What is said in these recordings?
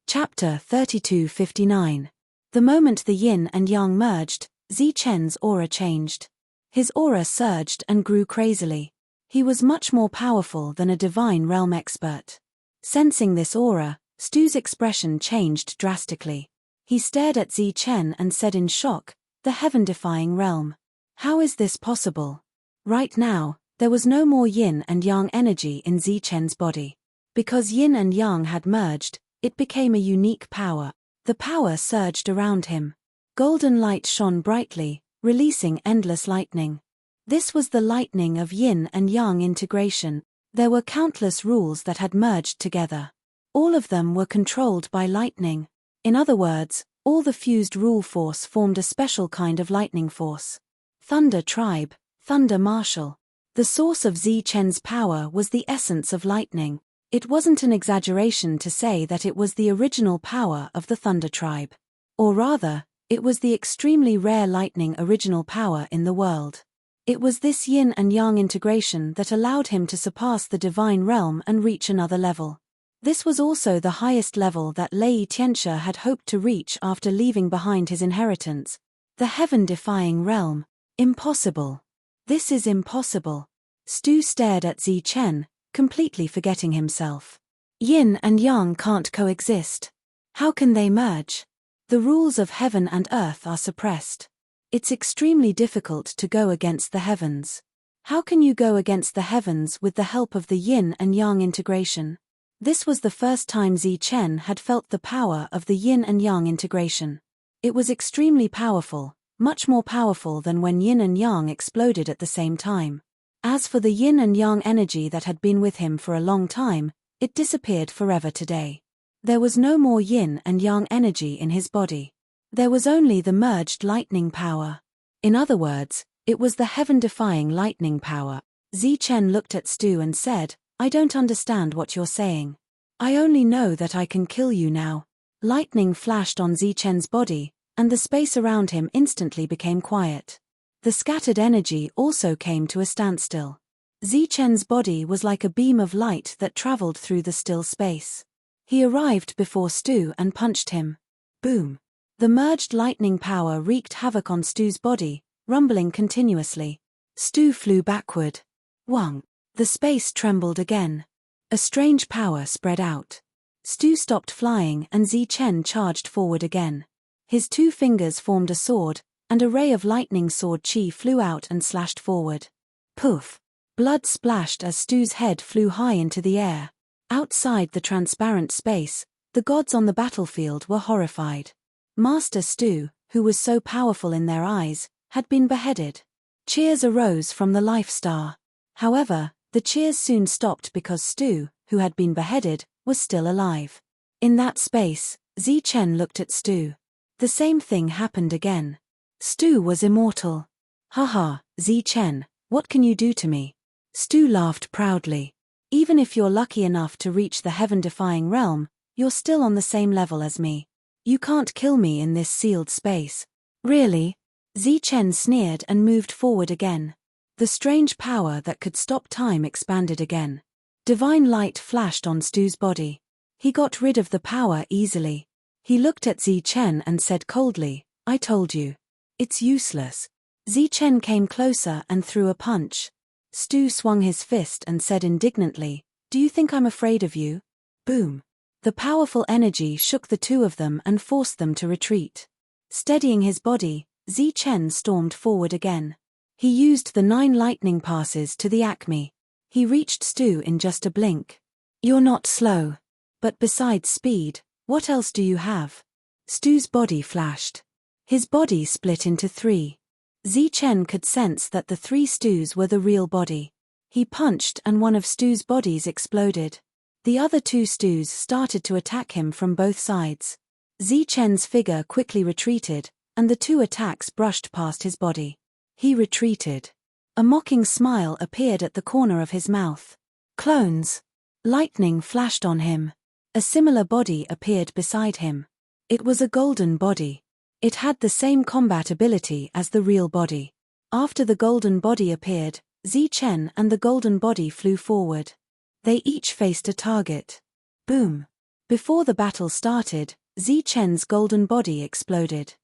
Chapter 3259. The moment the yin and yang merged, Zichen's aura changed. His aura surged and grew crazily. He was much more powerful than a divine realm expert. Sensing this aura, Stu's expression changed drastically. He stared at Zichen and said in shock, "The heaven-defying realm. How is this possible?" Right now, there was no more yin and yang energy in Zichen's body. Because yin and yang had merged, it became a unique power. The power surged around him. Golden light shone brightly, releasing endless lightning. This was the lightning of yin and yang integration. There were countless rules that had merged together. All of them were controlled by lightning. In other words, all the fused rule force formed a special kind of lightning force. Thunder tribe, thunder marshal. The source of Zichen's power was the essence of lightning. It wasn't an exaggeration to say that it was the original power of the Thunder tribe. Or rather, it was the extremely rare lightning original power in the world. It was this yin and yang integration that allowed him to surpass the divine realm and reach another level. This was also the highest level that Lei Tianxia had hoped to reach after leaving behind his inheritance. The heaven-defying realm. Impossible. This is impossible. Stu stared at Zichen, completely forgetting himself. Yin and yang can't coexist. How can they merge? The rules of heaven and earth are suppressed. It's extremely difficult to go against the heavens. How can you go against the heavens with the help of the yin and yang integration? This was the first time Zichen had felt the power of the yin and yang integration. It was extremely powerful, much more powerful than when yin and yang exploded at the same time. As for the yin and yang energy that had been with him for a long time, it disappeared forever today. There was no more yin and yang energy in his body. There was only the merged lightning power. In other words, it was the heaven-defying lightning power. Zichen looked at Stu and said, "I don't understand what you're saying. I only know that I can kill you now." Lightning flashed on Zichen's body, and the space around him instantly became quiet. The scattered energy also came to a standstill. Zichen's body was like a beam of light that traveled through the still space. He arrived before Stu and punched him. Boom. The merged lightning power wreaked havoc on Stu's body, rumbling continuously. Stu flew backward. Wang. The space trembled again. A strange power spread out. Stu stopped flying and Zichen charged forward again. His two fingers formed a sword, and a ray of lightning sword chi flew out and slashed forward. Poof! Blood splashed as Stu's head flew high into the air. Outside the transparent space, the gods on the battlefield were horrified. Master Stu, who was so powerful in their eyes, had been beheaded. Cheers arose from the Life Star. However, the cheers soon stopped because Stu, who had been beheaded, was still alive. In that space, Zichen looked at Stu. The same thing happened again. Stu was immortal. Haha, Zichen, what can you do to me? Stu laughed proudly. Even if you're lucky enough to reach the heaven-defying realm, you're still on the same level as me. You can't kill me in this sealed space. Really? Zichen sneered and moved forward again. The strange power that could stop time expanded again. Divine light flashed on Stu's body. He got rid of the power easily. He looked at Zichen and said coldly, "I told you. It's useless." Zichen came closer and threw a punch. Stu swung his fist and said indignantly, "Do you think I'm afraid of you?" Boom. The powerful energy shook the two of them and forced them to retreat. Steadying his body, Zichen stormed forward again. He used the 9 lightning passes to the acme. He reached Stu in just a blink. "You're not slow. But besides speed, what else do you have?" Stu's body flashed. His body split into 3. Zichen could sense that the 3 Stus were the real body. He punched and one of Stu's bodies exploded. The other 2 Stus started to attack him from both sides. Zichen's figure quickly retreated, and the 2 attacks brushed past his body. He retreated. A mocking smile appeared at the corner of his mouth. Clones. Lightning flashed on him. A similar body appeared beside him. It was a golden body. It had the same combat ability as the real body. After the golden body appeared, Zichen and the golden body flew forward. They each faced a target. Boom. Before the battle started, Zi Chen's golden body exploded.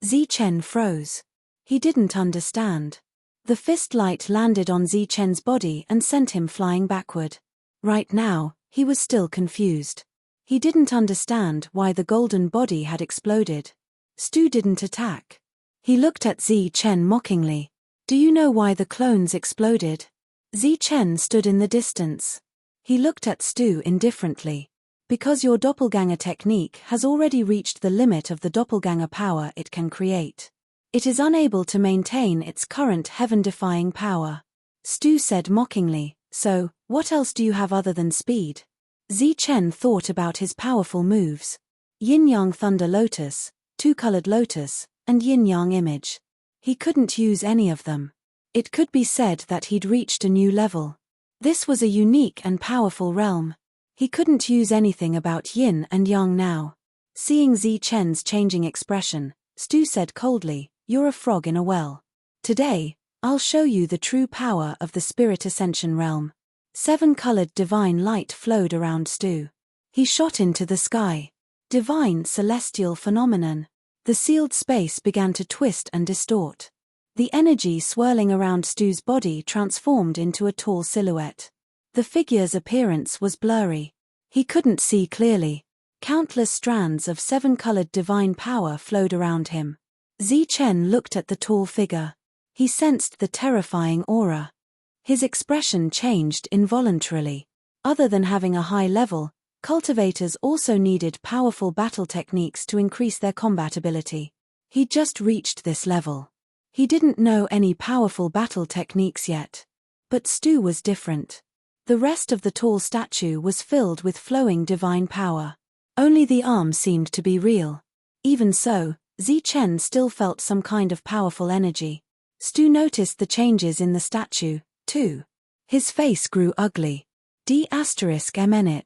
Zi Chen froze. He didn't understand. The fist light landed on Zi Chen's body and sent him flying backward. Right now, he was still confused. He didn't understand why the golden body had exploded. Stu didn't attack. He looked at Zi Chen mockingly. Do you know why the clones exploded? Zi Chen stood in the distance. He looked at Stu indifferently. Because your doppelganger technique has already reached the limit of the doppelganger power it can create. It is unable to maintain its current heaven-defying power. Stu said mockingly, so, what else do you have other than speed? Zi Chen thought about his powerful moves. Yin-Yang Thunder Lotus, Two-Colored Lotus, and Yin-Yang Image. He couldn't use any of them. It could be said that he'd reached a new level. This was a unique and powerful realm. He couldn't use anything about Yin and Yang now. Seeing Zi Chen's changing expression, Stu said coldly, "You're a frog in a well. Today, I'll show you the true power of the Spirit Ascension realm." 7-colored divine light flowed around Stu. He shot into the sky. Divine celestial phenomenon. The sealed space began to twist and distort. The energy swirling around Stu's body transformed into a tall silhouette. The figure's appearance was blurry. He couldn't see clearly. Countless strands of 7-colored divine power flowed around him. Zi Chen looked at the tall figure. He sensed the terrifying aura. His expression changed involuntarily. Other than having a high level, cultivators also needed powerful battle techniques to increase their combat ability. He'd just reached this level. He didn't know any powerful battle techniques yet. But Stu was different. The rest of the tall statue was filled with flowing divine power. Only the arm seemed to be real. Even so, Zi Chen still felt some kind of powerful energy. Stu noticed the changes in the statue, too. His face grew ugly. D***MN.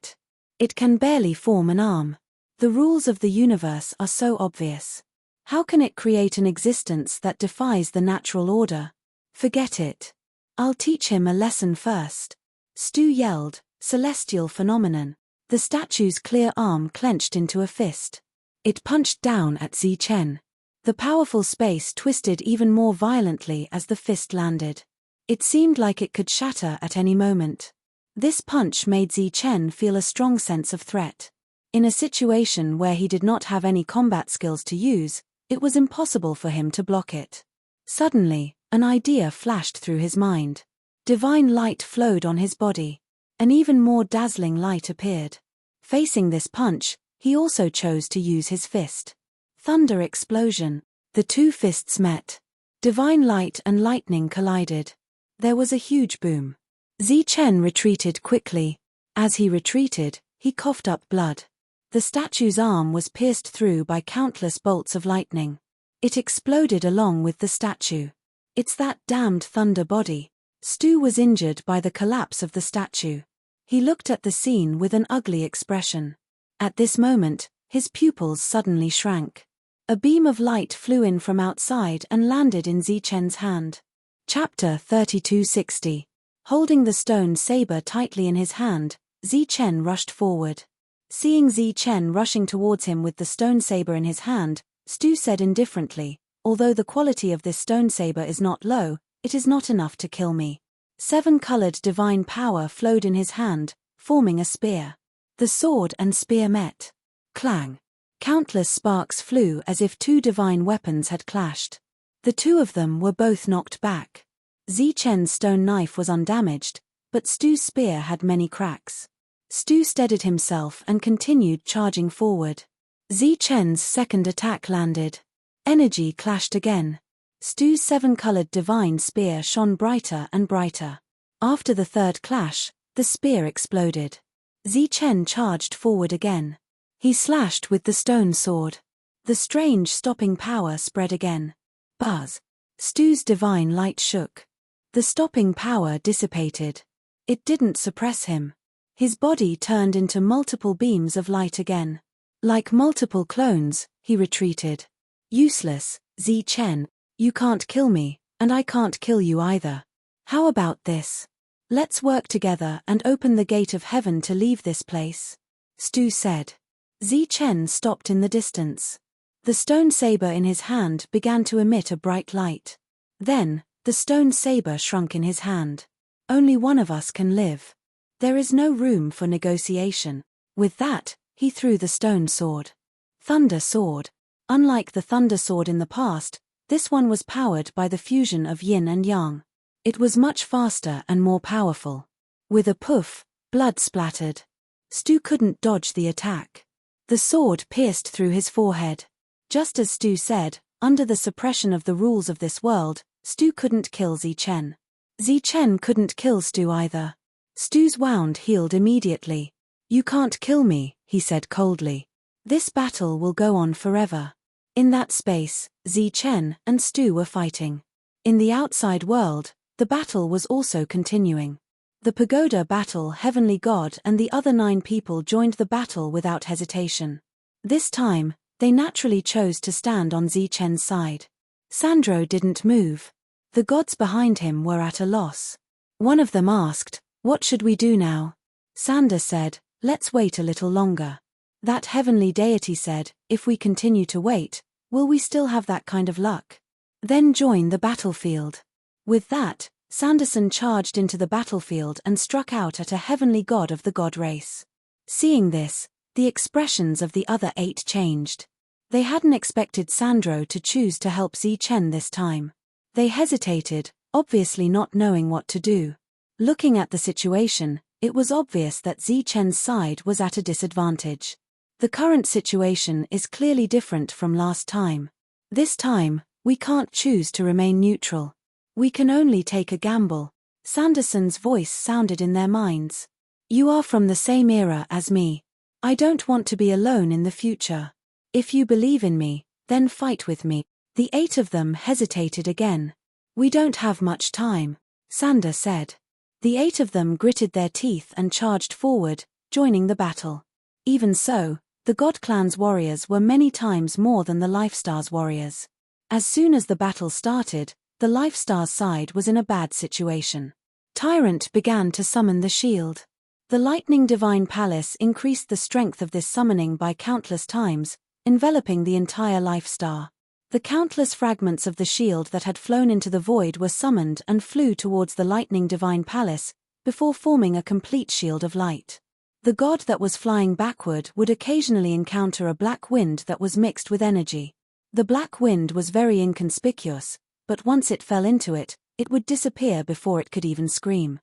It can barely form an arm. The rules of the universe are so obvious. How can it create an existence that defies the natural order? Forget it. I'll teach him a lesson first. Stu yelled, "Celestial phenomenon." The statue's clear arm clenched into a fist. It punched down at Zi Chen. The powerful space twisted even more violently as the fist landed. It seemed like it could shatter at any moment. This punch made Zi Chen feel a strong sense of threat. In a situation where he did not have any combat skills to use, it was impossible for him to block it. Suddenly, an idea flashed through his mind. Divine light flowed on his body. An even more dazzling light appeared. Facing this punch, he also chose to use his fist. Thunder explosion. The two fists met. Divine light and lightning collided. There was a huge boom. Zi Chen retreated quickly. As he retreated, he coughed up blood. The statue's arm was pierced through by countless bolts of lightning. It exploded along with the statue. It's that damned thunder body. Stu was injured by the collapse of the statue. He looked at the scene with an ugly expression. At this moment, his pupils suddenly shrank. A beam of light flew in from outside and landed in Zi Chen's hand. Chapter 3260. Holding the stone saber tightly in his hand, Zi Chen rushed forward. Seeing Zi Chen rushing towards him with the stone saber in his hand, Stu said indifferently, "Although the quality of this stone saber is not low, it is not enough to kill me." 7-colored divine power flowed in his hand, forming a spear. The sword and spear met. Clang. Countless sparks flew as if two divine weapons had clashed. The two of them were both knocked back. Zi Chen's stone knife was undamaged, but Stu's spear had many cracks. Stu steadied himself and continued charging forward. Zi Chen's second attack landed. Energy clashed again. Stu's 7-colored divine spear shone brighter and brighter. After the third clash, the spear exploded. Zi Chen charged forward again. He slashed with the stone sword. The strange stopping power spread again. Buzz. Stu's divine light shook. The stopping power dissipated. It didn't suppress him. His body turned into multiple beams of light again. Like multiple clones, he retreated. Useless, Zi Chen. You can't kill me, and I can't kill you either. How about this? Let's work together and open the gate of heaven to leave this place. Stu said. Zi Chen stopped in the distance. The stone saber in his hand began to emit a bright light. Then, the stone saber shrunk in his hand. Only one of us can live. There is no room for negotiation. With that, he threw the stone sword. Thunder sword. Unlike the thunder sword in the past, this one was powered by the fusion of yin and yang. It was much faster and more powerful. With a poof, blood splattered. Stu couldn't dodge the attack. The sword pierced through his forehead. Just as Stu said, under the suppression of the rules of this world, Stu couldn't kill Zi Chen. Zi Chen couldn't kill Stu either. Stu's wound healed immediately. "You can't kill me," he said coldly. "This battle will go on forever." In that space, Zi Chen and Stu were fighting. In the outside world, the battle was also continuing. The pagoda battle Heavenly God and the other 9 people joined the battle without hesitation. This time, they naturally chose to stand on Zi Chen's side. Sandro didn't move. The gods behind him were at a loss. One of them asked, "What should we do now?" Sander said, "Let's wait a little longer." That heavenly deity said, "If we continue to wait, will we still have that kind of luck? Then join the battlefield." With that, Sanderson charged into the battlefield and struck out at a heavenly god of the god race. Seeing this, the expressions of the other 8 changed. They hadn't expected Sandro to choose to help Zi Chen this time. They hesitated, obviously not knowing what to do. Looking at the situation, it was obvious that Zi Chen's side was at a disadvantage. The current situation is clearly different from last time. This time, we can't choose to remain neutral. We can only take a gamble. Sanderson's voice sounded in their minds. "You are from the same era as me. I don't want to be alone in the future. If you believe in me, then fight with me." The 8 of them hesitated again. "We don't have much time," Sander said. The 8 of them gritted their teeth and charged forward, joining the battle. Even so, the God Clan's warriors were many times more than the Lifestars warriors. As soon as the battle started, the Lifestars side was in a bad situation. Tyrant began to summon the shield. The lightning divine palace increased the strength of this summoning by countless times, enveloping the entire Lifestar. The countless fragments of the shield that had flown into the void were summoned and flew towards the lightning divine palace, before forming a complete shield of light. The god that was flying backward would occasionally encounter a black wind that was mixed with energy. The black wind was very inconspicuous, but once it fell into it, it would disappear before it could even scream.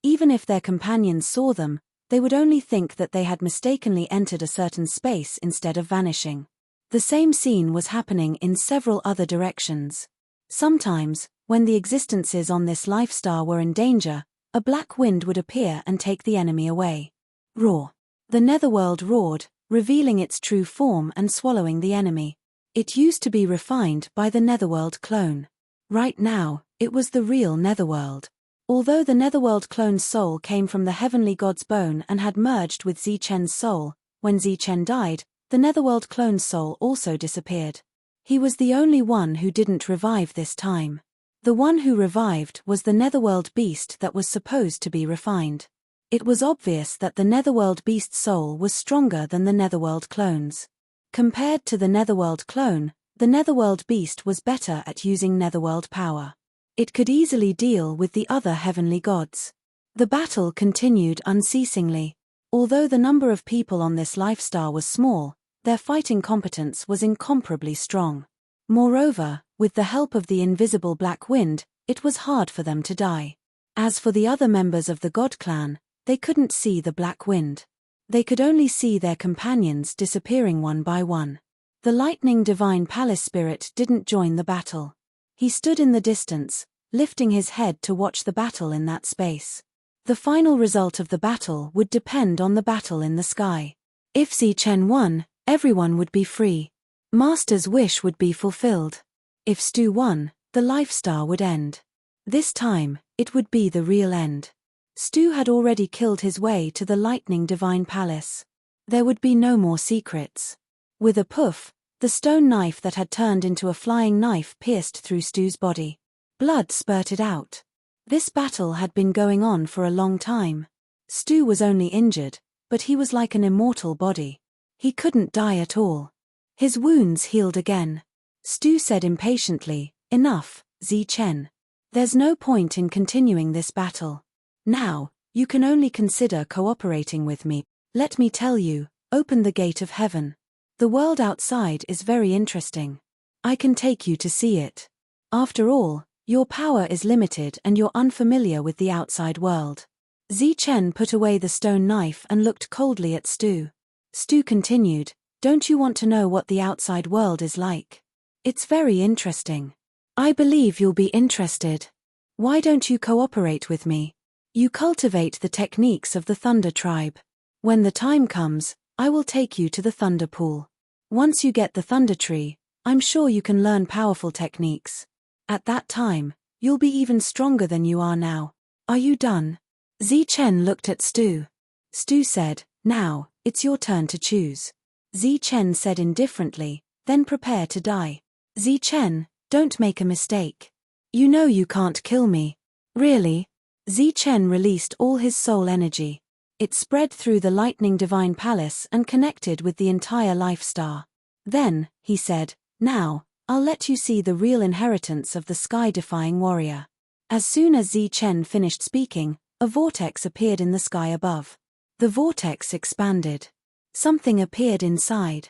Even if their companions saw them, they would only think that they had mistakenly entered a certain space instead of vanishing. The same scene was happening in several other directions. Sometimes, when the existences on this Lifestar were in danger, a black wind would appear and take the enemy away. Roar. The netherworld roared, revealing its true form and swallowing the enemy. It used to be refined by the netherworld clone. Right now, it was the real netherworld. Although the netherworld clone's soul came from the heavenly god's bone and had merged with Zi Chen's soul, when Zi Chen died, the netherworld clone's soul also disappeared. He was the only one who didn't revive this time. The one who revived was the netherworld beast that was supposed to be refined. It was obvious that the netherworld beast's soul was stronger than the netherworld clone's. Compared to the netherworld clone, the netherworld beast was better at using netherworld power. It could easily deal with the other heavenly gods. The battle continued unceasingly. Although the number of people on this Lifestar was small, their fighting competence was incomparably strong. Moreover, with the help of the invisible black wind, it was hard for them to die. As for the other members of the God Clan, they couldn't see the black wind. They could only see their companions disappearing one by one. The lightning divine palace spirit didn't join the battle. He stood in the distance, lifting his head to watch the battle in that space. The final result of the battle would depend on the battle in the sky. If Zi Chen won, everyone would be free. Master's wish would be fulfilled. If Stu won, the Lifestar would end. This time, it would be the real end. Stu had already killed his way to the lightning divine palace. There would be no more secrets. With a poof, the stone knife that had turned into a flying knife pierced through Stu's body. Blood spurted out. This battle had been going on for a long time. Stu was only injured, but he was like an immortal body. He couldn't die at all. His wounds healed again. Stu said impatiently, "Enough, Zi Chen. There's no point in continuing this battle. Now, you can only consider cooperating with me. Let me tell you, open the gate of heaven. The world outside is very interesting. I can take you to see it. After all, your power is limited and you're unfamiliar with the outside world." Zi Chen put away the stone knife and looked coldly at Stu. Stu continued, "Don't you want to know what the outside world is like? It's very interesting. I believe you'll be interested. Why don't you cooperate with me? You cultivate the techniques of the Thunder Tribe. When the time comes, I will take you to the Thunder Pool. Once you get the Thunder Tree, I'm sure you can learn powerful techniques. At that time, you'll be even stronger than you are now. Are you done?" Zi Chen looked at Stu. Stu said, "Now, it's your turn to choose." Zi Chen said indifferently, "Then prepare to die." "Zi Chen, don't make a mistake. You know you can't kill me." "Really?" Zi Chen released all his soul energy. It spread through the lightning divine palace and connected with the entire life star. Then, he said, "Now, I'll let you see the real inheritance of the sky-defying warrior." As soon as Zi Chen finished speaking, a vortex appeared in the sky above. The vortex expanded. Something appeared inside.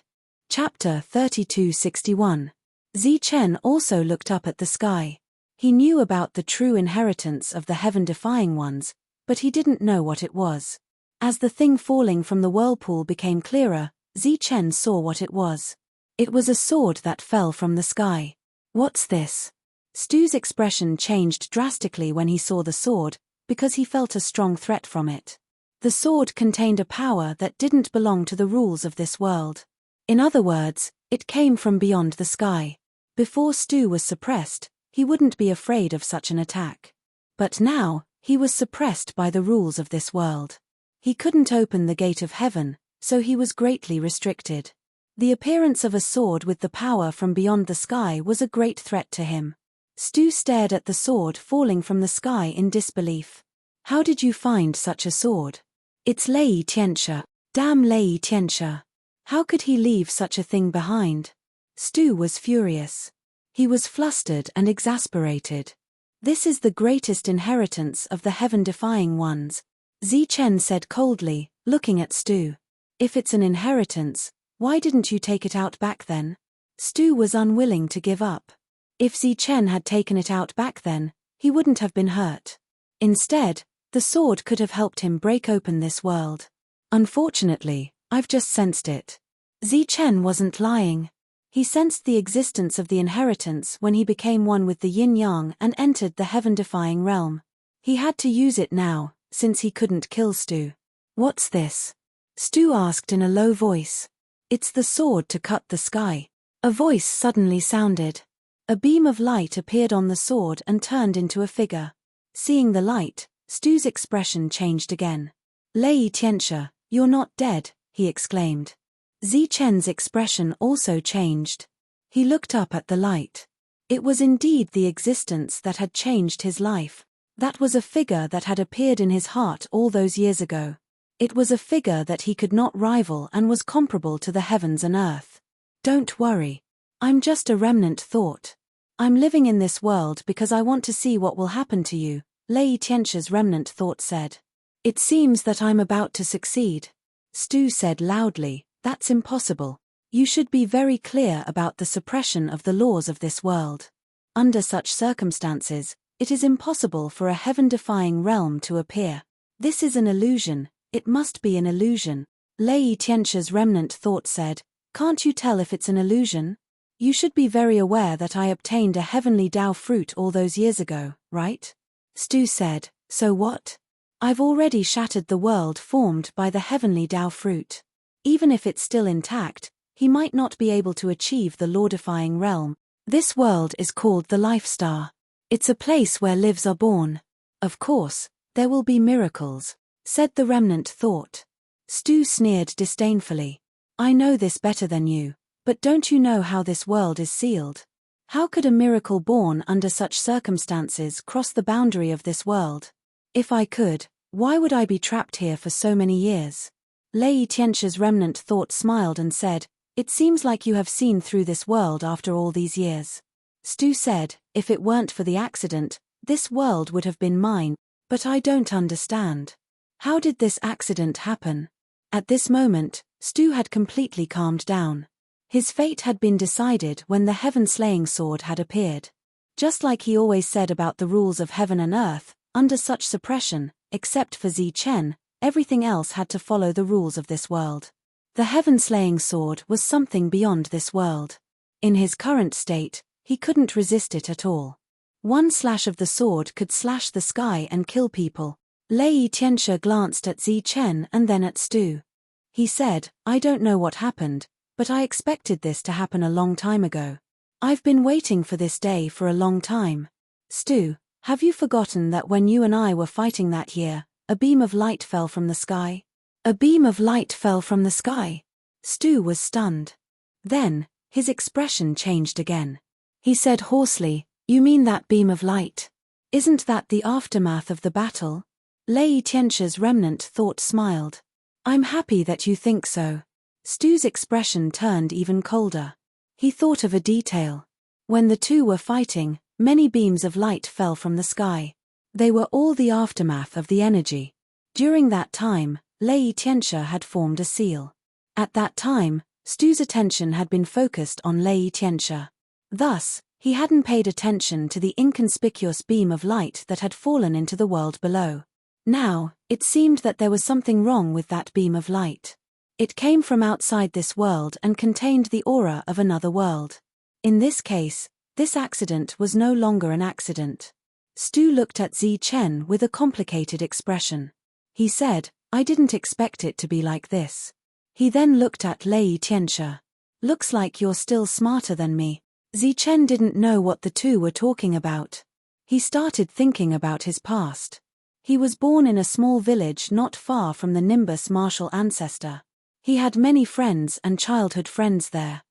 Chapter 3261. Zi Chen also looked up at the sky. He knew about the true inheritance of the heaven-defying ones, but he didn't know what it was. As the thing falling from the whirlpool became clearer, Zi Chen saw what it was. It was a sword that fell from the sky. "What's this?" Stu's expression changed drastically when he saw the sword, because he felt a strong threat from it. The sword contained a power that didn't belong to the rules of this world. In other words, it came from beyond the sky. Before Stu was suppressed, he wouldn't be afraid of such an attack. But now, he was suppressed by the rules of this world. He couldn't open the gate of heaven, so he was greatly restricted. The appearance of a sword with the power from beyond the sky was a great threat to him. Stu stared at the sword falling from the sky in disbelief. "How did you find such a sword?" "It's Lei Tianxia. Damn Lei Tianxia. How could he leave such a thing behind?" Stu was furious. He was flustered and exasperated. "This is the greatest inheritance of the heaven-defying ones," Zi Chen said coldly, looking at Stu. "If it's an inheritance, why didn't you take it out back then?" Stu was unwilling to give up. If Zi Chen had taken it out back then, he wouldn't have been hurt. Instead, the sword could have helped him break open this world. "Unfortunately, I've just sensed it." Zi Chen wasn't lying. He sensed the existence of the inheritance when he became one with the yin-yang and entered the heaven-defying realm. He had to use it now, since he couldn't kill Stu. "What's this?" Stu asked in a low voice. "It's the sword to cut the sky." A voice suddenly sounded. A beam of light appeared on the sword and turned into a figure. Seeing the light, Stu's expression changed again. "Lei Tianxia, you're not dead," he exclaimed. Zi Chen's expression also changed. He looked up at the light. It was indeed the existence that had changed his life. That was a figure that had appeared in his heart all those years ago. It was a figure that he could not rival and was comparable to the heavens and earth. "Don't worry. I'm just a remnant thought. I'm living in this world because I want to see what will happen to you," Lei Tianxia's remnant thought said. "It seems that I'm about to succeed." Stu said loudly, "That's impossible. You should be very clear about the suppression of the laws of this world. Under such circumstances, it is impossible for a heaven-defying realm to appear. This is an illusion, it must be an illusion." Lei Tianxia's remnant thought said, "Can't you tell if it's an illusion? You should be very aware that I obtained a heavenly Tao fruit all those years ago, right?" Stu said, "So what? I've already shattered the world formed by the heavenly Tao fruit. Even if it's still intact, he might not be able to achieve the law-defying realm. This world is called the Life Star. It's a place where lives are born. Of course, there will be miracles," said the remnant thought. Stu sneered disdainfully. "I know this better than you, but don't you know how this world is sealed? How could a miracle born under such circumstances cross the boundary of this world? If I could, why would I be trapped here for so many years?" Lei Tianxi's remnant thought smiled and said, "It seems like you have seen through this world after all these years." Stu said, "If it weren't for the accident, this world would have been mine, but I don't understand. How did this accident happen?" At this moment, Stu had completely calmed down. His fate had been decided when the heaven-slaying sword had appeared. Just like he always said about the rules of heaven and earth, under such suppression, except for Zichen, everything else had to follow the rules of this world. The heaven-slaying sword was something beyond this world. In his current state, he couldn't resist it at all. One slash of the sword could slash the sky and kill people. Lei Tianxia glanced at Zichen and then at Stu. He said, "I don't know what happened, but I expected this to happen a long time ago. I've been waiting for this day for a long time. Stu, have you forgotten that when you and I were fighting that year, a beam of light fell from the sky?" A beam of light fell from the sky. Stu was stunned. Then, his expression changed again. He said hoarsely, "You mean that beam of light? Isn't that the aftermath of the battle?" Lei Tianxi's remnant thought smiled. "I'm happy that you think so." Stu's expression turned even colder. He thought of a detail. When the two were fighting, many beams of light fell from the sky. They were all the aftermath of the energy. During that time, Lei Tianxia had formed a seal. At that time, Stu's attention had been focused on Lei Tianxia. Thus, he hadn't paid attention to the inconspicuous beam of light that had fallen into the world below. Now, it seemed that there was something wrong with that beam of light. It came from outside this world and contained the aura of another world. In this case, this accident was no longer an accident. Stu looked at Zichen with a complicated expression. He said, "I didn't expect it to be like this." He then looked at Lei Tianxia. "Looks like you're still smarter than me." Zichen didn't know what the two were talking about. He started thinking about his past. He was born in a small village not far from the Nimbus martial ancestor. He had many friends and childhood friends there.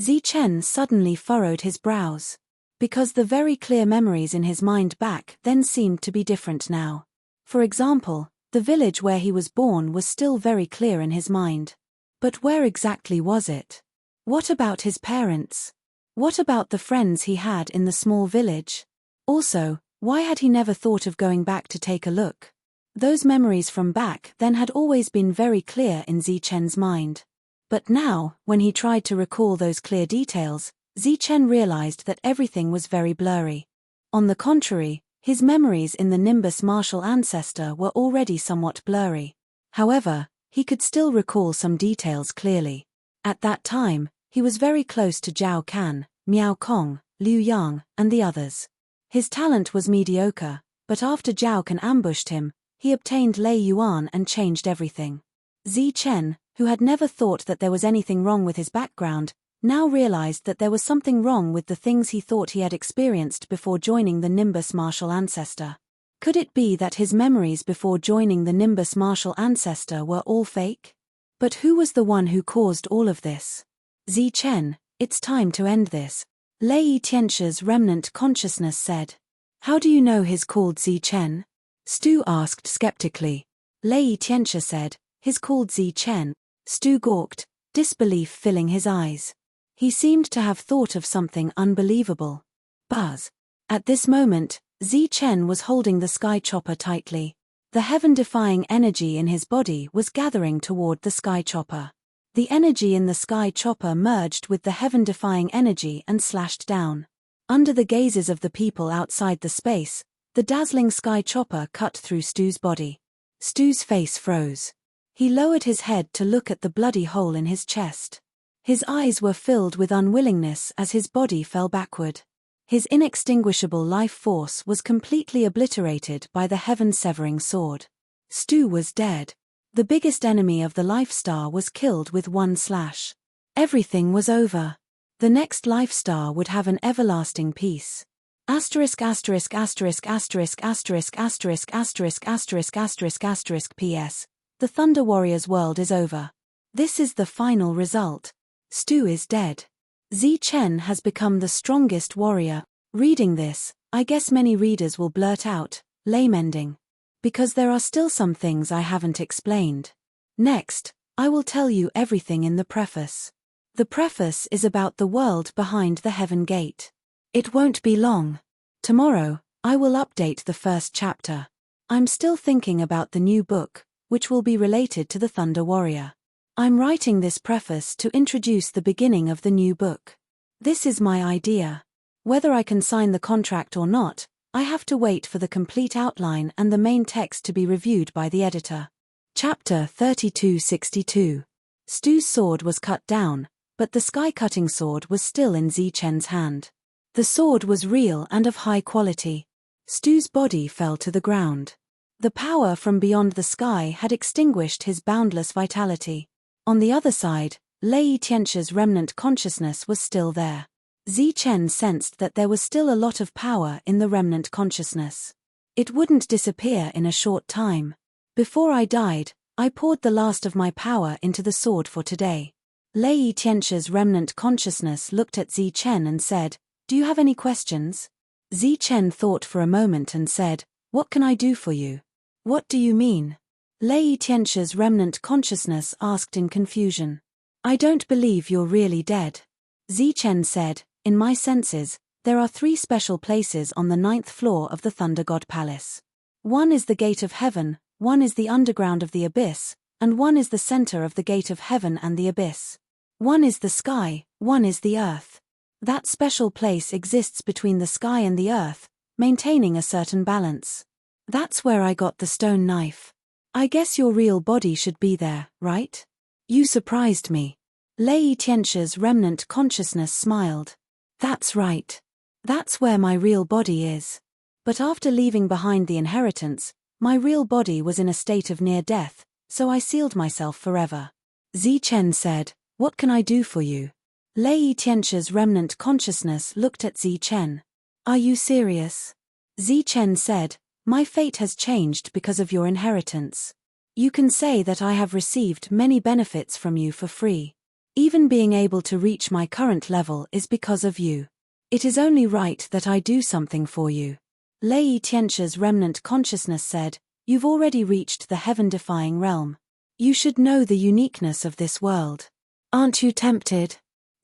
Zichen suddenly furrowed his brows. Because the very clear memories in his mind back then seemed to be different now. For example, the village where he was born was still very clear in his mind. But where exactly was it? What about his parents? What about the friends he had in the small village? Also, why had he never thought of going back to take a look? Those memories from back then had always been very clear in Zichen's mind. But now, when he tried to recall those clear details, Zichen realized that everything was very blurry. On the contrary, his memories in the Nimbus martial ancestor were already somewhat blurry. However, he could still recall some details clearly. At that time, he was very close to Zhao Kan, Miao Kong, Liu Yang, and the others. His talent was mediocre, but after Zhao Kan ambushed him, he obtained Lei Yuan and changed everything. Zichen, who had never thought that there was anything wrong with his background, now realized that there was something wrong with the things he thought he had experienced before joining the Nimbus martial ancestor. Could it be that his memories before joining the Nimbus martial ancestor were all fake? But who was the one who caused all of this? Zichen, it's time to end this. Lei Tianxi's remnant consciousness said. How do you know he's called Zichen? Stu asked skeptically. Lei Tianxia said, he's called Zichen. Stu gawked, disbelief filling his eyes. He seemed to have thought of something unbelievable. Buzz. At this moment, Zichen was holding the sky chopper tightly. The heaven-defying energy in his body was gathering toward the sky chopper. The energy in the sky chopper merged with the heaven-defying energy and slashed down. Under the gazes of the people outside the space, the dazzling sky chopper cut through Stu's body. Stu's face froze. He lowered his head to look at the bloody hole in his chest. His eyes were filled with unwillingness as his body fell backward. His inextinguishable life force was completely obliterated by the heaven-severing sword. Stu was dead. The biggest enemy of the Life Star was killed with one slash. Everything was over. The next Life Star would have an everlasting peace. Asterisk asterisk asterisk asterisk asterisk asterisk asterisk asterisk asterisk asterisk PS. The Thunder Warrior's world is over. This is the final result. Stu is dead. Zichen has become the strongest warrior. Reading this, I guess many readers will blurt out, lame ending. Because there are still some things I haven't explained. Next, I will tell you everything in the preface. The preface is about the world behind the heaven gate. It won't be long. Tomorrow, I will update the first chapter. I'm still thinking about the new book, which will be related to the Thunder Warrior. I'm writing this preface to introduce the beginning of the new book. This is my idea. Whether I can sign the contract or not, I have to wait for the complete outline and the main text to be reviewed by the editor. Chapter 3262. Stu's sword was cut down, but the sky-cutting sword was still in Zichen's hand. The sword was real and of high quality. Stu's body fell to the ground. The power from beyond the sky had extinguished his boundless vitality. On the other side, Lei Tianche's remnant consciousness was still there. Zichen sensed that there was still a lot of power in the remnant consciousness. It wouldn't disappear in a short time. Before I died, I poured the last of my power into the sword for today. Lei Tianche's remnant consciousness looked at Zichen and said, "Do you have any questions?" Zichen thought for a moment and said, "What can I do for you?" "What do you mean?" Lei Tianche's remnant consciousness asked in confusion. "I don't believe you're really dead." Zichen said, "In my senses, there are 3 special places on the 9th floor of the Thunder God Palace. One is the gate of heaven, one is the underground of the abyss, and one is the center of the gate of heaven and the abyss. One is the sky, one is the earth. That special place exists between the sky and the earth, maintaining a certain balance. That's where I got the stone knife. I guess your real body should be there, right?" "You surprised me." Lei Tianche's remnant consciousness smiled. "That's right. That's where my real body is. But after leaving behind the inheritance, my real body was in a state of near death, so I sealed myself forever." Zichen said, "What can I do for you?" Lei Tianche's remnant consciousness looked at Zichen. "Are you serious?" Zichen said, "My fate has changed because of your inheritance. You can say that I have received many benefits from you for free. Even being able to reach my current level is because of you. It is only right that I do something for you." Lei Tianche's remnant consciousness said, "You've already reached the heaven-defying realm. You should know the uniqueness of this world. Aren't you tempted?"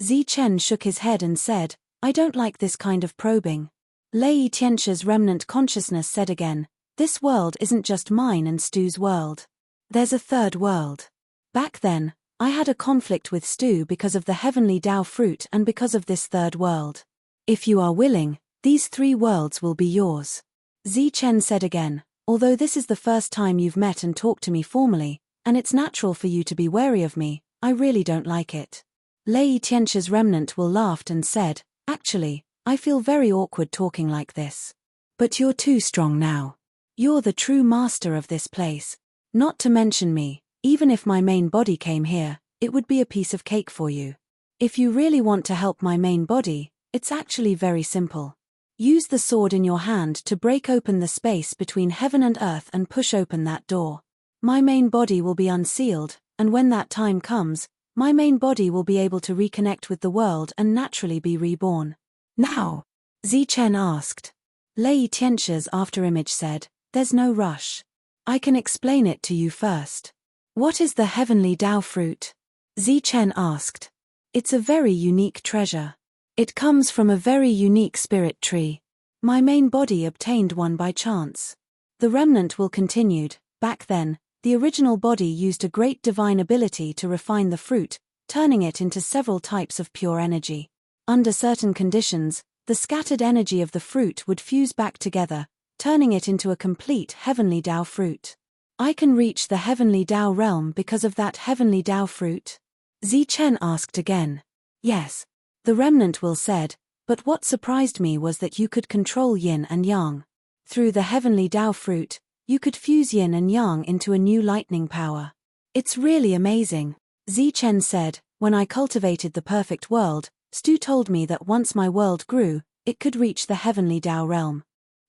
Zichen shook his head and said, "I don't like this kind of probing." Lei Tianche's remnant consciousness said again, "This world isn't just mine and Stu's world. There's a third world. Back then, I had a conflict with Stu because of the heavenly Tao fruit and because of this third world. If you are willing, these 3 worlds will be yours." Zichen said again, "Although this is the first time you've met and talked to me formally, and it's natural for you to be wary of me, I really don't like it." Lei Tianche's remnant will laughed and said, "Actually, I feel very awkward talking like this. But you're too strong now. You're the true master of this place. Not to mention me, even if my main body came here, it would be a piece of cake for you. If you really want to help my main body, it's actually very simple. Use the sword in your hand to break open the space between heaven and earth and push open that door. My main body will be unsealed, and when that time comes, my main body will be able to reconnect with the world and naturally be reborn." "Now?" Zichen asked. Lei Tianche's afterimage said, "There's no rush. I can explain it to you first." "What is the heavenly Tao fruit?" Zichen asked. "It's a very unique treasure. It comes from a very unique spirit tree. My main body obtained one by chance." The remnant will continued, "Back then, the original body used a great divine ability to refine the fruit, turning it into several types of pure energy. Under certain conditions, the scattered energy of the fruit would fuse back together, turning it into a complete heavenly Tao fruit. I can reach the heavenly Tao realm because of that heavenly Tao fruit?" Zichen asked again. "Yes." The remnant will said, "But what surprised me was that you could control yin and yang. Through the heavenly Tao fruit, you could fuse yin and yang into a new lightning power. It's really amazing." Zichen said, "When I cultivated the perfect world, Stu told me that once my world grew, it could reach the heavenly Tao realm.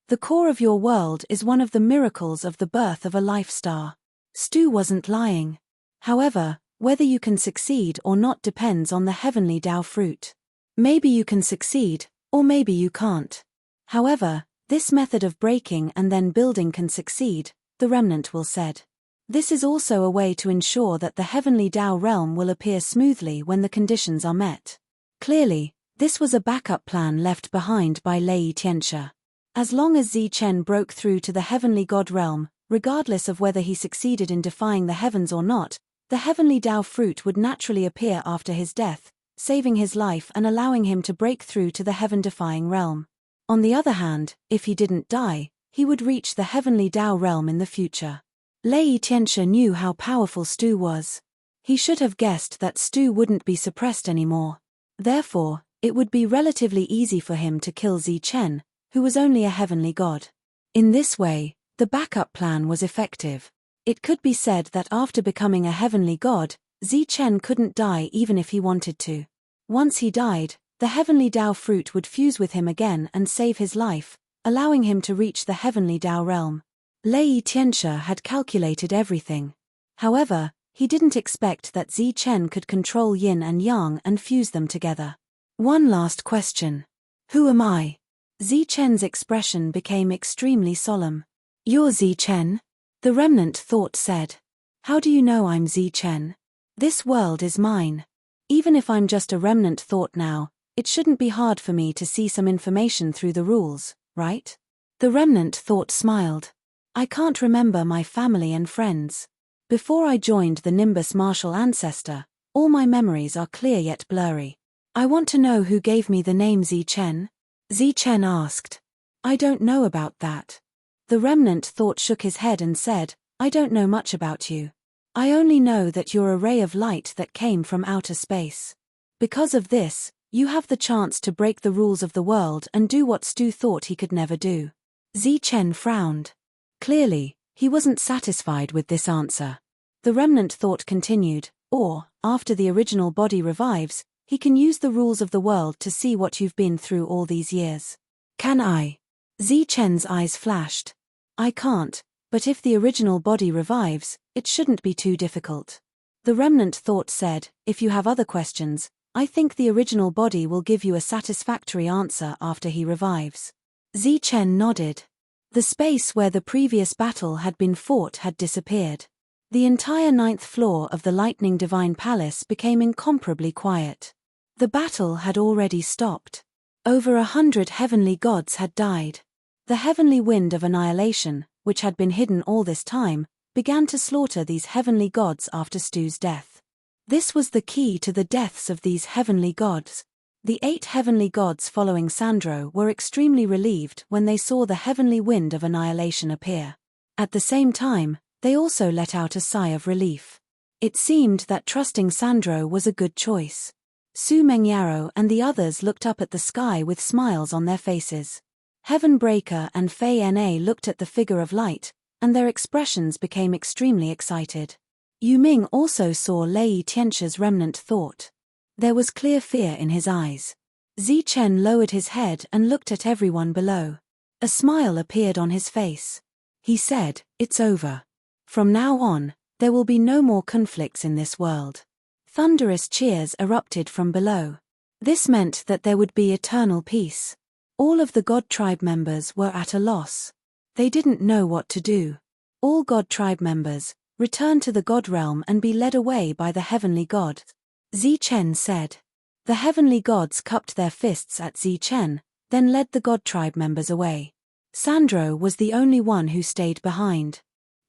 The core of your world is one of the miracles of the birth of a life star." Stu wasn't lying. However, whether you can succeed or not depends on the heavenly Tao fruit. Maybe you can succeed, or maybe you can't. However, this method of breaking and then building can succeed, the remnant will said. This is also a way to ensure that the heavenly Tao realm will appear smoothly when the conditions are met. Clearly, this was a backup plan left behind by Lei Tianxia. As long as Zi Chen broke through to the heavenly God realm, regardless of whether he succeeded in defying the heavens or not, the heavenly Tao fruit would naturally appear after his death, saving his life and allowing him to break through to the heaven-defying realm. On the other hand, if he didn't die, he would reach the heavenly Tao realm in the future. Lei Tianxia knew how powerful Stu was. He should have guessed that Stu wouldn't be suppressed anymore. Therefore, it would be relatively easy for him to kill Zi Chen, who was only a heavenly god. In this way, the backup plan was effective. It could be said that after becoming a heavenly god, Zi Chen couldn't die even if he wanted to. Once he died, the heavenly Tao fruit would fuse with him again and save his life, allowing him to reach the heavenly Tao realm. Lei Tianxia had calculated everything. However, he didn't expect that Zi Chen could control yin and yang and fuse them together. One last question. Who am I? Zi Chen's expression became extremely solemn. You're Zi Chen? The remnant thought said. How do you know I'm Zi Chen? This world is mine. Even if I'm just a remnant thought now, it shouldn't be hard for me to see some information through the rules, right? The remnant thought smiled. I can't remember my family and friends. Before I joined the Nimbus martial ancestor, all my memories are clear yet blurry. I want to know who gave me the name Zi Chen? Zi Chen asked. I don't know about that. The remnant thought shook his head and said, I don't know much about you. I only know that you're a ray of light that came from outer space. Because of this, you have the chance to break the rules of the world and do what Stu thought he could never do. Zi Chen frowned. Clearly, he wasn't satisfied with this answer. The remnant thought continued, or, after the original body revives, he can use the rules of the world to see what you've been through all these years. Can I? Zi Chen's eyes flashed. I can't, but if the original body revives, it shouldn't be too difficult. The remnant thought said, if you have other questions, I think the original body will give you a satisfactory answer after he revives. Zi Chen nodded. The space where the previous battle had been fought had disappeared. The entire 9th floor of the Lightning Divine Palace became incomparably quiet. The battle had already stopped. Over 100 heavenly gods had died. The heavenly wind of annihilation, which had been hidden all this time, began to slaughter these heavenly gods after Stu's death. This was the key to the deaths of these heavenly gods. The 8 heavenly gods following Sandro were extremely relieved when they saw the heavenly wind of annihilation appear. At the same time, they also let out a sigh of relief. It seemed that trusting Sandro was a good choice. Su Mengyaro and the others looked up at the sky with smiles on their faces. Heavenbreaker and Fei Na looked at the figure of light, and their expressions became extremely excited. Yu Ming also saw Lei Tianxia's remnant thought. There was clear fear in his eyes. Zi Chen lowered his head and looked at everyone below. A smile appeared on his face. He said, it's over. From now on, there will be no more conflicts in this world. Thunderous cheers erupted from below. This meant that there would be eternal peace. All of the God Tribe members were at a loss. They didn't know what to do. All God Tribe members, return to the God realm and be led away by the heavenly God. Zi Chen said. The heavenly gods cupped their fists at Zi Chen, then led the God Tribe members away. Sandro was the only one who stayed behind.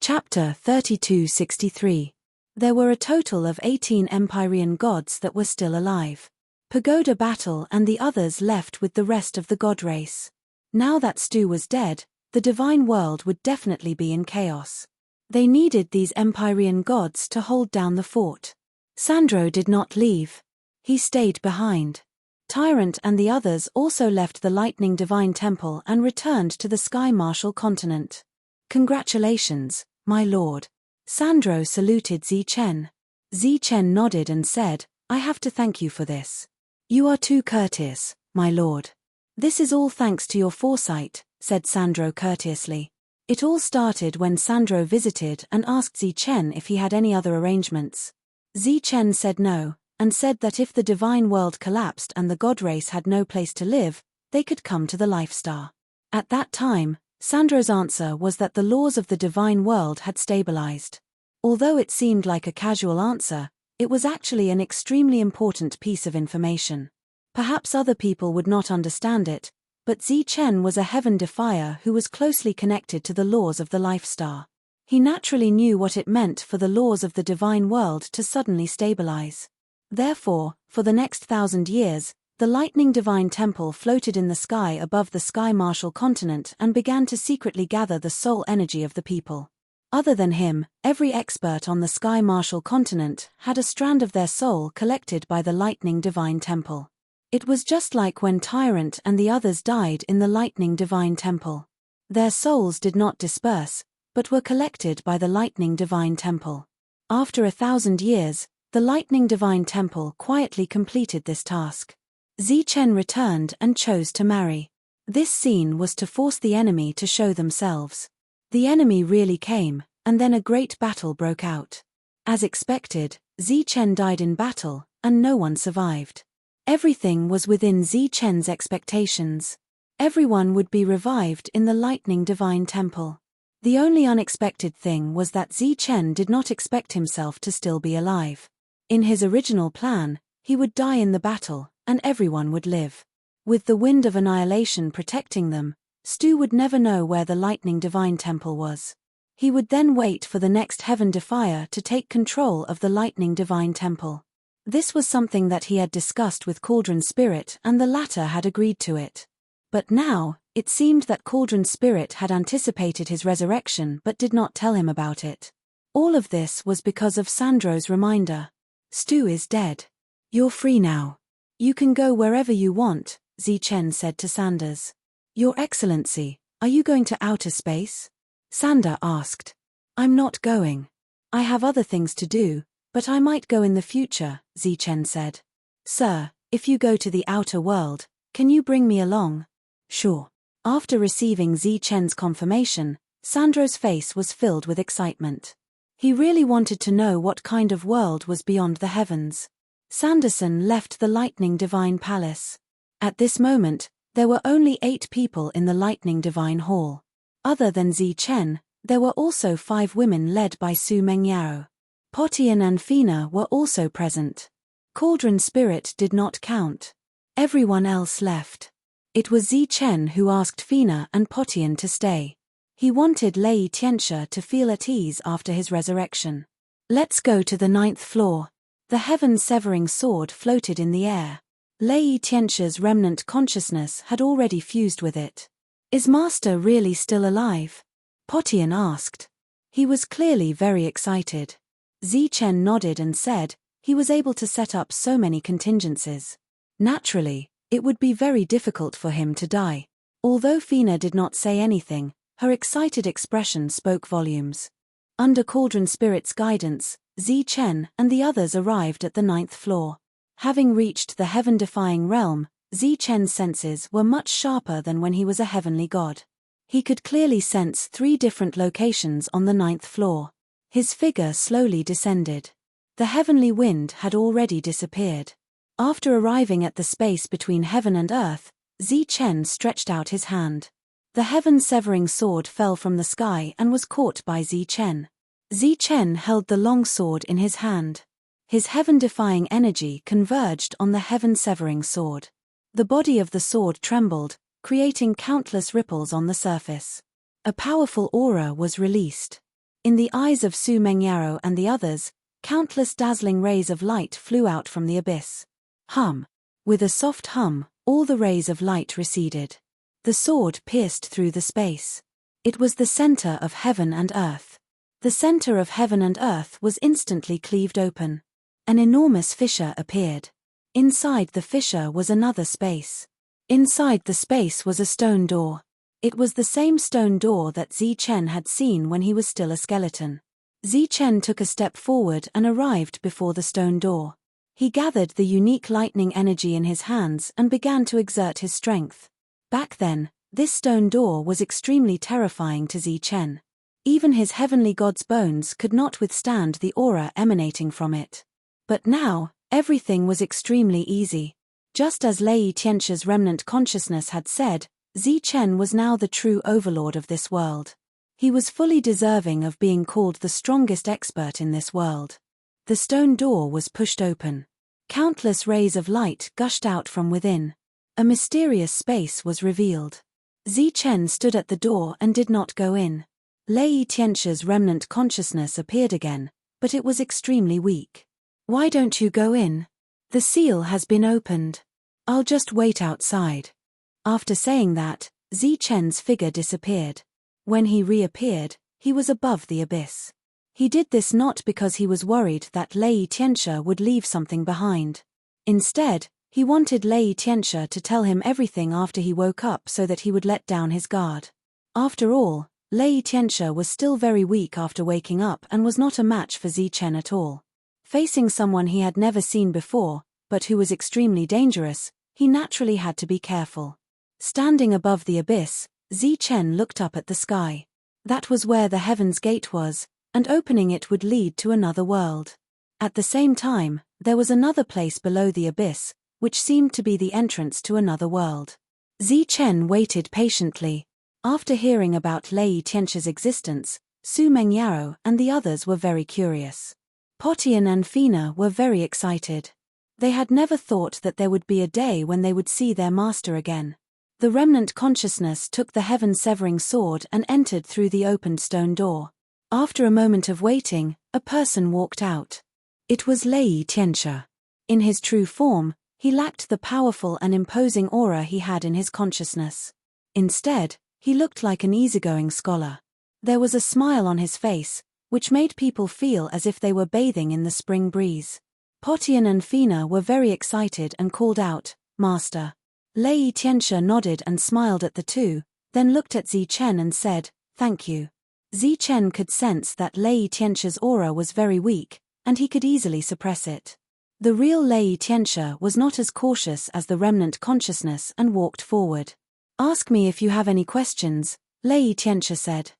Chapter 3263. There were a total of 18 Empyrean gods that were still alive. Pagoda Battle and the others left with the rest of the god race. Now that Stu was dead, the divine world would definitely be in chaos. They needed these Empyrean gods to hold down the fort. Sandro did not leave. He stayed behind. Tyrant and the others also left the Lightning Divine Temple and returned to the Sky Martial continent. Congratulations, my lord. Sandro saluted Zi Chen. Zi Chen nodded and said, I have to thank you for this. You are too courteous, my lord. This is all thanks to your foresight, said Sandro courteously. It all started when Sandro visited and asked Zi Chen if he had any other arrangements. Zi Chen said no, and said that if the divine world collapsed and the god race had no place to live, they could come to the Life Star. At that time, Sandro's answer was that the laws of the divine world had stabilized. Although it seemed like a casual answer, it was actually an extremely important piece of information. Perhaps other people would not understand it, but Zi Chen was a heaven defier who was closely connected to the laws of the life star. He naturally knew what it meant for the laws of the divine world to suddenly stabilize. Therefore, for the next 1,000 years, the lightning divine temple floated in the sky above the Sky Martial continent and began to secretly gather the soul energy of the people. Other than him, every expert on the Sky Martial continent had a strand of their soul collected by the lightning divine temple. It was just like when Tyrant and the others died in the lightning divine temple. Their souls did not disperse, but were collected by the lightning divine temple. After 1,000 years, the lightning divine temple quietly completed this task. Zi Chen returned and chose to marry. This scene was to force the enemy to show themselves. The enemy really came, and then a great battle broke out. As expected, Zi Chen died in battle, and no one survived. Everything was within Zi Chen's expectations. Everyone would be revived in the lightning divine temple. The only unexpected thing was that Zi Chen did not expect himself to still be alive. In his original plan, he would die in the battle, and everyone would live. With the wind of annihilation protecting them, Stu would never know where the lightning divine temple was. He would then wait for the next heaven defier to take control of the lightning divine temple. This was something that he had discussed with Cauldron Spirit, and the latter had agreed to it. But now, it seemed that Cauldron Spirit had anticipated his resurrection but did not tell him about it. All of this was because of Sandro's reminder. Stu is dead. You're free now. You can go wherever you want, Zi Chen said to Sanders. Your Excellency, are you going to outer space? Sander asked. I'm not going. I have other things to do, but I might go in the future, Zi Chen said. Sir, if you go to the outer world, can you bring me along? Sure. After receiving Zi Chen's confirmation, Sandro's face was filled with excitement. He really wanted to know what kind of world was beyond the heavens. Sanderson left the Lightning Divine Palace. At this moment, there were only 8 people in the Lightning Divine Hall. Other than Zi Chen, there were also 5 women led by Su Mengyao. Potian and Fina were also present. Cauldron Spirit did not count. Everyone else left. It was Zi Chen who asked Fina and Potian to stay. He wanted Lei Tianxia to feel at ease after his resurrection. Let's go to the 9th floor. The heaven-severing sword floated in the air. Lei Tianxia's remnant consciousness had already fused with it. Is Master really still alive? Potian asked. He was clearly very excited. Zi Chen nodded and said, he was able to set up so many contingencies. Naturally, it would be very difficult for him to die. Although Fina did not say anything, her excited expression spoke volumes. Under Cauldron Spirit's guidance, Zi Chen and the others arrived at the 9th floor. Having reached the heaven-defying realm, Zi Chen's senses were much sharper than when he was a heavenly god. He could clearly sense 3 different locations on the 9th floor. His figure slowly descended. The heavenly wind had already disappeared. After arriving at the space between heaven and earth, Zi Chen stretched out his hand. The heaven-severing sword fell from the sky and was caught by Zi Chen. Zi Chen held the long sword in his hand. His heaven-defying energy converged on the heaven-severing sword. The body of the sword trembled, creating countless ripples on the surface. A powerful aura was released. In the eyes of Su Mengyao and the others, countless dazzling rays of light flew out from the abyss. Hum. With a soft hum, all the rays of light receded. The sword pierced through the space. It was the center of heaven and earth. The center of heaven and earth was instantly cleaved open. An enormous fissure appeared. Inside the fissure was another space. Inside the space was a stone door. It was the same stone door that Zi Chen had seen when he was still a skeleton. Zi Chen took a step forward and arrived before the stone door. He gathered the unique lightning energy in his hands and began to exert his strength. Back then, this stone door was extremely terrifying to Zi Chen. Even his heavenly god's bones could not withstand the aura emanating from it. But now, everything was extremely easy. Just as Lei Tianxia's remnant consciousness had said, Zi Chen was now the true overlord of this world. He was fully deserving of being called the strongest expert in this world. The stone door was pushed open. Countless rays of light gushed out from within. A mysterious space was revealed. Zichen stood at the door and did not go in. Lei Tianxi's remnant consciousness appeared again, but it was extremely weak. "Why don't you go in? The seal has been opened. I'll just wait outside." After saying that, Zichen's figure disappeared. When he reappeared, he was above the abyss. He did this not because he was worried that Lei Tianxia would leave something behind. Instead, he wanted Lei Tianxia to tell him everything after he woke up so that he would let down his guard. After all, Lei Tianxia was still very weak after waking up and was not a match for Zichen at all. Facing someone he had never seen before, but who was extremely dangerous, he naturally had to be careful. Standing above the abyss, Zichen looked up at the sky. That was where the Heaven's Gate was, and opening it would lead to another world. At the same time, there was another place below the abyss, which seemed to be the entrance to another world. Zichen waited patiently. After hearing about Lei Tianxi's existence, Su Mengyao and the others were very curious. Potian and Fina were very excited. They had never thought that there would be a day when they would see their master again. The remnant consciousness took the heaven-severing sword and entered through the opened stone door. After a moment of waiting, a person walked out. It was Lei Tianxia. In his true form, he lacked the powerful and imposing aura he had in his consciousness. Instead, he looked like an easygoing scholar. There was a smile on his face, which made people feel as if they were bathing in the spring breeze. Potian and Fina were very excited and called out, "Master." Lei Tianxia nodded and smiled at the two, then looked at Zichen and said, "Thank you." Zichen could sense that Lei Tianxia's aura was very weak, and he could easily suppress it. The real Lei Tianxia was not as cautious as the remnant consciousness and walked forward. "Ask me if you have any questions," Lei Tianxia said.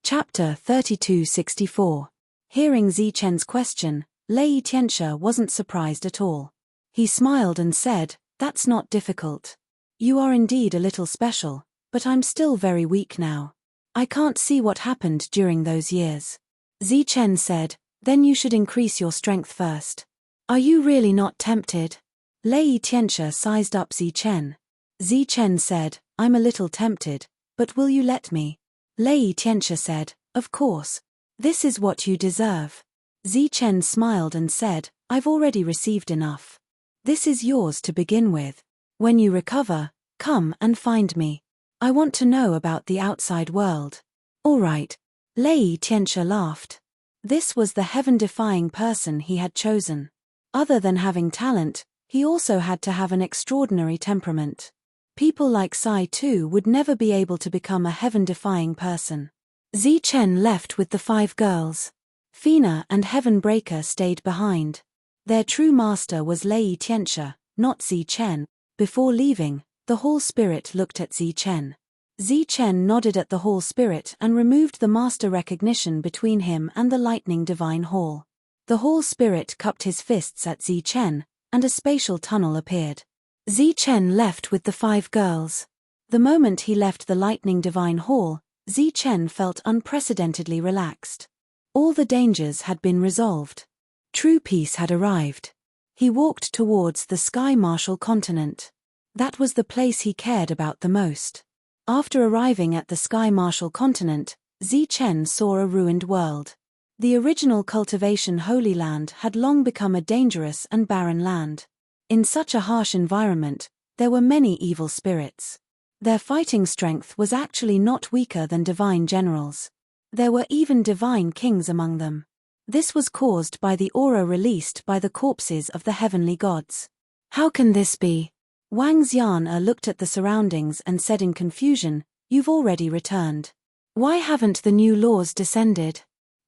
Chapter 3264. Hearing Zichen's question, Lei Tianxia wasn't surprised at all. He smiled and said, "That's not difficult. You are indeed a little special, but I'm still very weak now. I can't see what happened during those years." Zichen said, "Then you should increase your strength first. Are you really not tempted?" Lei Tianxia sized up Zichen. Zichen said, "I'm a little tempted, but will you let me?" Lei Tianxia said, "Of course. This is what you deserve." Zichen smiled and said, "I've already received enough. This is yours to begin with. When you recover, come and find me. I want to know about the outside world." "All right." Lei Tianxia laughed. This was the heaven-defying person he had chosen. Other than having talent, he also had to have an extraordinary temperament. People like Sai Tu would never be able to become a heaven-defying person. Zichen left with the 5 girls. Fina and Heaven Breaker stayed behind. Their true master was Lei Tianxia, not Zichen. Before leaving, the Hall Spirit looked at Zichen. Zichen nodded at the Hall Spirit and removed the master recognition between him and the Lightning Divine Hall. The Hall Spirit cupped his fists at Zichen, and a spatial tunnel appeared. Zichen left with the 5 girls. The moment he left the Lightning Divine Hall, Zichen felt unprecedentedly relaxed. All the dangers had been resolved. True peace had arrived. He walked towards the Sky Martial continent. That was the place he cared about the most. After arriving at the Sky Martial continent, Zichen saw a ruined world. The original cultivation Holy Land had long become a dangerous and barren land. In such a harsh environment, there were many evil spirits. Their fighting strength was actually not weaker than divine generals. There were even divine kings among them. This was caused by the aura released by the corpses of the heavenly gods. "How can this be?" Wang Xian looked at the surroundings and said in confusion, "You've already returned. Why haven't the new laws descended?"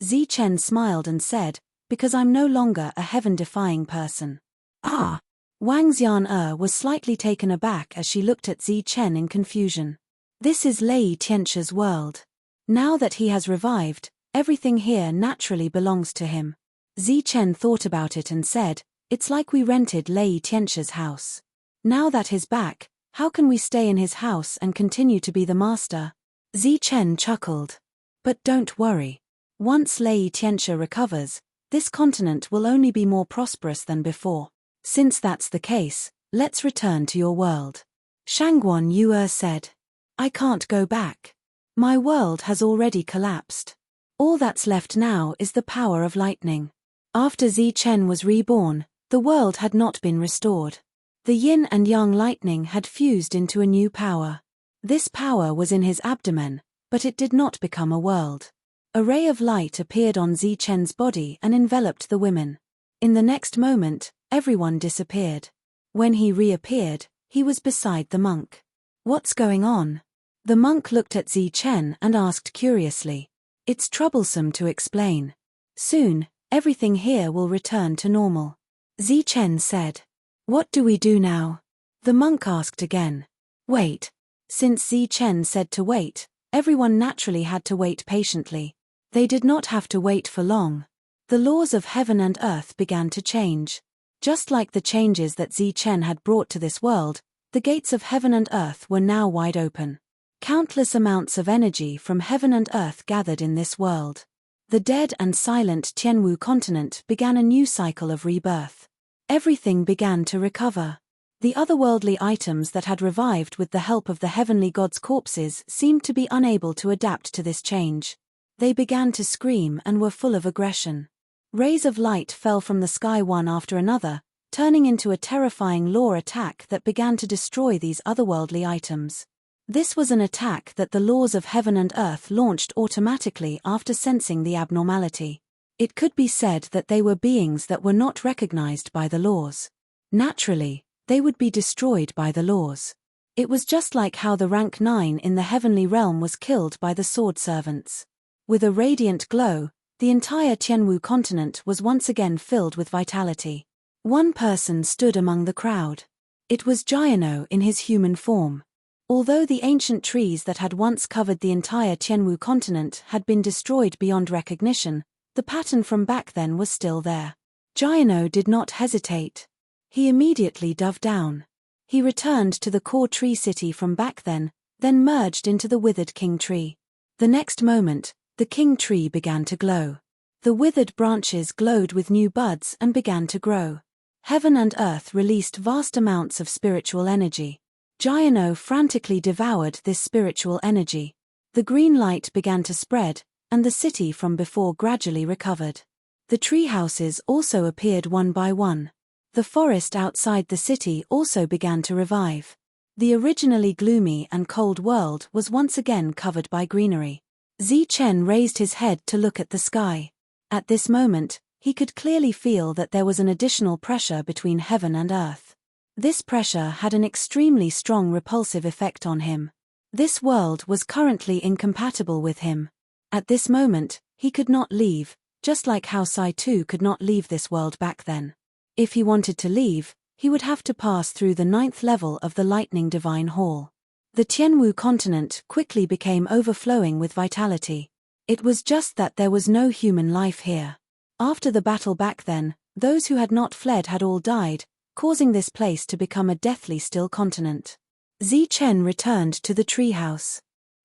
Zichen smiled and said, "Because I'm no longer a heaven-defying person." "Ah!" Wang Xian was slightly taken aback as she looked at Zichen in confusion. This is Lei Tianxia's world. Now that he has revived, everything here naturally belongs to him. Zichen thought about it and said, "It's like we rented Lei Tianxia's house. Now that he's back, how can we stay in his house and continue to be the master?" Zichen chuckled. But don't worry. Once Lei Tianxia recovers, this continent will only be more prosperous than before. Since that's the case, let's return to your world. Shangguan Yue said. I can't go back. My world has already collapsed. All that's left now is the power of lightning. After Zichen was reborn, the world had not been restored. The yin and yang lightning had fused into a new power. This power was in his abdomen, but it did not become a world. A ray of light appeared on Zichen's body and enveloped the women. In the next moment, everyone disappeared. When he reappeared, he was beside the monk. What's going on? The monk looked at Zichen and asked curiously. It's troublesome to explain. Soon, everything here will return to normal. Zichen said. What do we do now? The monk asked again. Wait. Since Zichen said to wait, everyone naturally had to wait patiently. They did not have to wait for long. The laws of heaven and earth began to change. Just like the changes that Zichen had brought to this world, the gates of heaven and earth were now wide open. Countless amounts of energy from heaven and earth gathered in this world. The dead and silent Tianwu continent began a new cycle of rebirth. Everything began to recover. The otherworldly items that had revived with the help of the heavenly gods' corpses seemed to be unable to adapt to this change. They began to scream and were full of aggression. Rays of light fell from the sky one after another, turning into a terrifying law attack that began to destroy these otherworldly items. This was an attack that the laws of heaven and earth launched automatically after sensing the abnormality. It could be said that they were beings that were not recognized by the laws. Naturally, they would be destroyed by the laws. It was just like how the rank 9 in the heavenly realm was killed by the sword servants. With a radiant glow, the entire Tianwu continent was once again filled with vitality. One person stood among the crowd. It was Jiano in his human form. Although the ancient trees that had once covered the entire Tianwu continent had been destroyed beyond recognition, the pattern from back then was still there. Jiano did not hesitate. He immediately dove down. He returned to the core tree city from back then merged into the withered king tree. The next moment, the king tree began to glow. The withered branches glowed with new buds and began to grow. Heaven and earth released vast amounts of spiritual energy. Jiano frantically devoured this spiritual energy. The green light began to spread, and the city from before gradually recovered. The tree houses also appeared one by one. The forest outside the city also began to revive. The originally gloomy and cold world was once again covered by greenery. Zichen raised his head to look at the sky. At this moment, he could clearly feel that there was an additional pressure between heaven and earth. This pressure had an extremely strong repulsive effect on him. This world was currently incompatible with him. At this moment, he could not leave, just like how Sai-Tu could not leave this world back then. If he wanted to leave, he would have to pass through the 9th level of the Lightning Divine Hall. The Tianwu continent quickly became overflowing with vitality. It was just that there was no human life here. After the battle back then, those who had not fled had all died, causing this place to become a deathly still continent. Zichen returned to the treehouse.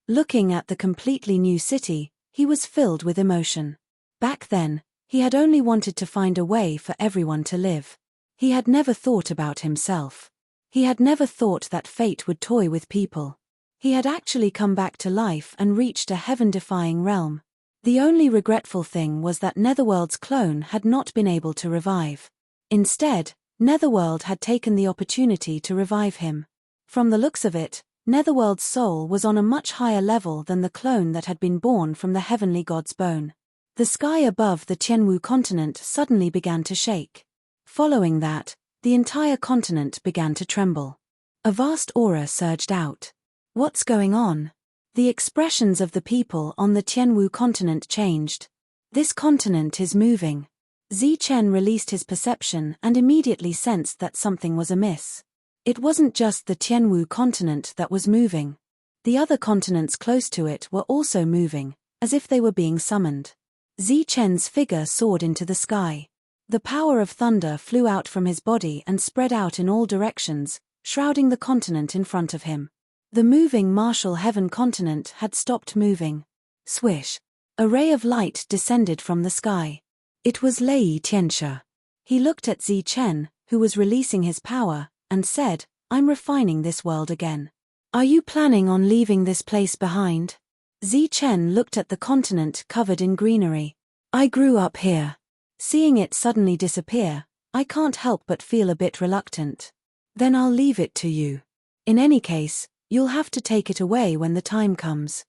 Looking at the completely new city, he was filled with emotion. Back then, he had only wanted to find a way for everyone to live. He had never thought about himself. He had never thought that fate would toy with people. He had actually come back to life and reached a heaven-defying realm. The only regretful thing was that Netherworld's clone had not been able to revive. Instead, Netherworld had taken the opportunity to revive him. From the looks of it, Netherworld's soul was on a much higher level than the clone that had been born from the heavenly god's bone. The sky above the Tianwu continent suddenly began to shake. Following that, the entire continent began to tremble. A vast aura surged out. What's going on? The expressions of the people on the Tianwu continent changed. This continent is moving. Zichen released his perception and immediately sensed that something was amiss. It wasn't just the Tianwu continent that was moving. The other continents close to it were also moving, as if they were being summoned. Zichen's figure soared into the sky. The power of thunder flew out from his body and spread out in all directions, shrouding the continent in front of him. The moving martial heaven continent had stopped moving. Swish. A ray of light descended from the sky. It was Lei Tianxia. He looked at Zi Chen, who was releasing his power, and said, "I'm refining this world again. Are you planning on leaving this place behind?" Zi Chen looked at the continent covered in greenery. "I grew up here. Seeing it suddenly disappear, I can't help but feel a bit reluctant. Then I'll leave it to you. In any case, you'll have to take it away when the time comes."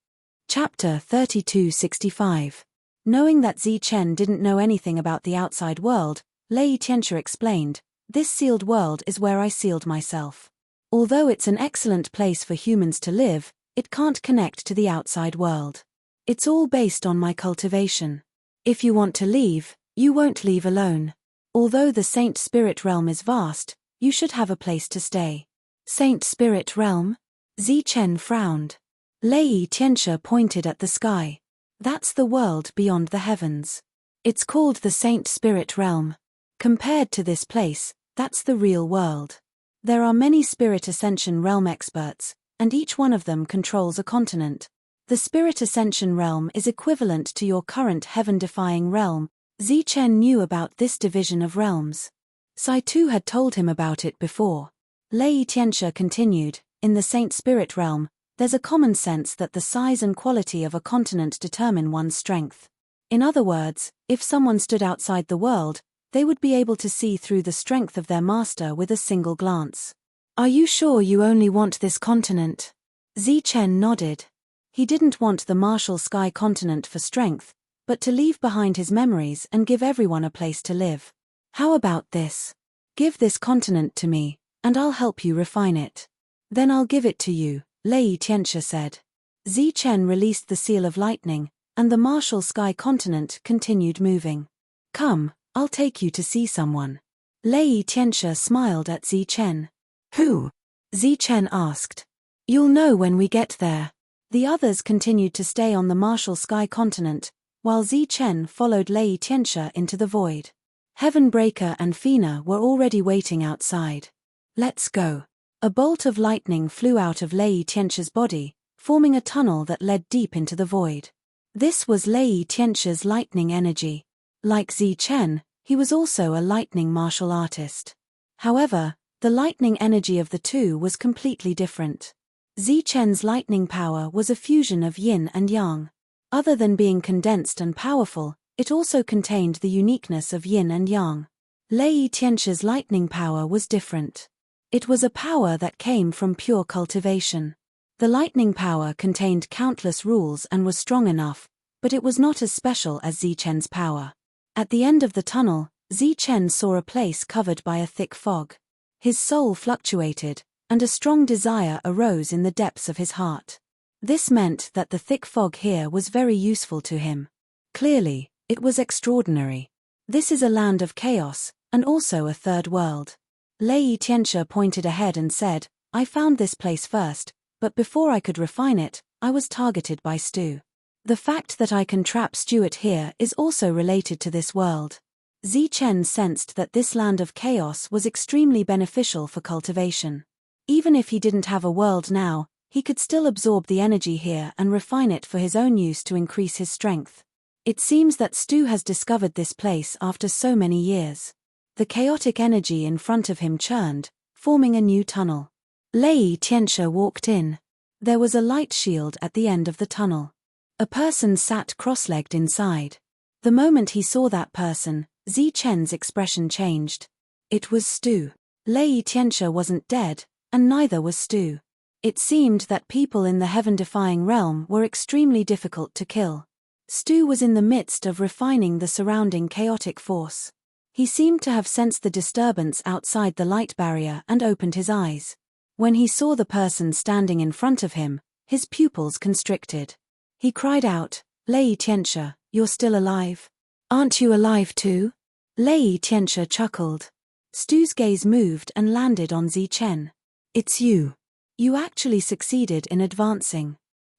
Chapter 3265. Knowing that Zi Chen didn't know anything about the outside world, Lei Tianxia explained, "This sealed world is where I sealed myself. Although it's an excellent place for humans to live, it can't connect to the outside world. It's all based on my cultivation. If you want to leave, you won't leave alone. Although the Saint Spirit Realm is vast, you should have a place to stay." Saint Spirit Realm? Zi Chen frowned. Lei Tianxia pointed at the sky. "That's the world beyond the heavens. It's called the Saint Spirit Realm. Compared to this place, that's the real world. There are many Spirit Ascension Realm experts, and each one of them controls a continent. The Spirit Ascension Realm is equivalent to your current heaven-defying realm." Zi Chen knew about this division of realms. Sai Tu had told him about it before. Lei Tianxia continued, "In the Saint Spirit Realm, there's a common sense that the size and quality of a continent determine one's strength. In other words, if someone stood outside the world, they would be able to see through the strength of their master with a single glance." "Are you sure you only want this continent?" Zi Chen nodded. He didn't want the Martial Sky continent for strength, but to leave behind his memories and give everyone a place to live. "How about this? Give this continent to me, and I'll help you refine it. Then I'll give it to you," Lei Tianxia said. Zi Chen released the seal of lightning, and the Martial Sky continent continued moving. "Come, I'll take you to see someone." Lei Tianxia smiled at Zi Chen. "Who?" Zi Chen asked. "You'll know when we get there." The others continued to stay on the Martial Sky continent, while Zi Chen followed Lei Tianxia into the void. Heavenbreaker and Fina were already waiting outside. "Let's go." A bolt of lightning flew out of Lei Tianxia's body, forming a tunnel that led deep into the void. This was Lei Tianxia's lightning energy. Like Zi Chen, he was also a lightning martial artist. However, the lightning energy of the two was completely different. Zi Chen's lightning power was a fusion of yin and yang. Other than being condensed and powerful, it also contained the uniqueness of yin and yang. Lei Tianxia's lightning power was different. It was a power that came from pure cultivation. The lightning power contained countless rules and was strong enough, but it was not as special as Zi Chen's power. At the end of the tunnel, Zi Chen saw a place covered by a thick fog. His soul fluctuated, and a strong desire arose in the depths of his heart. This meant that the thick fog here was very useful to him. Clearly, it was extraordinary. This is a land of chaos, and also a third world. Lei Tianxia pointed ahead and said, "I found this place first, but before I could refine it, I was targeted by Stu. The fact that I can trap Stuart here is also related to this world." Zi Chen sensed that this land of chaos was extremely beneficial for cultivation. Even if he didn't have a world now, he could still absorb the energy here and refine it for his own use to increase his strength. It seems that Stu has discovered this place after so many years. The chaotic energy in front of him churned, forming a new tunnel. Lei Tianxia walked in. There was a light shield at the end of the tunnel. A person sat cross-legged inside. The moment he saw that person, Zi Chen's expression changed. It was Stu. Lei Tianxia wasn't dead, and neither was Stu. It seemed that people in the heaven-defying realm were extremely difficult to kill. Stu was in the midst of refining the surrounding chaotic force. He seemed to have sensed the disturbance outside the light barrier and opened his eyes. When he saw the person standing in front of him, his pupils constricted. He cried out, "Lei Tianxia, you're still alive? Aren't you alive too?" Lei Tianxia chuckled. Stu's gaze moved and landed on Zi Chen. "It's you. You actually succeeded in advancing.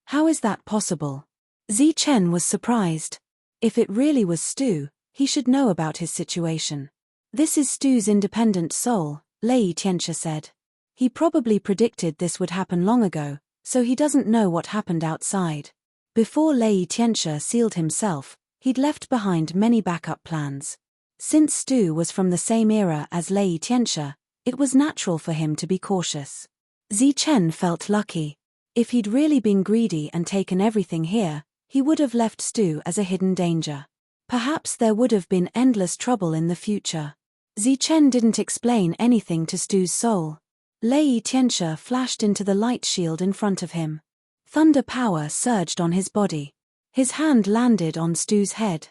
How is that possible?" Zi Chen was surprised. If it really was Stu, he should know about his situation. "This is Stu's independent soul," Lei Tianxia said. "He probably predicted this would happen long ago, so he doesn't know what happened outside. Before Lei Tianxia sealed himself, he'd left behind many backup plans. Since Stu was from the same era as Lei Tianxia, it was natural for him to be cautious. Zichen felt lucky. If he'd really been greedy and taken everything here, he would have left Stu as a hidden danger. Perhaps there would have been endless trouble in the future. Zichen didn't explain anything to Stu's soul. Lei Tianxia flashed into the light shield in front of him. Thunder power surged on his body. His hand landed on Stu's head.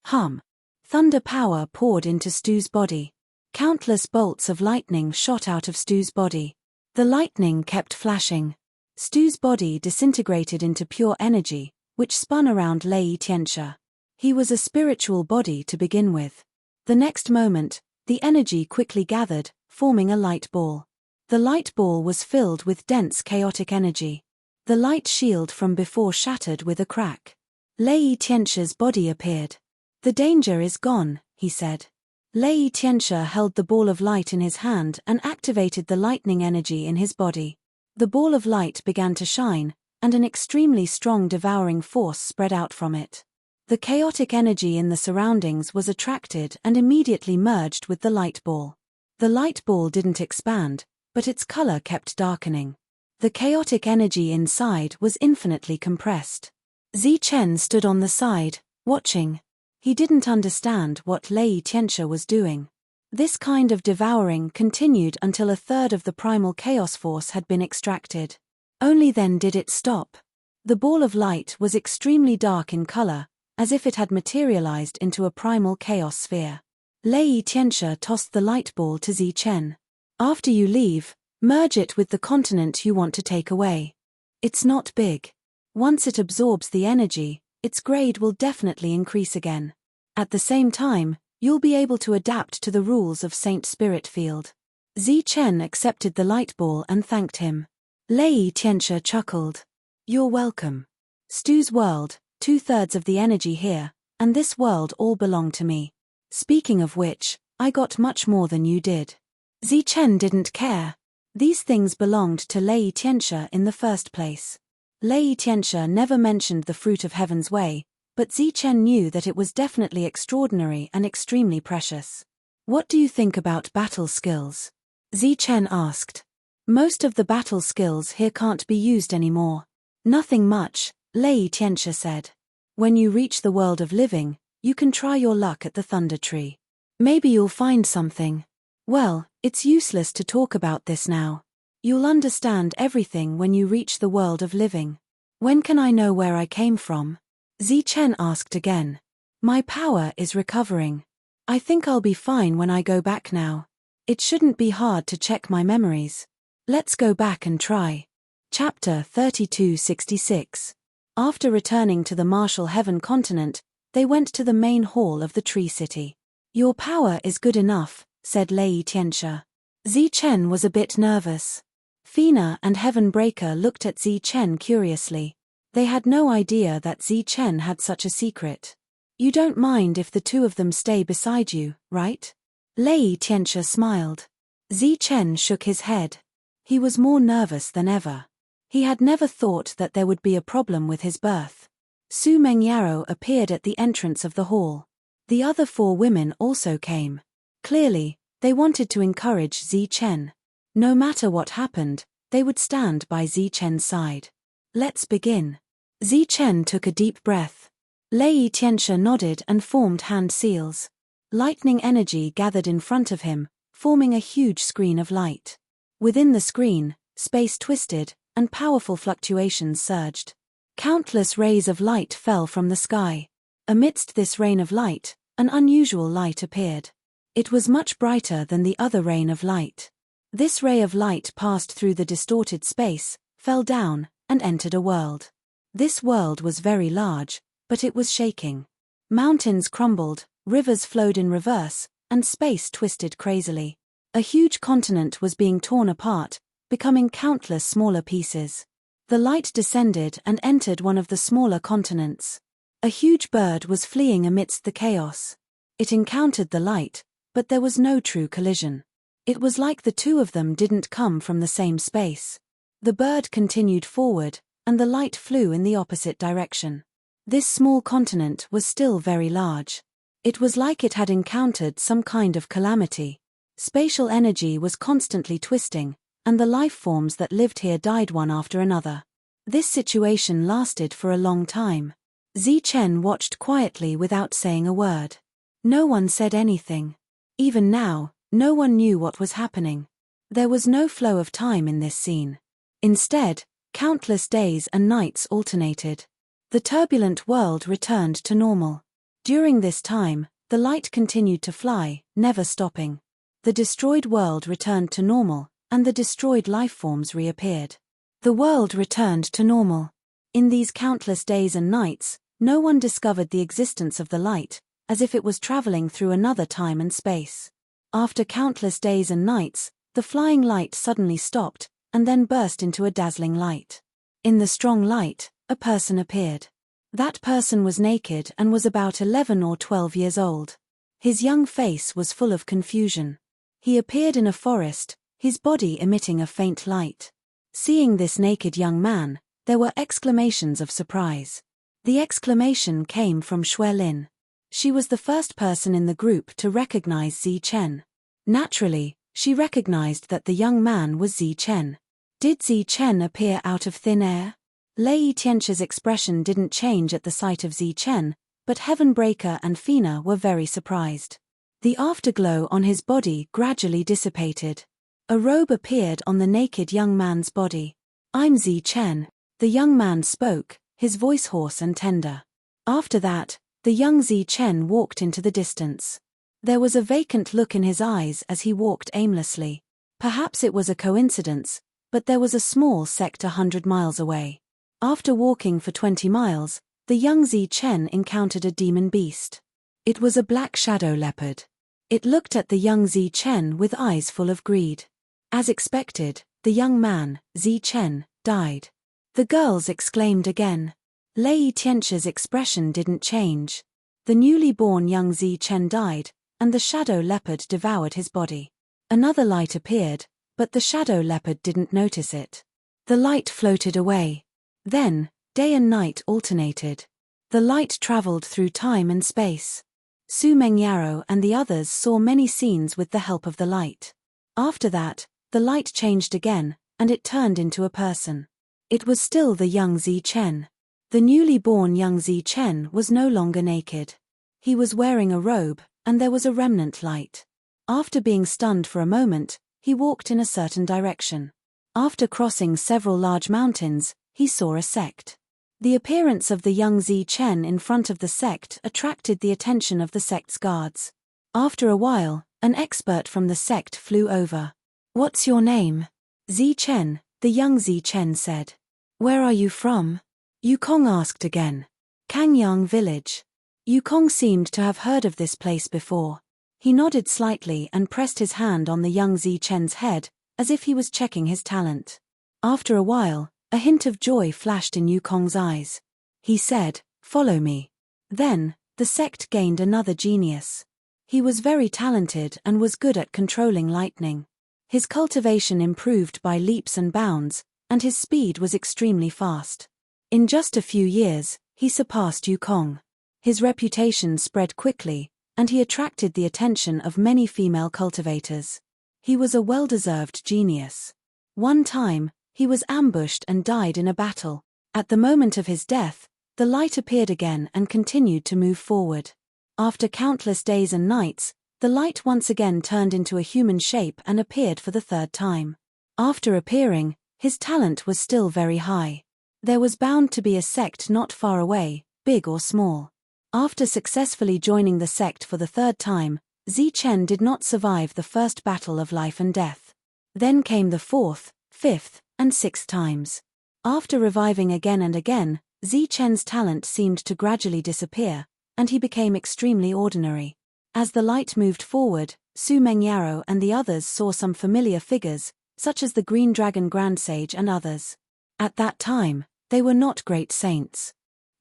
Hum. Thunder power poured into Stu's body. Countless bolts of lightning shot out of Stu's body. The lightning kept flashing. Stu's body disintegrated into pure energy, which spun around Lei Tianxia. He was a spiritual body to begin with. The next moment, the energy quickly gathered, forming a light ball. The light ball was filled with dense chaotic energy. The light shield from before shattered with a crack. Lei Tianxia's body appeared. "The danger is gone," he said. Lei Tianxia held the ball of light in his hand and activated the lightning energy in his body. The ball of light began to shine, and an extremely strong devouring force spread out from it. The chaotic energy in the surroundings was attracted and immediately merged with the light ball. The light ball didn't expand, but its color kept darkening. The chaotic energy inside was infinitely compressed. Zichen stood on the side, watching. He didn't understand what Lei Tianxia was doing. This kind of devouring continued until a third of the primal chaos force had been extracted. Only then did it stop. The ball of light was extremely dark in color, as if it had materialized into a primal chaos sphere. Lei Tianxia tossed the light ball to Zichen. "After you leave, merge it with the continent you want to take away. It's not big. Once it absorbs the energy, its grade will definitely increase again. At the same time, you'll be able to adapt to the rules of Saint Spirit Field." Zichen accepted the light ball and thanked him. Lei Tianxia chuckled. "You're welcome. Stu's world, 2/3 of the energy here, and this world all belong to me. Speaking of which, I got much more than you did." Zichen didn't care. These things belonged to Lei Tianxia in the first place. Lei Tianxia never mentioned the fruit of Heaven's Way, but Zichen knew that it was definitely extraordinary and extremely precious. "What do you think about battle skills?" Zichen asked. "Most of the battle skills here can't be used anymore." "Nothing much," Lei Tianxia said. "When you reach the world of living, you can try your luck at the Thunder Tree. Maybe you'll find something. Well, it's useless to talk about this now. You'll understand everything when you reach the world of living." "When can I know where I came from?" Zichen asked again. "My power is recovering. I think I'll be fine when I go back now. It shouldn't be hard to check my memories. Let's go back and try." Chapter 3266. After returning to the Martial Heaven continent, they went to the main hall of the Tree City. "Your power is good enough," said Lei Tianxia. Zichen was a bit nervous. Fina and Heaven Breaker looked at Zichen curiously. They had no idea that Zichen had such a secret. "You don't mind if the two of them stay beside you, right?" Lei Tianxia smiled. Zichen shook his head. He was more nervous than ever. He had never thought that there would be a problem with his birth. Su Mengyaro appeared at the entrance of the hall. The other 4 women also came. Clearly, they wanted to encourage Zichen. No matter what happened, they would stand by Zichen's side. "Let's begin." Zichen took a deep breath. Lei Tianxia nodded and formed hand seals. Lightning energy gathered in front of him, forming a huge screen of light. Within the screen, space twisted, and powerful fluctuations surged. Countless rays of light fell from the sky. Amidst this rain of light, an unusual light appeared. It was much brighter than the other rain of light. This ray of light passed through the distorted space, fell down, and entered a world. This world was very large, but it was shaking. Mountains crumbled, rivers flowed in reverse, and space twisted crazily. A huge continent was being torn apart, becoming countless smaller pieces. The light descended and entered one of the smaller continents. A huge bird was fleeing amidst the chaos. It encountered the light, but there was no true collision. It was like the two of them didn't come from the same space. The bird continued forward, and the light flew in the opposite direction. This small continent was still very large. It was like it had encountered some kind of calamity. Spatial energy was constantly twisting, and the life forms that lived here died one after another. This situation lasted for a long time. Zichen watched quietly without saying a word. No one said anything. Even now, no one knew what was happening. There was no flow of time in this scene. Instead, countless days and nights alternated. The turbulent world returned to normal. During this time, the light continued to fly, never stopping. The destroyed world returned to normal, and the destroyed lifeforms reappeared. The world returned to normal. In these countless days and nights, no one discovered the existence of the light, as if it was traveling through another time and space. After countless days and nights, the flying light suddenly stopped, and then burst into a dazzling light. In the strong light, a person appeared. That person was naked and was about 11 or 12 years old. His young face was full of confusion. He appeared in a forest, his body emitting a faint light. Seeing this naked young man, there were exclamations of surprise. The exclamation came from Xuelin. She was the first person in the group to recognize Zichen. Naturally, she recognized that the young man was Zichen. Did Zichen appear out of thin air? Lei Tianche's expression didn't change at the sight of Zichen, but Heavenbreaker and Fina were very surprised. The afterglow on his body gradually dissipated. A robe appeared on the naked young man's body. "I'm Zichen," the young man spoke, his voice hoarse and tender. After that, the young Zichen walked into the distance. There was a vacant look in his eyes as he walked aimlessly. Perhaps it was a coincidence, but there was a small sect 100 miles away. After walking for 20 miles, the young Zichen encountered a demon beast. It was a black shadow leopard. It looked at the young Zichen with eyes full of greed. As expected, the young man, Zichen, died. The girls exclaimed again. Lei Tianche's expression didn't change. The newly born young Zichen died, and the shadow leopard devoured his body. Another light appeared, but the shadow leopard didn't notice it. The light floated away. Then, day and night alternated. The light traveled through time and space. Su Mengyaro and the others saw many scenes with the help of the light. After that, the light changed again, and it turned into a person. It was still the young Zichen. The newly born young Zichen was no longer naked. He was wearing a robe, and there was a remnant light. After being stunned for a moment, he walked in a certain direction. After crossing several large mountains, he saw a sect. The appearance of the young Zichen in front of the sect attracted the attention of the sect's guards. After a while, an expert from the sect flew over. "What's your name?" "Zichen," the young Zichen said. "Where are you from?" Yukong asked again. "Kangyang village." Yukong seemed to have heard of this place before. He nodded slightly and pressed his hand on the young Zichen's head, as if he was checking his talent. After a while, a hint of joy flashed in Yukong's eyes. He said, "Follow me." Then, the sect gained another genius. He was very talented and was good at controlling lightning. His cultivation improved by leaps and bounds, and his speed was extremely fast. In just a few years, he surpassed Yukong. His reputation spread quickly, and he attracted the attention of many female cultivators. He was a well-deserved genius. One time, he was ambushed and died in a battle. At the moment of his death, the light appeared again and continued to move forward. After countless days and nights, the light once again turned into a human shape and appeared for the third time. After appearing, his talent was still very high. There was bound to be a sect not far away, big or small. After successfully joining the sect for the third time, Zichen did not survive the first battle of life and death. Then came the fourth, fifth, and sixth times. After reviving again and again, Zichen's talent seemed to gradually disappear, and he became extremely ordinary. As the light moved forward, Su Mengyaro and the others saw some familiar figures, such as the Green Dragon Grand Sage and others. At that time, they were not great saints.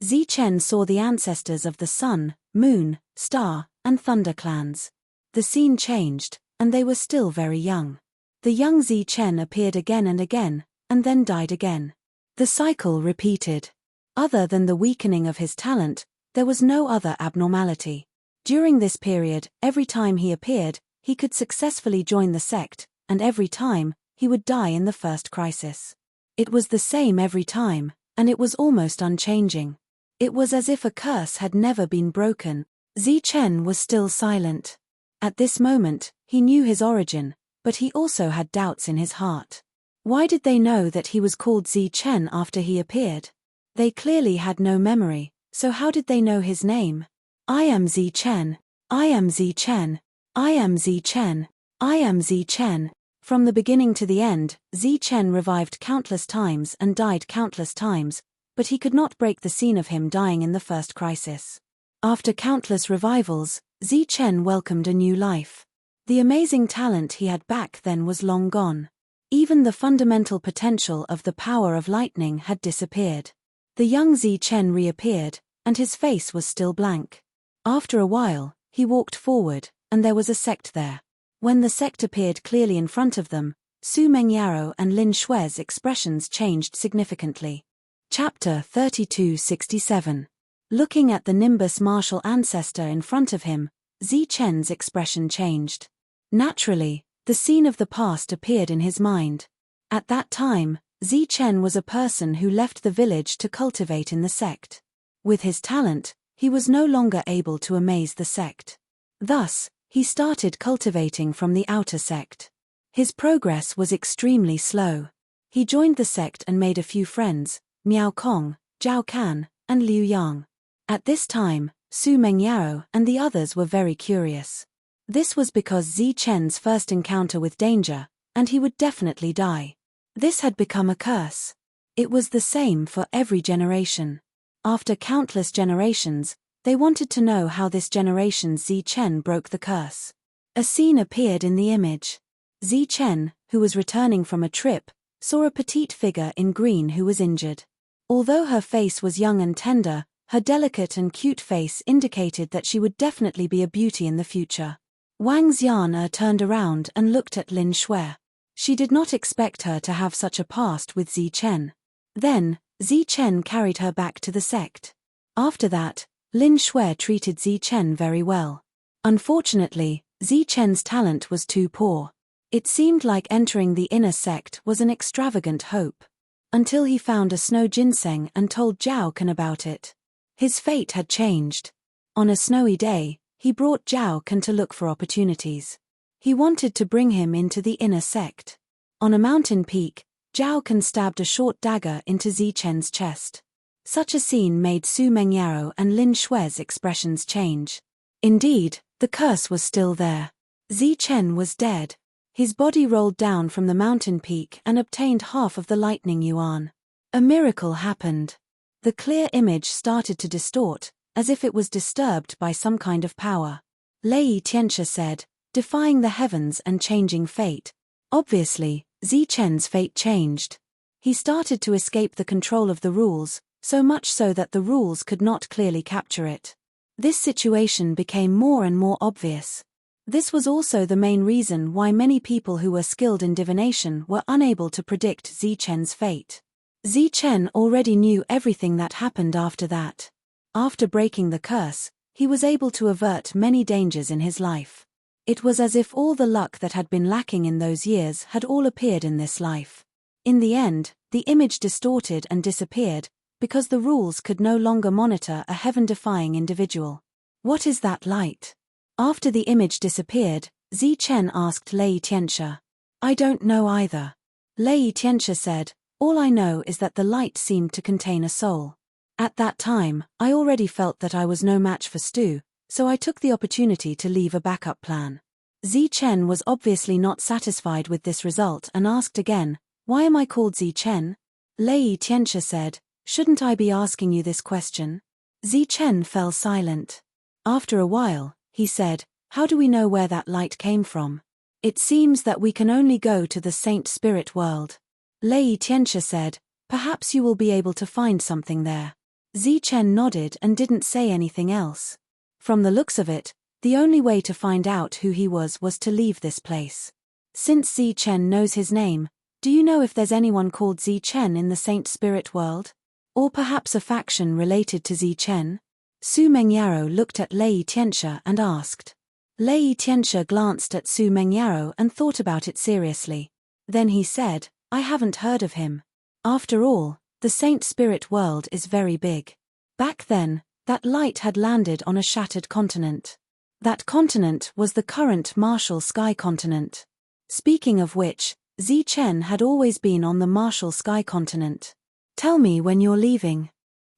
Zichen saw the ancestors of the Sun, Moon, Star, and Thunder clans. The scene changed, and they were still very young. The young Zichen appeared again and then died again. The cycle repeated. Other than the weakening of his talent, there was no other abnormality. During this period, every time he appeared, he could successfully join the sect, and every time, he would die in the first crisis. It was the same every time, and it was almost unchanging. It was as if a curse had never been broken. Zichen was still silent. At this moment, he knew his origin, but he also had doubts in his heart. Why did they know that he was called Zichen after he appeared? They clearly had no memory, so how did they know his name? I am Zichen. I am Zichen. I am Zichen. I am Zichen. From the beginning to the end, Zichen revived countless times and died countless times, but he could not break the scene of him dying in the first crisis. After countless revivals, Zichen welcomed a new life. The amazing talent he had back then was long gone. Even the fundamental potential of the power of lightning had disappeared. The young Zichen reappeared, and his face was still blank. After a while, he walked forward, and there was a sect there. When the sect appeared clearly in front of them, Su Mengyaro and Lin Shui's expressions changed significantly. Chapter 3267. Looking at the nimbus martial ancestor in front of him, Zichen's expression changed. Naturally, the scene of the past appeared in his mind. At that time, Zichen was a person who left the village to cultivate in the sect. With his talent, he was no longer able to amaze the sect. Thus, he started cultivating from the outer sect. His progress was extremely slow. He joined the sect and made a few friends, Miao Kong, Zhao Kan, and Liu Yang. At this time, Su Mengyao and the others were very curious. This was because Zichen's first encounter with danger, and he would definitely die. This had become a curse. It was the same for every generation. After countless generations, they wanted to know how this generation's Zichen broke the curse. A scene appeared in the image. Zichen, who was returning from a trip, saw a petite figure in green who was injured. Although her face was young and tender, her delicate and cute face indicated that she would definitely be a beauty in the future. Wang Xian turned around and looked at Lin Shui. She did not expect her to have such a past with Zichen. Then, Zichen carried her back to the sect. After that, Lin Shui treated Zichen very well. Unfortunately, Zichen's talent was too poor. It seemed like entering the inner sect was an extravagant hope. Until he found a snow ginseng and told Zhao Kan about it. His fate had changed. On a snowy day, he brought Zhao Kan to look for opportunities. He wanted to bring him into the inner sect. On a mountain peak, Zhao Kan stabbed a short dagger into Zichen's chest. Such a scene made Su Mengyao and Lin Shui's expressions change. Indeed, the curse was still there. Zichen was dead. His body rolled down from the mountain peak and obtained half of the lightning yuan. A miracle happened. The clear image started to distort, as if it was disturbed by some kind of power. Lei Tianxia said, defying the heavens and changing fate. Obviously, Zichen's fate changed. He started to escape the control of the rules, so much so that the rules could not clearly capture it. This situation became more and more obvious. This was also the main reason why many people who were skilled in divination were unable to predict Zichen's fate. Zichen already knew everything that happened after that. After breaking the curse, he was able to avert many dangers in his life. It was as if all the luck that had been lacking in those years had all appeared in this life. In the end, the image distorted and disappeared, because the rules could no longer monitor a heaven-defying individual. What is that light? After the image disappeared, Zichen asked Lei Tianxia. I don't know either. Lei Tianxia said, all I know is that the light seemed to contain a soul. At that time, I already felt that I was no match for Stu, so I took the opportunity to leave a backup plan. Zichen was obviously not satisfied with this result and asked again, why am I called Zichen? Lei Tianxia said, shouldn't I be asking you this question? Zichen fell silent. After a while, he said, how do we know where that light came from? It seems that we can only go to the Saint Spirit world. Lei Tianxia said, perhaps you will be able to find something there. Zichen nodded and didn't say anything else. From the looks of it, the only way to find out who he was to leave this place. Since Zichen knows his name, Do you know if there's anyone called Zi Chen in the Saint Spirit world? Or perhaps a faction related to Zi Chen? Su Mengyaro looked at Lei Tianxia and asked. Lei Tianxia glanced at Su Mengyaro and thought about it seriously. Then he said, I haven't heard of him. After all, the Saint Spirit world is very big. Back then, that light had landed on a shattered continent. That continent was the current Martial Sky continent. Speaking of which, Zi Chen had always been on the Martial Sky continent. Tell me when you're leaving.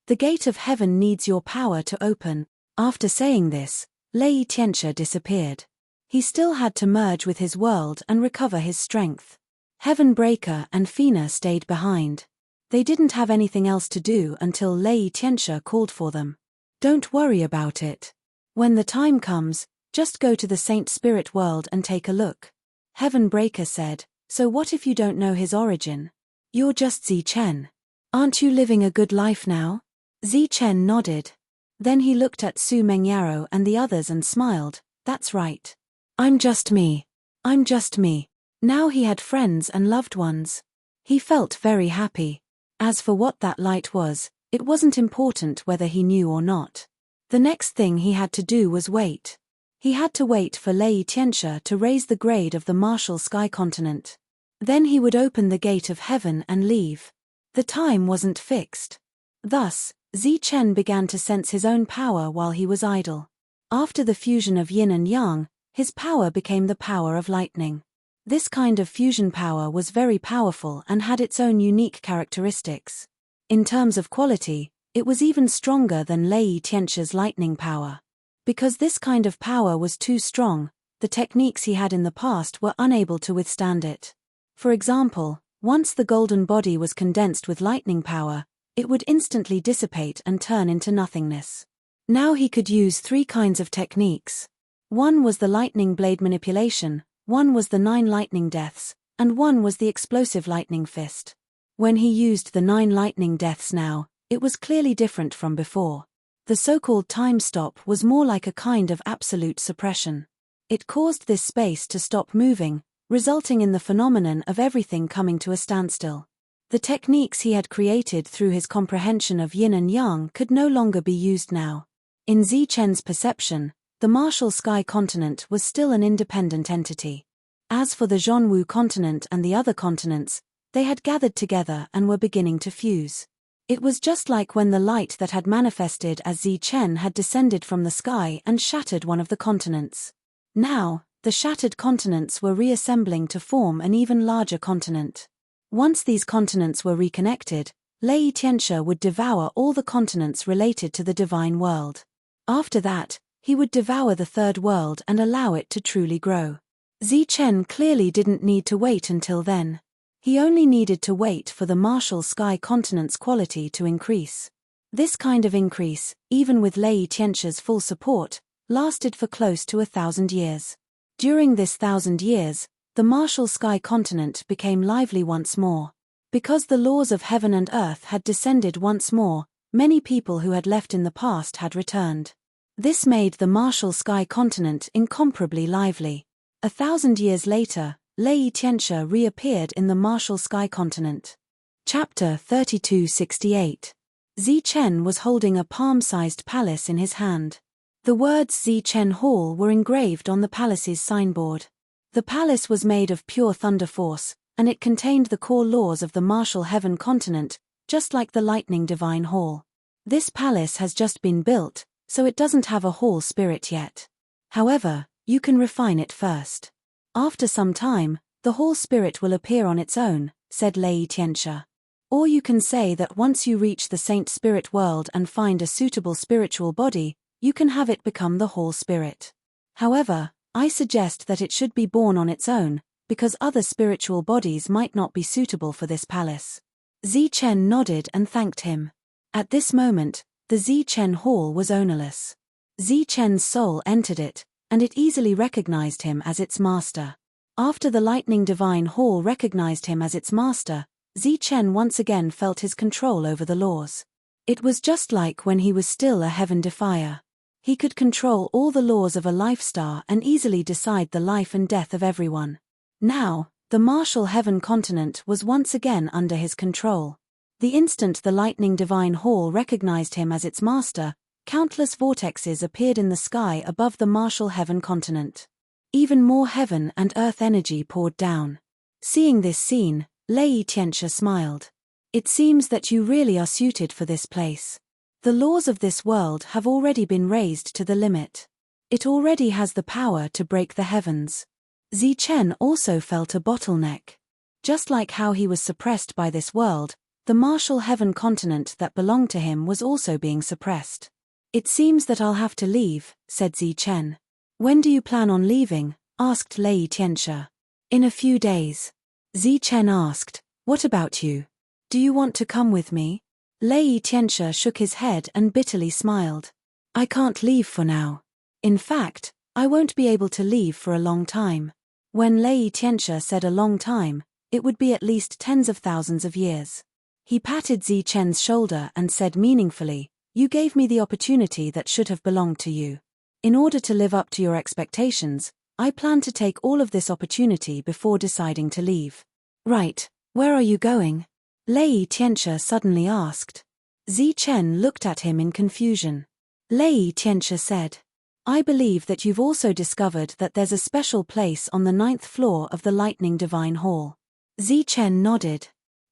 The gate of heaven needs your power to open. After saying this, Lei Tianxia disappeared. He still had to merge with his world and recover his strength. Heaven Breaker and Fina stayed behind. They didn't have anything else to do until Lei Tianxia called for them. Don't worry about it. When the time comes, just go to the Saint Spirit world and take a look. Heaven Breaker said, so what if you don't know his origin? You're just Zi Chen. Aren't you living a good life now? Zi Chen nodded. Then he looked at Su Mengyaro and the others and smiled, that's right. I'm just me. I'm just me. Now he had friends and loved ones. He felt very happy. As for what that light was, it wasn't important whether he knew or not. The next thing he had to do was wait. He had to wait for Lei Tianxia to raise the grade of the Martial Sky continent. Then he would open the gate of heaven and leave. The time wasn't fixed. Thus, Zi Chen began to sense his own power while he was idle. After the fusion of yin and yang, his power became the power of lightning. This kind of fusion power was very powerful and had its own unique characteristics. In terms of quality, it was even stronger than Lei Tianxia's lightning power. Because this kind of power was too strong, the techniques he had in the past were unable to withstand it. For example, once the golden body was condensed with lightning power, it would instantly dissipate and turn into nothingness. Now he could use 3 kinds of techniques. One was the lightning blade manipulation, one was the 9 lightning deaths, and one was the explosive lightning fist. When he used the 9 lightning deaths now, it was clearly different from before. The so-called time stop was more like a kind of absolute suppression. It caused this space to stop moving, resulting in the phenomenon of everything coming to a standstill. The techniques he had created through his comprehension of yin and yang could no longer be used now. In Zi Chen's perception, the Martial Sky continent was still an independent entity. As for the Zhonwu continent and the other continents, they had gathered together and were beginning to fuse. It was just like when the light that had manifested as Zi Chen had descended from the sky and shattered one of the continents. Now, the shattered continents were reassembling to form an even larger continent. Once these continents were reconnected, Lei Tianxia would devour all the continents related to the divine world. After that, he would devour the third world and allow it to truly grow. Zi Chen clearly didn't need to wait until then. He only needed to wait for the Martial Sky continent's quality to increase. This kind of increase, even with Lei Tianxia's full support, lasted for close to 1,000 years. During this 1,000 years, the Martial Sky continent became lively once more. Because the laws of heaven and earth had descended once more, many people who had left in the past had returned. This made the Martial Sky continent incomparably lively. 1,000 years later, Lei Tianxia reappeared in the Martial Sky continent. Chapter 3268. Zi Chen was holding a palm-sized palace in his hand. The words Zi Chen Hall were engraved on the palace's signboard. The palace was made of pure thunder force, and it contained the core laws of the Martial Heaven continent, just like the Lightning Divine Hall. This palace has just been built, so it doesn't have a hall spirit yet. However, you can refine it first. After some time, the hall spirit will appear on its own, said Lei Tianxia. Or you can say that once you reach the Saint Spirit world and find a suitable spiritual body, you can have it become the hall spirit. However, I suggest that it should be born on its own, because other spiritual bodies might not be suitable for this palace. Zi Chen nodded and thanked him. At this moment, the Zi Chen Hall was ownerless. Zi Chen's soul entered it, and it easily recognized him as its master. After the Lightning Divine Hall recognized him as its master, Zi Chen once again felt his control over the laws. It was just like when he was still a heaven defier. He could control all the laws of a life star and easily decide the life and death of everyone. Now, The martial heaven continent was once again under his control. The instant the lightning divine hall recognized him as its master, countless vortexes appeared in the sky above the martial heaven continent. Even more heaven and earth energy poured down. Seeing this scene, Lei Tianxia smiled. It seems that you really are suited for this place. The laws of this world have already been raised to the limit. It already has the power to break the heavens. Zichen also felt a bottleneck. Just like how he was suppressed by this world, the martial heaven continent that belonged to him was also being suppressed. It seems that I'll have to leave, said Zichen. When do you plan on leaving? Asked Lei Tianxia. In a few days. Zichen asked, what about you? Do you want to come with me? Lei Tianxia shook his head and bitterly smiled. I can't leave for now. In fact, I won't be able to leave for a long time. When Lei Tianxia said a long time, it would be at least tens of thousands of years. He patted Zichen's shoulder and said meaningfully, you gave me the opportunity that should have belonged to you. In order to live up to your expectations, I plan to take all of this opportunity before deciding to leave. Right, where are you going? Lei Tianxia suddenly asked. Zichen looked at him in confusion. Lei Tianxia said, I believe that you've also discovered that there's a special place on the 9th floor of the Lightning Divine Hall. Zichen nodded.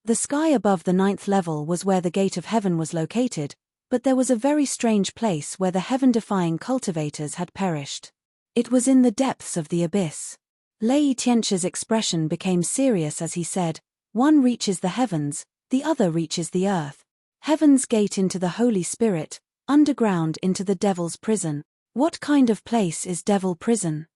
The sky above the 9th level was where the Gate of Heaven was located, but there was a very strange place where the heaven-defying cultivators had perished. It was in the depths of the abyss. Lei Tianxia's expression became serious as he said, one reaches the heavens, the other reaches the earth. Heaven's gate into the Holy Spirit, underground into the devil's prison. What kind of place is devil prison?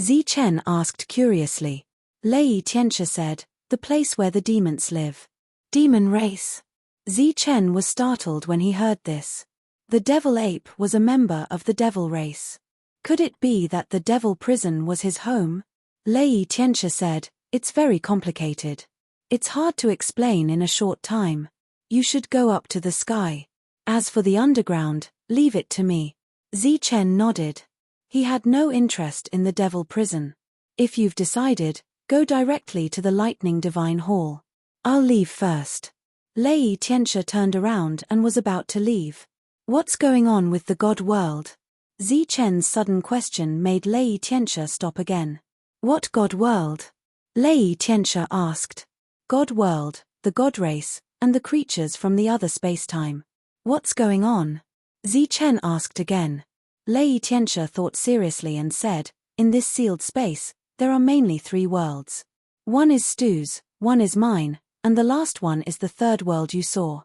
Zichen asked curiously. Lei Tianxia said, the place where the demons live. Demon race. Zichen was startled when he heard this. The devil ape was a member of the devil race. Could it be that the devil prison was his home? Lei Tianxia said, it's very complicated. It's hard to explain in a short time. You should go up to the sky. As for the underground, leave it to me. Zichen nodded. He had no interest in the devil prison. If you've decided, go directly to the Lightning Divine Hall. I'll leave first. Lei Tianxia turned around and was about to leave. What's going on with the God world? Zichen's sudden question made Lei Tianxia stop again. What God world? Lei Tianxia asked. God world, the God race, and the creatures from the other space-time. What's going on? Zichen asked again. Lei Tianxia thought seriously and said, in this sealed space, there are mainly 3 worlds. One is Stu's, one is mine, and the last one is the 3rd world you saw.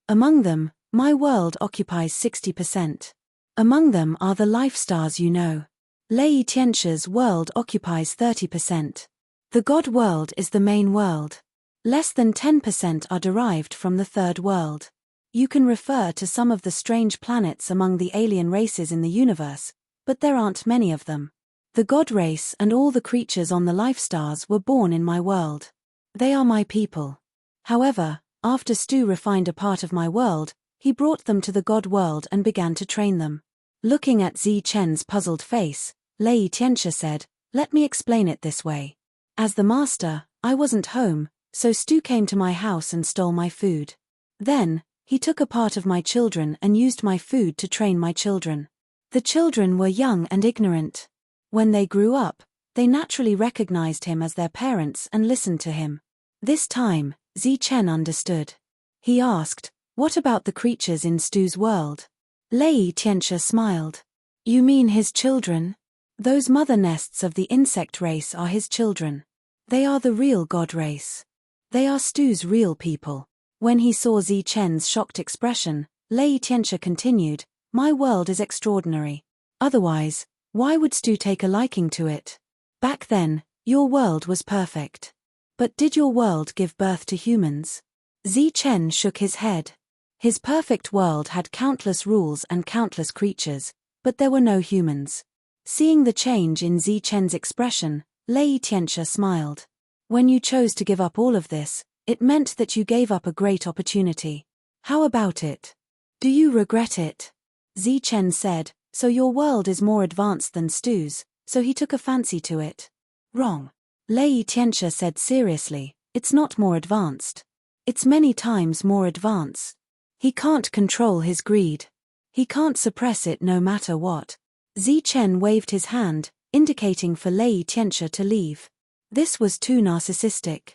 Among them, my world occupies 60%. Among them are the life stars you know. Lei Tianxia's world occupies 30%. The God world is the main world. Less than 10% are derived from the 3rd world. You can refer to some of the strange planets among the alien races in the universe, but there aren't many of them. The God race and all the creatures on the life stars were born in my world. They are my people. However, after Stu refined a part of my world, he brought them to the God world and began to train them. Looking at Zichen's puzzled face, Lei Tianxia said, let me explain it this way. As the master, I wasn't home, so Stu came to my house and stole my food. Then, he took a part of my children and used my food to train my children. The children were young and ignorant. When they grew up, they naturally recognized him as their parents and listened to him. This time, Zichen understood. He asked, what about the creatures in Stu's world? Lei Tianxia smiled. You mean his children? Those mother nests of the insect race are his children. They are the real God race. They are Stu's real people. When he saw Zichen's shocked expression, Lei Tianxia continued, my world is extraordinary. Otherwise, why would Stu take a liking to it? Back then, your world was perfect. But did your world give birth to humans? Zichen shook his head. His perfect world had countless rules and countless creatures, but there were no humans. Seeing the change in Zichen's expression, Lei Tianxia smiled. When you chose to give up all of this, it meant that you gave up a great opportunity. How about it? Do you regret it? Zichen said, so your world is more advanced than Stu's, so he took a fancy to it. Wrong. Lei Tianxia said seriously, it's not more advanced. It's many times more advanced. He can't control his greed. He can't suppress it no matter what. Zichen waved his hand, indicating for Lei Tianxia to leave. This was too narcissistic.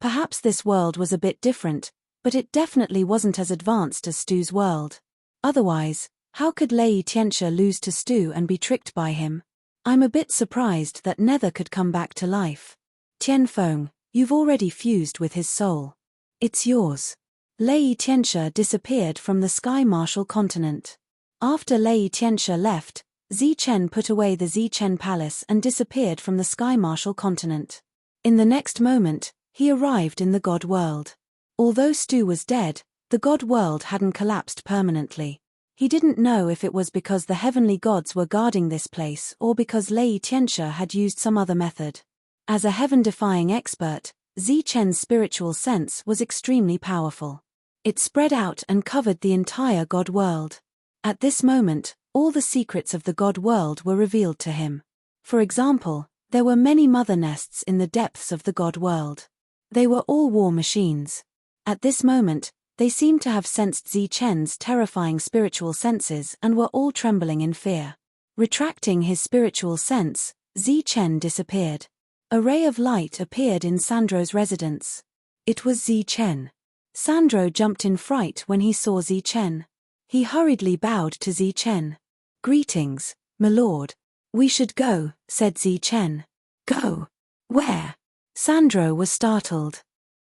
Perhaps this world was a bit different, but it definitely wasn't as advanced as Stu's world. Otherwise, how could Lei Tianxia lose to Stu and be tricked by him? I'm a bit surprised that Nether could come back to life. Tianfeng, you've already fused with his soul. It's yours. Lei Tianxia disappeared from the Sky Martial continent. After Lei Tianxia left, Zichen put away the Zichen Palace and disappeared from the Sky Martial continent. In the next moment, he arrived in the God world. Although Stu was dead, the God world hadn't collapsed permanently. He didn't know if it was because the heavenly gods were guarding this place or because Lei Tianxia had used some other method. As a heaven-defying expert, Zichen's spiritual sense was extremely powerful. It spread out and covered the entire God world. At this moment, all the secrets of the God world were revealed to him. For example, there were many mother nests in the depths of the God world. They were all war machines. At this moment, they seemed to have sensed Zichen's terrifying spiritual senses and were all trembling in fear. Retracting his spiritual sense, Zichen disappeared. A ray of light appeared in Sandro's residence. It was Zichen. Sandro jumped in fright when he saw Zichen. He hurriedly bowed to Zichen. Greetings, my lord. We should go, said Zichen. Go? Where? Sandro was startled.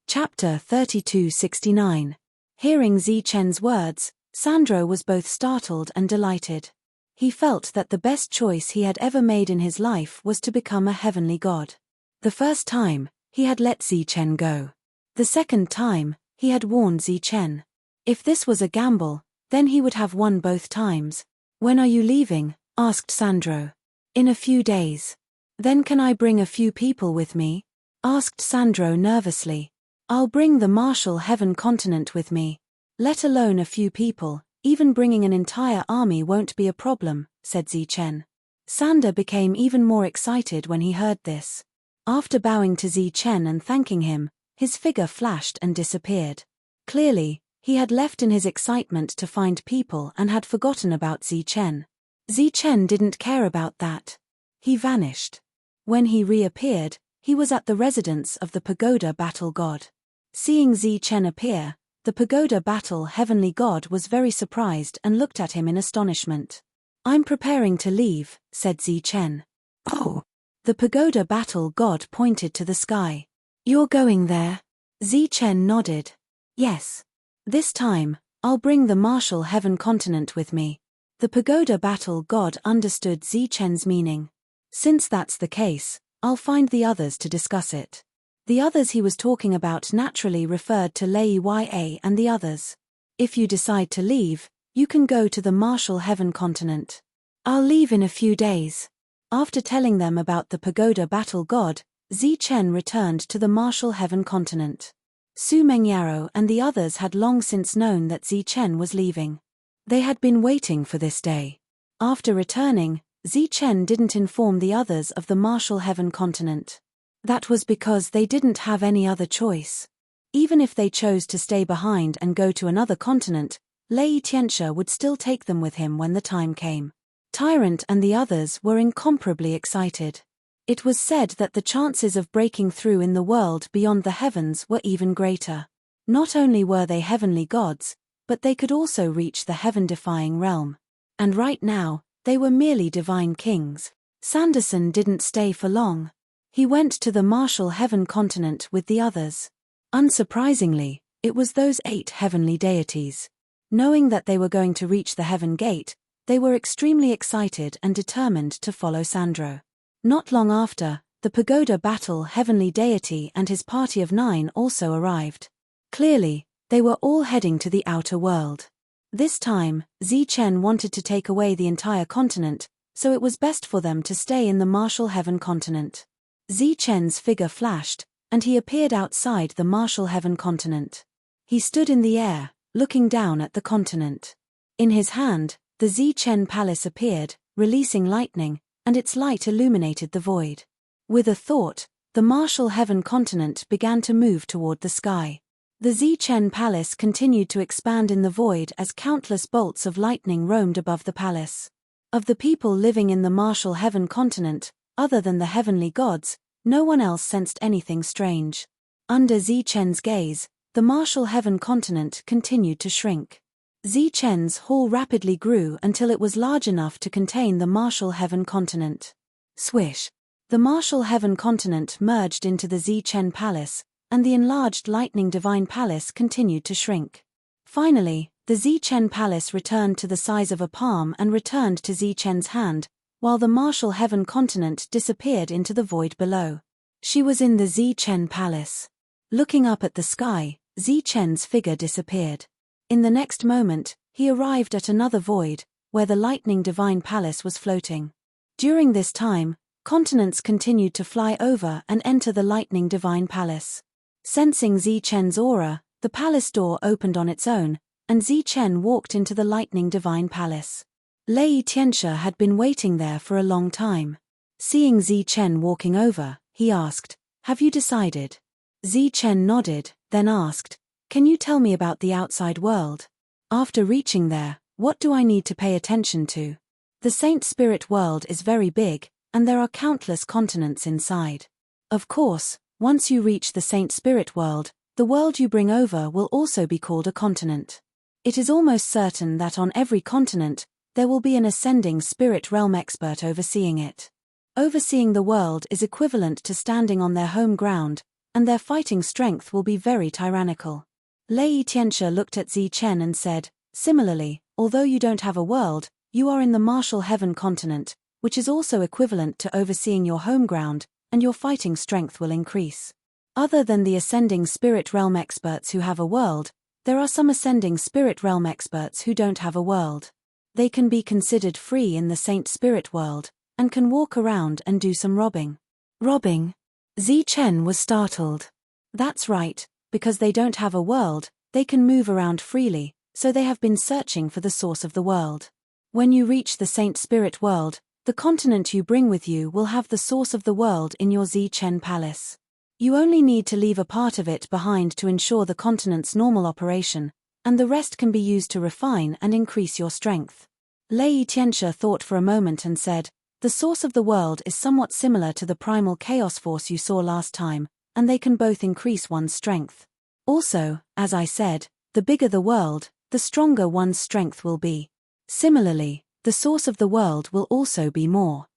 Chapter 3269. Hearing Zichen's words, Sandro was both startled and delighted. He felt that the best choice he had ever made in his life was to become a heavenly god. The first time, he had let Zichen go. The second time, he had warned Zichen. If this was a gamble, then he would have won both times. When are you leaving? Asked Sandro. In a few days. Then can I bring a few people with me? Asked Sandro nervously. I'll bring the Martial Heaven continent with me. Let alone a few people, even bringing an entire army won't be a problem, said Zichen. Sander became even more excited when he heard this. After bowing to Zichen and thanking him, his figure flashed and disappeared. Clearly, he had left in his excitement to find people and had forgotten about Zichen. Zichen didn't care about that. He vanished. When he reappeared, he was at the residence of the Pagoda Battle God. Seeing Zichen appear, the Pagoda Battle Heavenly God was very surprised and looked at him in astonishment. I'm preparing to leave, said Zichen. Oh! The Pagoda Battle God pointed to the sky. You're going there? Zichen nodded. Yes. This time, I'll bring the Martial Heaven continent with me. The Pagoda Battle God understood Zichen's meaning. Since that's the case, I'll find the others to discuss it. The others he was talking about naturally referred to Lei Ya and the others. If you decide to leave, you can go to the Martial Heaven continent. I'll leave in a few days. After telling them about the Pagoda Battle God, Zichen returned to the Martial Heaven continent. Su Mengyaro and the others had long since known that Zichen was leaving. They had been waiting for this day. After returning, Zichen didn't inform the others of the Martial Heaven continent. That was because they didn't have any other choice. Even if they chose to stay behind and go to another continent, Lei Tianxia would still take them with him when the time came. Tyrant and the others were incomparably excited. It was said that the chances of breaking through in the world beyond the heavens were even greater. Not only were they heavenly gods, but they could also reach the heaven-defying realm. And right now, they were merely divine kings. Sanderson didn't stay for long. He went to the Martial Heaven continent with the others. Unsurprisingly, it was those 8 heavenly deities. Knowing that they were going to reach the heaven gate, they were extremely excited and determined to follow Sandro. Not long after, the Pagoda Battle Heavenly Deity and his party of 9 also arrived. Clearly, they were all heading to the outer world. This time, Zichen wanted to take away the entire continent, so it was best for them to stay in the Martial Heaven continent. Zichen's figure flashed, and he appeared outside the Martial Heaven continent. He stood in the air, looking down at the continent. In his hand, the Zichen Palace appeared, releasing lightning, and its light illuminated the void. With a thought, the martial heaven continent began to move toward the sky. The Zichen palace continued to expand in the void as countless bolts of lightning roamed above the palace. Of the people living in the martial heaven continent, other than the heavenly gods, no one else sensed anything strange. Under Zichen's gaze, the martial heaven continent continued to shrink. Zichen's hall rapidly grew until it was large enough to contain the martial heaven continent. Swish! The martial heaven continent merged into the Zichen palace, and the enlarged lightning divine palace continued to shrink. Finally, the Zichen palace returned to the size of a palm and returned to Zichen's hand, while the martial heaven continent disappeared into the void below. She was in the Zichen palace. Looking up at the sky, Zichen's figure disappeared. In the next moment, he arrived at another void, where the lightning divine palace was floating. During this time, continents continued to fly over and enter the lightning divine palace. Sensing Zichen's aura, the palace door opened on its own, and Zichen walked into the lightning divine palace. Lei Tianxia had been waiting there for a long time. Seeing Zichen walking over, he asked, "Have you decided?" Zichen nodded, then asked, "Can you tell me about the outside world? After reaching there, what do I need to pay attention to?" The Saint Spirit world is very big, and there are countless continents inside. Of course, once you reach the Saint Spirit world, the world you bring over will also be called a continent. It is almost certain that on every continent, there will be an ascending spirit realm expert overseeing it. Overseeing the world is equivalent to standing on their home ground, and their fighting strength will be very tyrannical. Lei Tianxia looked at Zichen and said, "Similarly, although you don't have a world, you are in the martial heaven continent, which is also equivalent to overseeing your home ground, and your fighting strength will increase. Other than the ascending spirit realm experts who have a world, there are some ascending spirit realm experts who don't have a world. They can be considered free in the Saint Spirit world, and can walk around and do some robbing." Robbing? Zichen was startled. That's right, because they don't have a world, they can move around freely, so they have been searching for the source of the world. When you reach the Saint Spirit world, the continent you bring with you will have the source of the world in your Zichen palace. You only need to leave a part of it behind to ensure the continent's normal operation, and the rest can be used to refine and increase your strength. Lei Tianxia thought for a moment and said, "The source of the world is somewhat similar to the primal chaos force you saw last time, and they can both increase one's strength. Also, as I said, the bigger the world, the stronger one's strength will be. Similarly, the source of the world will also be more.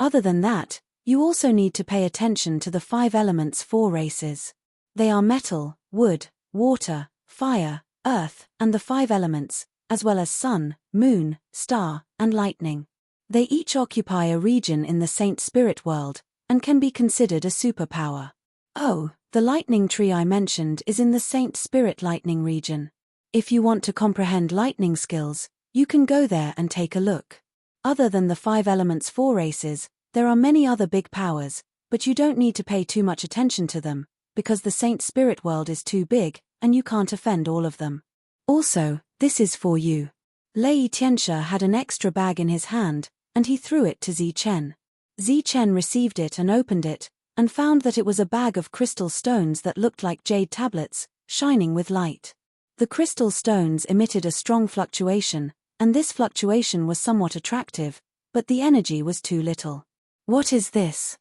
Other than that, you also need to pay attention to the 5 elements 4 races. They are metal, wood, water, fire, earth, and the 5 elements, as well as sun, moon, star, and lightning. They each occupy a region in the Saint Spirit world, and can be considered a superpower. Oh, the lightning tree I mentioned is in the Saint Spirit lightning region. If you want to comprehend lightning skills, you can go there and take a look. Other than the 5 elements 4 races, there are many other big powers, but you don't need to pay too much attention to them, because the Saint Spirit world is too big, and you can't offend all of them. Also, this is for you." Lei Tianxia had an extra bag in his hand, and he threw it to Zichen. Zichen received it and opened it, and found that it was a bag of crystal stones that looked like jade tablets, shining with light. The crystal stones emitted a strong fluctuation, and this fluctuation was somewhat attractive, but the energy was too little. "What is this?"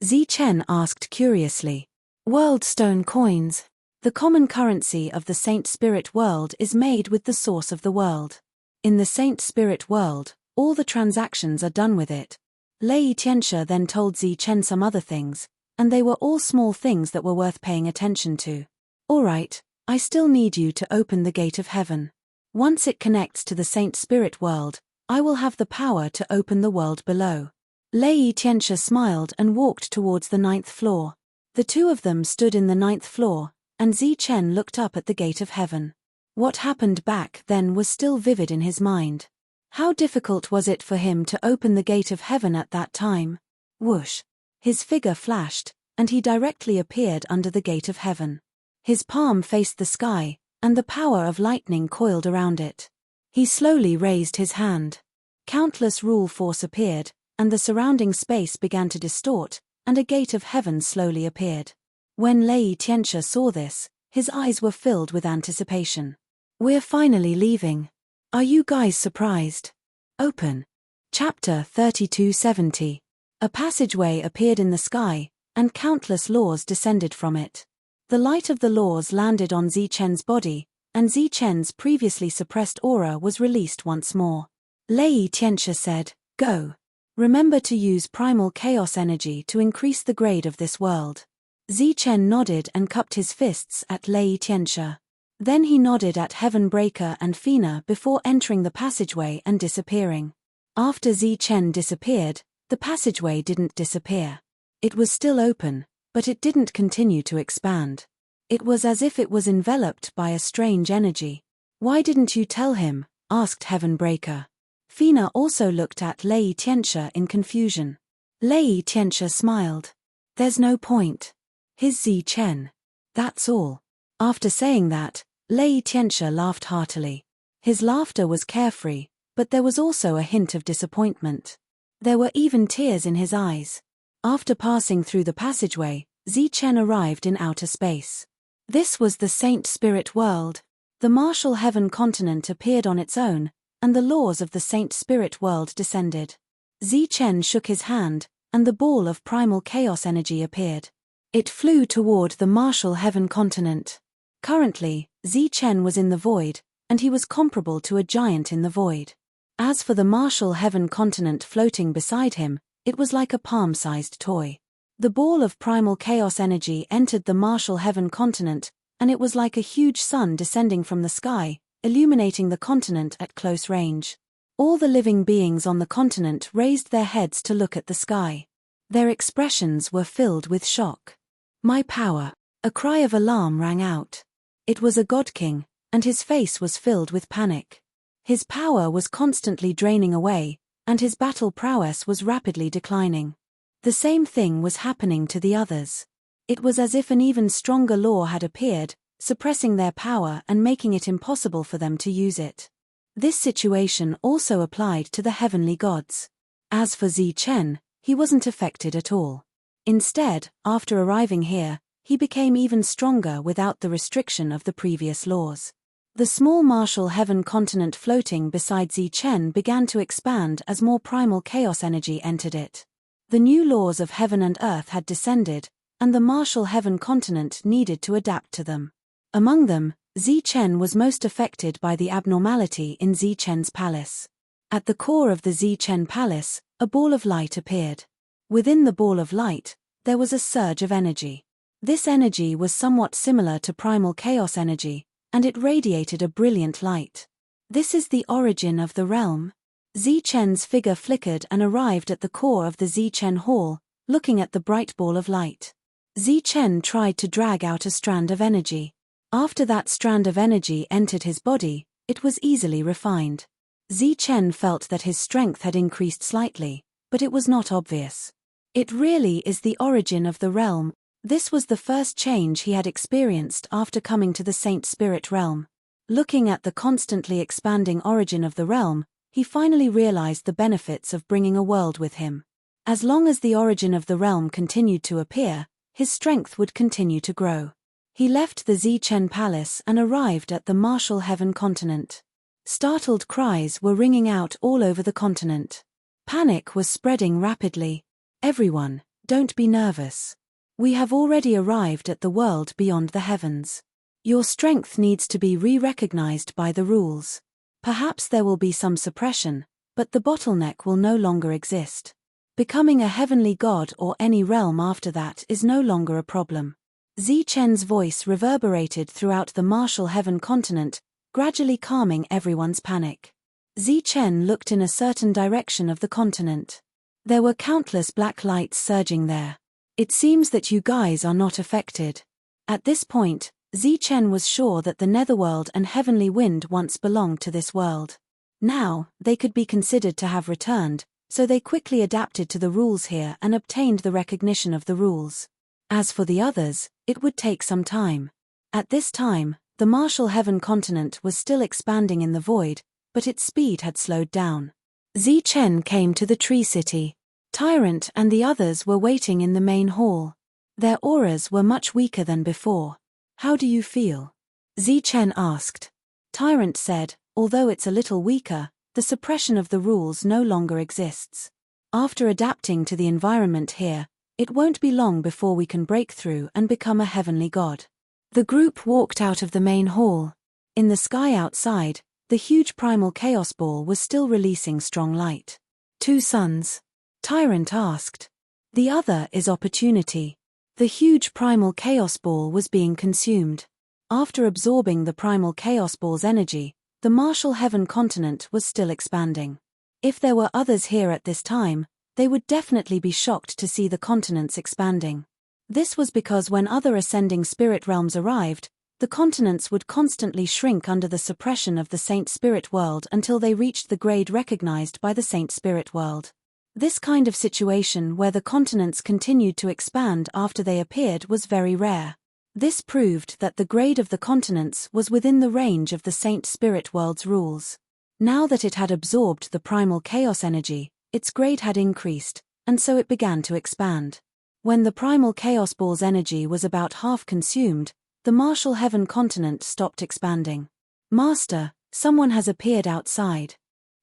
Zichen asked curiously. "World stone coins. The common currency of the Saint Spirit world is made with the source of the world. In the Saint Spirit world, all the transactions are done with it." Lei Tianxia then told Zichen some other things, and they were all small things that were worth paying attention to. "All right, I still need you to open the gate of heaven. Once it connects to the Saint Spirit world, I will have the power to open the world below." Lei Tianxia smiled and walked towards the 9th floor. The two of them stood in the 9th floor, and Zichen looked up at the gate of heaven. What happened back then was still vivid in his mind. How difficult was it for him to open the gate of heaven at that time? Whoosh! His figure flashed, and he directly appeared under the gate of heaven. His palm faced the sky, and the power of lightning coiled around it. He slowly raised his hand. Countless rule force appeared, and the surrounding space began to distort, and a gate of heaven slowly appeared. When Lei Tianxia saw this, his eyes were filled with anticipation. "We're finally leaving. Are you guys surprised?" Open. Chapter 3270. A passageway appeared in the sky, and countless laws descended from it. The light of the laws landed on Zichen's body, and Zichen's previously suppressed aura was released once more. Lei Tianxia said, "Go. Remember to use primal chaos energy to increase the grade of this world." Zichen nodded and cupped his fists at Lei Tianxia. Then he nodded at Heavenbreaker and Fina before entering the passageway and disappearing. After Zichen disappeared, the passageway didn't disappear. It was still open, but it didn't continue to expand. It was as if it was enveloped by a strange energy. "Why didn't you tell him?" asked Heavenbreaker. Fina also looked at Lei Tianxia in confusion. Lei Tianxia smiled. "There's no point. He's Zichen. That's all." After saying that, Lei Tianxia laughed heartily. His laughter was carefree, but there was also a hint of disappointment. There were even tears in his eyes. After passing through the passageway, Zichen arrived in outer space. This was the Saint Spirit world. The martial heaven continent appeared on its own, and the laws of the Saint Spirit world descended. Zichen shook his hand, and the ball of primal chaos energy appeared. It flew toward the martial heaven continent. Currently, Zichen was in the void, and he was comparable to a giant in the void. As for the martial heaven continent floating beside him, it was like a palm-sized toy. The ball of primal chaos energy entered the martial heaven continent, and it was like a huge sun descending from the sky, illuminating the continent at close range. All the living beings on the continent raised their heads to look at the sky. Their expressions were filled with shock. "My power!" A cry of alarm rang out. It was a god king, and his face was filled with panic. His power was constantly draining away, and his battle prowess was rapidly declining. The same thing was happening to the others. It was as if an even stronger law had appeared, suppressing their power and making it impossible for them to use it. This situation also applied to the heavenly gods. As for Zichen, he wasn't affected at all. Instead, after arriving here, he became even stronger without the restriction of the previous laws. The small martial heaven continent floating beside Zichen began to expand as more primal chaos energy entered it. The new laws of heaven and earth had descended, and the martial heaven continent needed to adapt to them. Among them, Zichen was most affected by the abnormality in Zichen's palace. At the core of the Zichen palace, a ball of light appeared. Within the ball of light, there was a surge of energy. This energy was somewhat similar to primal chaos energy, and it radiated a brilliant light. "This is the origin of the realm." Zichen's figure flickered and arrived at the core of the Zichen hall, looking at the bright ball of light. Zichen tried to drag out a strand of energy. After that strand of energy entered his body, it was easily refined. Zichen felt that his strength had increased slightly, but it was not obvious. It really is the origin of the realm. This was the first change he had experienced after coming to the Saint Spirit realm. Looking at the constantly expanding origin of the realm, he finally realized the benefits of bringing a world with him. As long as the origin of the realm continued to appear, his strength would continue to grow. He left the Zichen palace and arrived at the martial heaven continent. Startled cries were ringing out all over the continent. Panic was spreading rapidly. "Everyone, don't be nervous. We have already arrived at the world beyond the heavens. Your strength needs to be re-recognized by the rules. Perhaps there will be some suppression, but the bottleneck will no longer exist. Becoming a heavenly god or any realm after that is no longer a problem." Zichen's voice reverberated throughout the martial heaven continent, gradually calming everyone's panic. Zichen looked in a certain direction of the continent. There were countless black lights surging there. "It seems that you guys are not affected." At this point, Zichen was sure that the netherworld and heavenly wind once belonged to this world. Now, they could be considered to have returned, so they quickly adapted to the rules here and obtained the recognition of the rules. As for the others, it would take some time. At this time, the martial heaven continent was still expanding in the void, but its speed had slowed down. Zichen came to the tree city. Tyrant and the others were waiting in the main hall. Their auras were much weaker than before. "How do you feel?" Zichen asked. Tyrant said, "Although it's a little weaker, the suppression of the rules no longer exists. After adapting to the environment here, it won't be long before we can break through and become a heavenly god." The group walked out of the main hall. In the sky outside, the huge primal chaos ball was still releasing strong light. "Two suns?" Tyrant asked. "The other is opportunity." The huge primal chaos ball was being consumed. After absorbing the primal chaos ball's energy, the martial heaven continent was still expanding. If there were others here at this time, they would definitely be shocked to see the continents expanding. This was because when other ascending spirit realms arrived, the continents would constantly shrink under the suppression of the Saint Spirit World until they reached the grade recognized by the Saint Spirit World. This kind of situation where the continents continued to expand after they appeared was very rare. This proved that the grade of the continents was within the range of the Saint Spirit World's rules. Now that it had absorbed the primal chaos energy, its grade had increased, and so it began to expand. When the primal chaos ball's energy was about half consumed, the martial heaven continent stopped expanding. "Master, someone has appeared outside."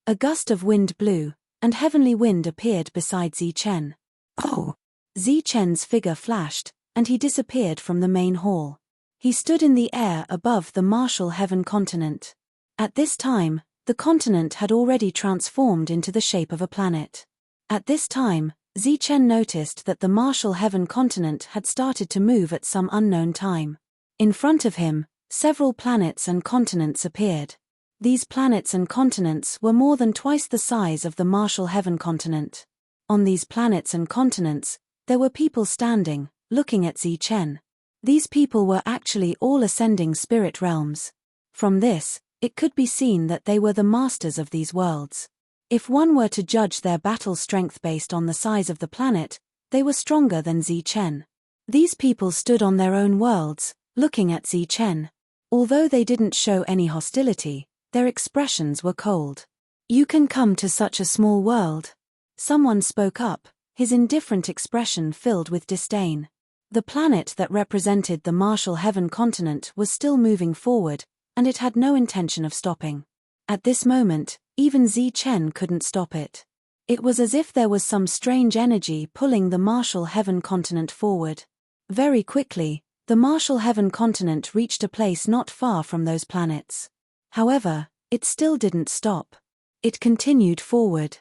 A gust of wind blew, and heavenly wind appeared beside Zichen. "Oh!" Zichen's figure flashed, and he disappeared from the main hall. He stood in the air above the martial heaven continent. At this time, the continent had already transformed into the shape of a planet. At this time, Zichen noticed that the martial heaven continent had started to move at some unknown time. In front of him, several planets and continents appeared. These planets and continents were more than twice the size of the martial heaven continent. On these planets and continents, there were people standing, looking at Zichen. These people were actually all ascending spirit realms. From this, it could be seen that they were the masters of these worlds. If one were to judge their battle strength based on the size of the planet, they were stronger than Zichen. These people stood on their own worlds, looking at Zichen. Although they didn't show any hostility, their expressions were cold. "You can come to such a small world." Someone spoke up, his indifferent expression filled with disdain. The planet that represented the martial heaven continent was still moving forward, and it had no intention of stopping. At this moment, even Zichen couldn't stop it. It was as if there was some strange energy pulling the martial heaven continent forward. Very quickly, the martial heaven continent reached a place not far from those planets. However, it still didn't stop. It continued forward.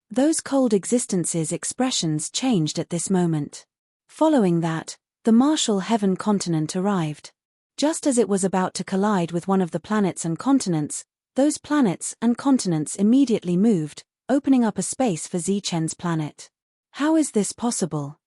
Those cold existences' expressions changed at this moment. Following that, the martial heaven continent arrived. Just as it was about to collide with one of the planets and continents, those planets and continents immediately moved, opening up a space for Zichen's planet. How is this possible?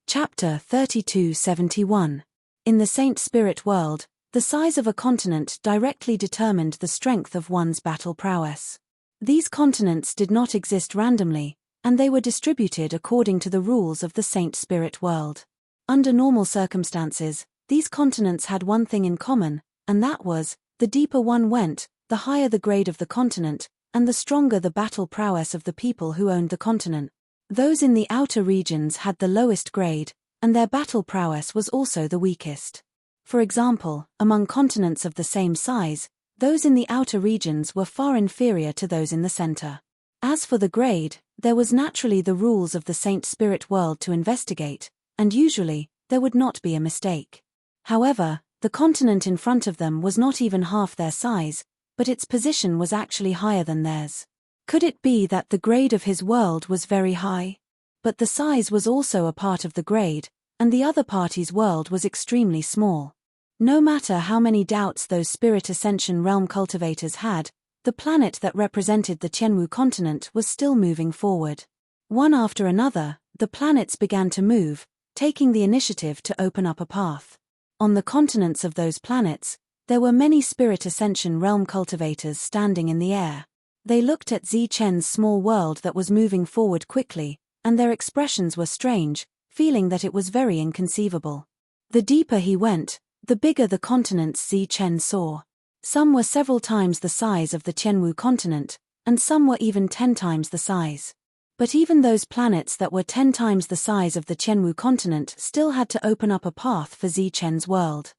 Chapter 3271. In the Saint Spirit World, the size of a continent directly determined the strength of one's battle prowess. These continents did not exist randomly, and they were distributed according to the rules of the Saint Spirit World. Under normal circumstances, these continents had one thing in common, and that was, the deeper one went, the higher the grade of the continent, and the stronger the battle prowess of the people who owned the continent. Those in the outer regions had the lowest grade, and their battle prowess was also the weakest. For example, among continents of the same size, those in the outer regions were far inferior to those in the center. As for the grade, there was naturally the rules of the Saint Spirit World to investigate, and usually, there would not be a mistake. However, the continent in front of them was not even half their size, but its position was actually higher than theirs. Could it be that the grade of his world was very high? But the size was also a part of the grade, and the other party's world was extremely small. No matter how many doubts those Spirit Ascension realm cultivators had, the planet that represented the Tianwu continent was still moving forward. One after another, the planets began to move, taking the initiative to open up a path. On the continents of those planets, there were many Spirit Ascension realm cultivators standing in the air. They looked at Zichen's small world that was moving forward quickly, and their expressions were strange, feeling that it was very inconceivable. The deeper he went, the bigger the continents Zichen saw. Some were several times the size of the Tianwu continent, and some were even 10 times the size. But even those planets that were 10 times the size of the Tianwu continent still had to open up a path for Zichen's world.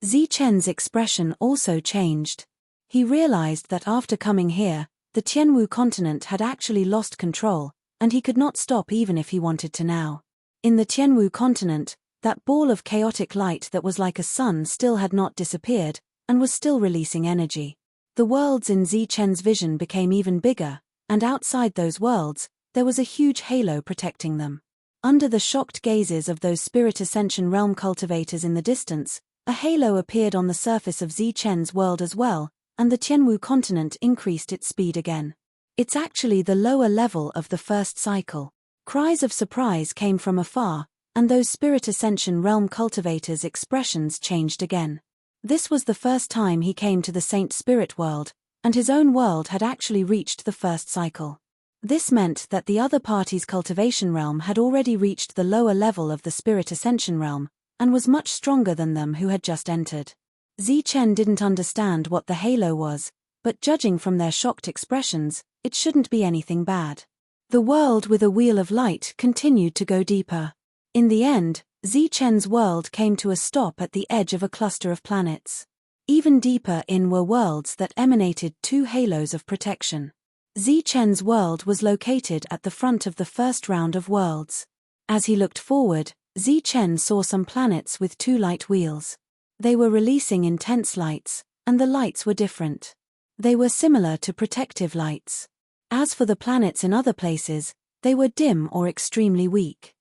Zichen's expression also changed. He realized that after coming here, the Tianwu continent had actually lost control, and he could not stop even if he wanted to now. In the Tianwu continent, that ball of chaotic light that was like a sun still had not disappeared, and was still releasing energy. The worlds in Zichen's vision became even bigger, and outside those worlds, there was a huge halo protecting them. Under the shocked gazes of those Spirit Ascension realm cultivators in the distance, a halo appeared on the surface of Zichen's world as well, and the Tianwu continent increased its speed again. It's actually the lower level of the first cycle. Cries of surprise came from afar, and those Spirit Ascension realm cultivators' expressions changed again. This was the first time he came to the Saint Spirit world, and his own world had actually reached the first cycle. This meant that the other party's cultivation realm had already reached the lower level of the Spirit Ascension realm, and was much stronger than them who had just entered. Zichen didn't understand what the halo was, but judging from their shocked expressions, it shouldn't be anything bad. The world with a wheel of light continued to go deeper. In the end, Zichen's world came to a stop at the edge of a cluster of planets. Even deeper in were worlds that emanated 2 halos of protection. Zichen's world was located at the front of the first round of worlds. As he looked forward, Zichen saw some planets with 2 light wheels. They were releasing intense lights, and the lights were different. They were similar to protective lights. As for the planets in other places, they were dim or extremely weak.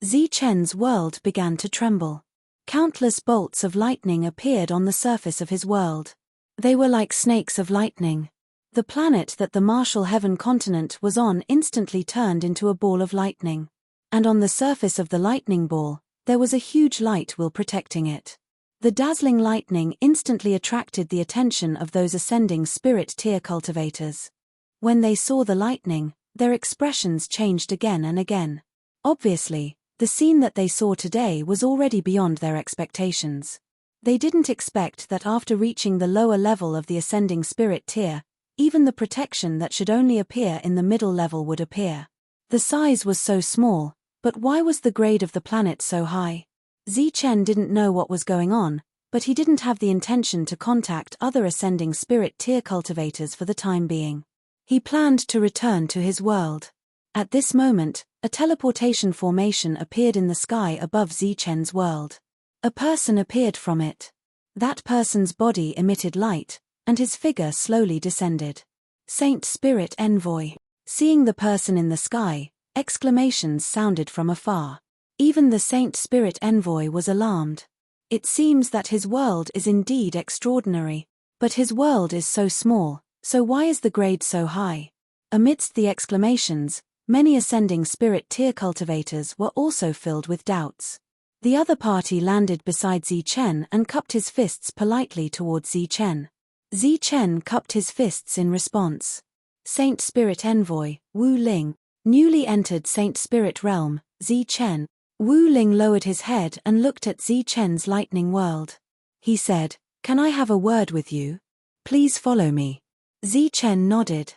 Zichen's world began to tremble. Countless bolts of lightning appeared on the surface of his world. They were like snakes of lightning. The planet that the Martial Heaven continent was on instantly turned into a ball of lightning. And on the surface of the lightning ball, there was a huge light wheel protecting it. The dazzling lightning instantly attracted the attention of those ascending spirit tier cultivators. When they saw the lightning, their expressions changed again and again. Obviously, the scene that they saw today was already beyond their expectations. They didn't expect that after reaching the lower level of the ascending spirit tier, even the protection that should only appear in the middle level would appear. The size was so small, but why was the grade of the planet so high? Zichen didn't know what was going on, but he didn't have the intention to contact other ascending spirit tier cultivators for the time being. He planned to return to his world. At this moment, a teleportation formation appeared in the sky above Zichen's world. A person appeared from it. That person's body emitted light, and his figure slowly descended. Saint Spirit Envoy. Seeing the person in the sky, exclamations sounded from afar. Even the Saint Spirit Envoy was alarmed. It seems that his world is indeed extraordinary. But his world is so small, so why is the grade so high? Amidst the exclamations, many ascending spirit tier cultivators were also filled with doubts. The other party landed beside Zichen and cupped his fists politely towards Zichen. Zichen cupped his fists in response. Saint Spirit Envoy, Wu Ling. Newly entered Saint Spirit Realm, Zichen. Wu Ling lowered his head and looked at Zichen's lightning world. He said, "Can I have a word with you? Please follow me." Zichen nodded.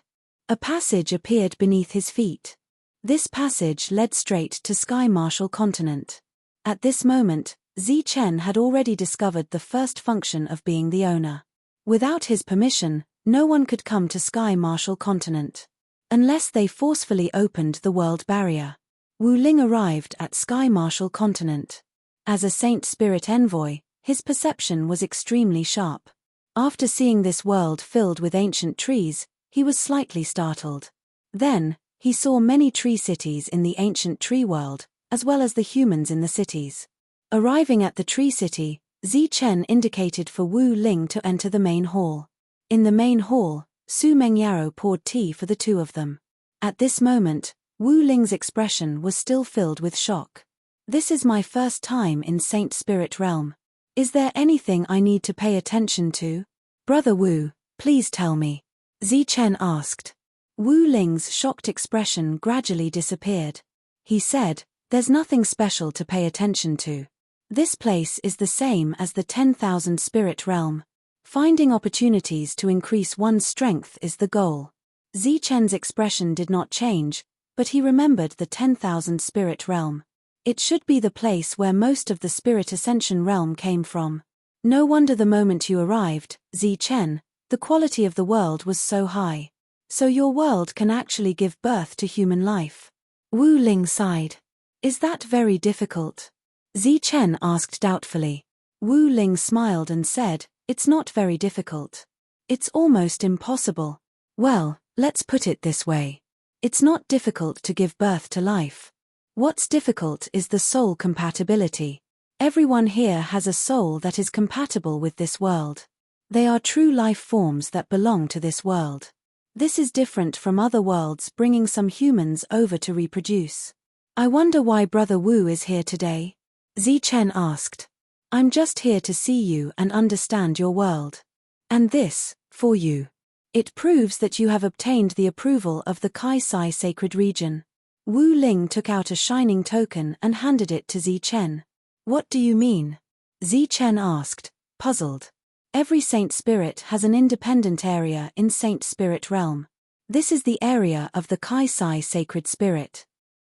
A passage appeared beneath his feet. This passage led straight to Sky Martial Continent. At this moment, Zichen had already discovered the first function of being the owner. Without his permission, no one could come to Sky Martial Continent. Unless they forcefully opened the world barrier. Wu Ling arrived at Sky Martial Continent. As a Saint Spirit Envoy, his perception was extremely sharp. After seeing this world filled with ancient trees, he was slightly startled. Then, he saw many tree cities in the ancient tree world, as well as the humans in the cities. Arriving at the tree city, Zichen indicated for Wu Ling to enter the main hall. In the main hall, Su Mengyaro poured tea for the 2 of them. At this moment, Wu Ling's expression was still filled with shock. "This is my first time in Saint Spirit Realm. Is there anything I need to pay attention to? Brother Wu, please tell me," Zichen asked. Wu Ling's shocked expression gradually disappeared. He said, "There's nothing special to pay attention to. This place is the same as the 10,000 Spirit Realm. Finding opportunities to increase one's strength is the goal." Zichen's expression did not change, But he remembered the 10,000 spirit realm. It should be the place where most of the spirit ascension realm came from. No wonder the moment you arrived, Zichen, the quality of the world was so high. So your world can actually give birth to human life. Wu Ling sighed. Is that very difficult? Zichen asked doubtfully. Wu Ling smiled and said, it's not very difficult. It's almost impossible. Well, let's put it this way. It's not difficult to give birth to life. What's difficult is the soul compatibility. Everyone here has a soul that is compatible with this world. They are true life forms that belong to this world. This is different from other worlds bringing some humans over to reproduce. I wonder why Brother Wu is here today? Zichen asked. I'm just here to see you and understand your world. And this, for you. It proves that you have obtained the approval of the Kaisai sacred region. Wu Ling took out a shining token and handed it to Zichen. What do you mean? Zichen asked, puzzled. Every saint spirit has an independent area in saint spirit realm. This is the area of the Kaisai sacred spirit.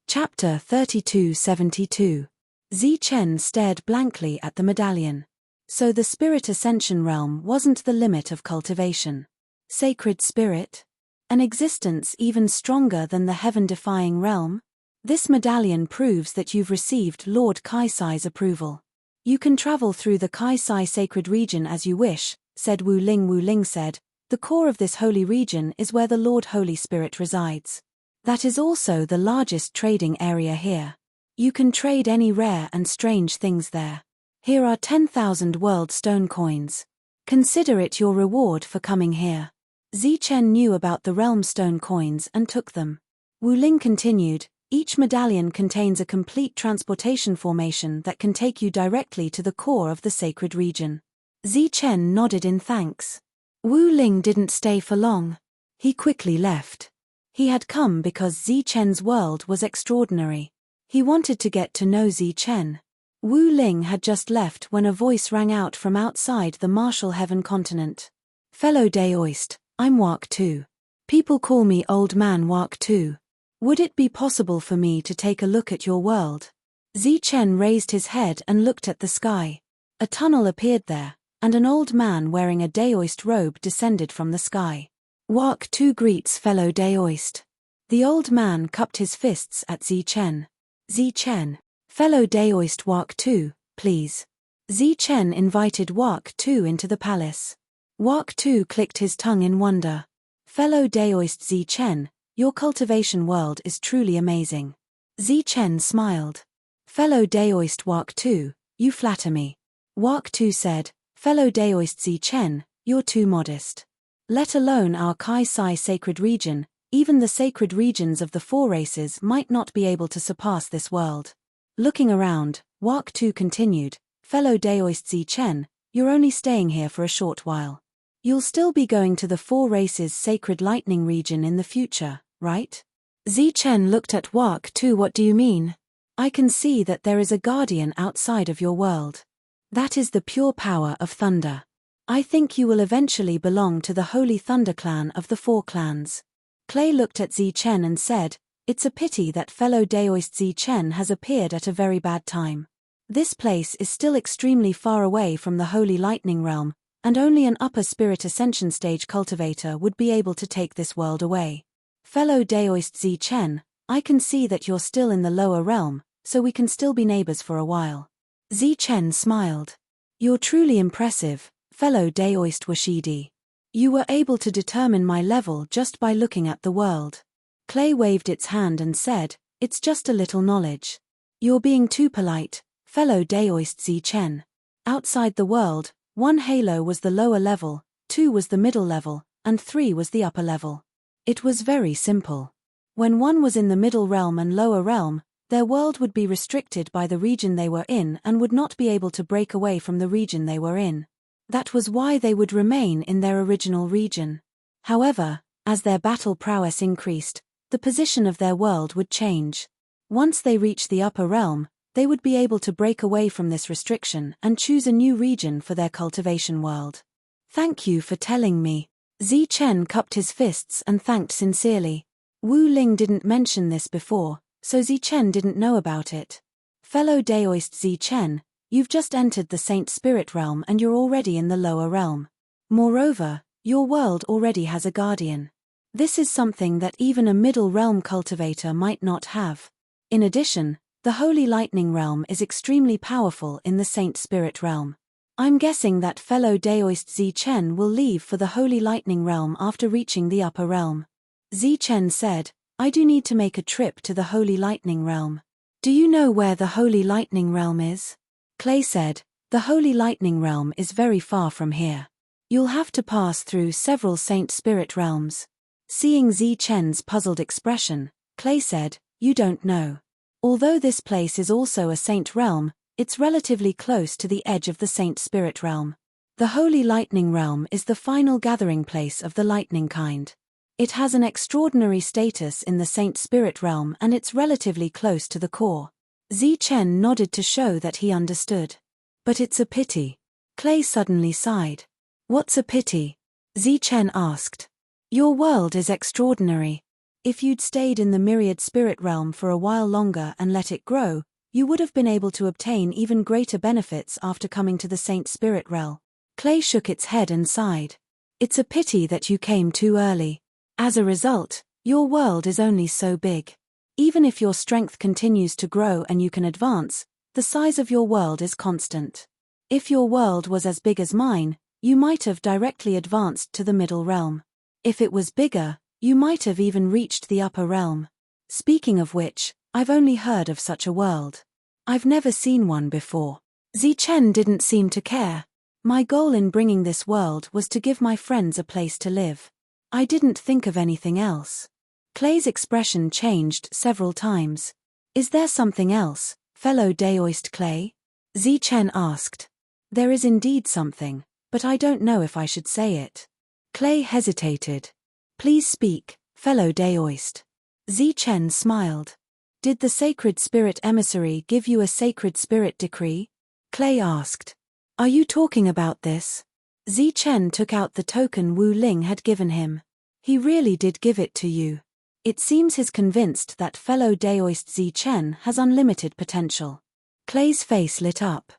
Chapter 3272. Zichen stared blankly at the medallion. So the spirit ascension realm wasn't the limit of cultivation. Sacred spirit? An existence even stronger than the heaven-defying realm? This medallion proves that you've received Lord Kaisai's approval. You can travel through the Kaisai sacred region as you wish, said Wu Ling. Wu Ling said, the core of this holy region is where the Lord Holy Spirit resides. That is also the largest trading area here. You can trade any rare and strange things there. Here are 10,000 world stone coins. Consider it your reward for coming here. Zichen knew about the realm stone coins and took them. Wu Ling continued, each medallion contains a complete transportation formation that can take you directly to the core of the sacred region. Zichen nodded in thanks. Wu Ling didn't stay for long. He quickly left. He had come because Zichen's world was extraordinary. He wanted to get to know Zichen. Wu Ling had just left when a voice rang out from outside the martial heaven continent. Fellow Daoist, I'm Wak Tu. People call me Old Man Wak Tu. Would it be possible for me to take a look at your world? Zichen raised his head and looked at the sky. A tunnel appeared there, and an old man wearing a Daoist robe descended from the sky. Wak Tu greets fellow Daoist. The old man cupped his fists at Zichen. Zichen, fellow Daoist Wak Tu, please. Zichen invited Wak Tu into the palace. Wak Tu clicked his tongue in wonder. Fellow Daoist Zichen, your cultivation world is truly amazing. Zichen smiled. Fellow Daoist Wak Tu, you flatter me. Wak Tu said, fellow Daoist Zichen, you're too modest. Let alone our Kaisai sacred region, even the sacred regions of the four races might not be able to surpass this world. Looking around, Wak Tu continued, fellow Daoist Zichen, you're only staying here for a short while. You'll still be going to the four races sacred lightning region in the future, right? Zichen looked at Wak Tu. What do you mean? I can see that there is a guardian outside of your world. That is the pure power of thunder. I think you will eventually belong to the holy thunder clan of the four clans. Clay looked at Zichen and said, it's a pity that fellow Daoist Zichen has appeared at a very bad time. This place is still extremely far away from the holy lightning realm, and only an upper spirit ascension stage cultivator would be able to take this world away. Fellow Daoist Zichen, I can see that you're still in the lower realm, so we can still be neighbors for a while. Zichen smiled. You're truly impressive, fellow Daoist Washidi. You were able to determine my level just by looking at the world. Clay waved its hand and said, it's just a little knowledge. You're being too polite, fellow Daoist Zichen. Outside the world, 1 halo was the lower level, 2 was the middle level, and 3 was the upper level. It was very simple. When one was in the middle realm and lower realm, their world would be restricted by the region they were in and would not be able to break away from the region they were in. That was why they would remain in their original region. However, as their battle prowess increased, the position of their world would change. Once they reached the upper realm, they would be able to break away from this restriction and choose a new region for their cultivation world. Thank you for telling me. Zichen cupped his fists and thanked sincerely. Wu Ling didn't mention this before, so Zichen didn't know about it. Fellow Daoist Zichen, you've just entered the Saint Spirit realm and you're already in the lower realm. Moreover, your world already has a guardian. This is something that even a middle realm cultivator might not have. In addition, the Holy Lightning realm is extremely powerful in the Saint Spirit realm. I'm guessing that fellow Daoist Zichen will leave for the Holy Lightning realm after reaching the upper realm. Zichen said, I do need to make a trip to the Holy Lightning realm. Do you know where the Holy Lightning realm is? Clay said, the Holy Lightning realm is very far from here. You'll have to pass through several Saint Spirit realms. Seeing Zichen's puzzled expression, Clay said, you don't know. Although this place is also a Saint realm, it's relatively close to the edge of the Saint Spirit realm. The Holy Lightning realm is the final gathering place of the lightning kind. It has an extraordinary status in the Saint Spirit realm and it's relatively close to the core. Zichen nodded to show that he understood. But it's a pity. Clay suddenly sighed. What's a pity? Zichen asked. Your world is extraordinary. If you'd stayed in the myriad spirit realm for a while longer and let it grow, you would have been able to obtain even greater benefits after coming to the Saint Spirit realm. Clay shook its head and sighed. It's a pity that you came too early. As a result, your world is only so big. Even if your strength continues to grow and you can advance, the size of your world is constant. If your world was as big as mine, you might have directly advanced to the middle realm. If it was bigger, you might have even reached the upper realm. Speaking of which, I've only heard of such a world. I've never seen one before. Zichen didn't seem to care. My goal in bringing this world was to give my friends a place to live. I didn't think of anything else. Clay's expression changed several times. Is there something else, fellow Daoist Clay? Zichen asked. There is indeed something, but I don't know if I should say it. Clay hesitated. Please speak, fellow Daoist. Zichen smiled. Did the Sacred Spirit Emissary give you a Sacred Spirit decree? Clay asked. Are you talking about this? Zichen took out the token Wu Ling had given him. He really did give it to you. It seems he's convinced that fellow Daoist Zichen has unlimited potential. Clay's face lit up.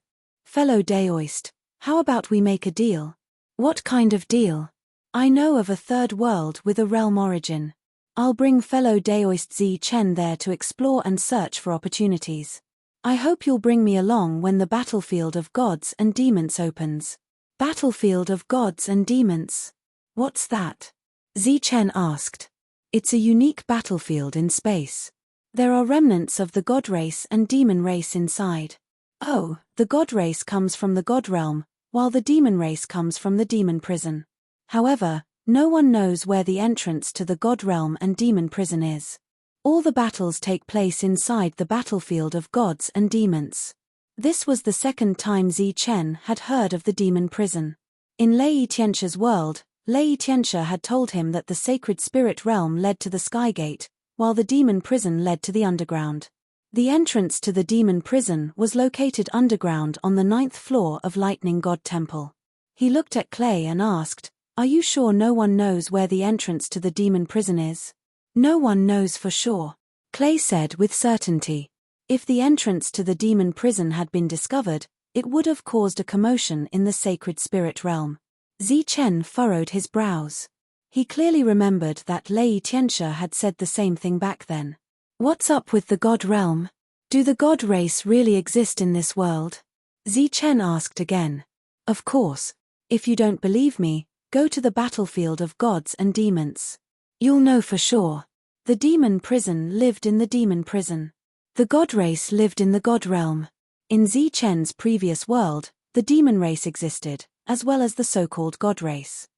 Fellow Daoist, how about we make a deal? What kind of deal? I know of a third world with a realm origin. I'll bring fellow Daoist Zichen there to explore and search for opportunities. I hope you'll bring me along when the battlefield of gods and demons opens. Battlefield of gods and demons? What's that? Zichen asked. It's a unique battlefield in space. There are remnants of the god race and demon race inside. Oh, the god race comes from the god realm, while the demon race comes from the demon prison. However, no one knows where the entrance to the god realm and demon prison is. All the battles take place inside the battlefield of gods and demons. This was the second time Zichen had heard of the demon prison. In Lei Tianxia's world, Lei Tianxia had told him that the sacred spirit realm led to the Skygate, while the demon prison led to the underground. The entrance to the demon prison was located underground on the 9th floor of Lightning God Temple. He looked at Clay and asked, Are you sure no one knows where the entrance to the demon prison is? No one knows for sure. Clay said with certainty. If the entrance to the demon prison had been discovered, it would have caused a commotion in the sacred spirit realm. Zichen furrowed his brows. He clearly remembered that Lei Tianxia had said the same thing back then. What's up with the god realm? Do the god race really exist in this world? Zichen asked again. Of course. If you don't believe me, go to the battlefield of gods and demons. You'll know for sure. The demon prison lived in the demon prison. The god race lived in the god realm. In Zichen's previous world, the demon race existed, as well as the so-called god race.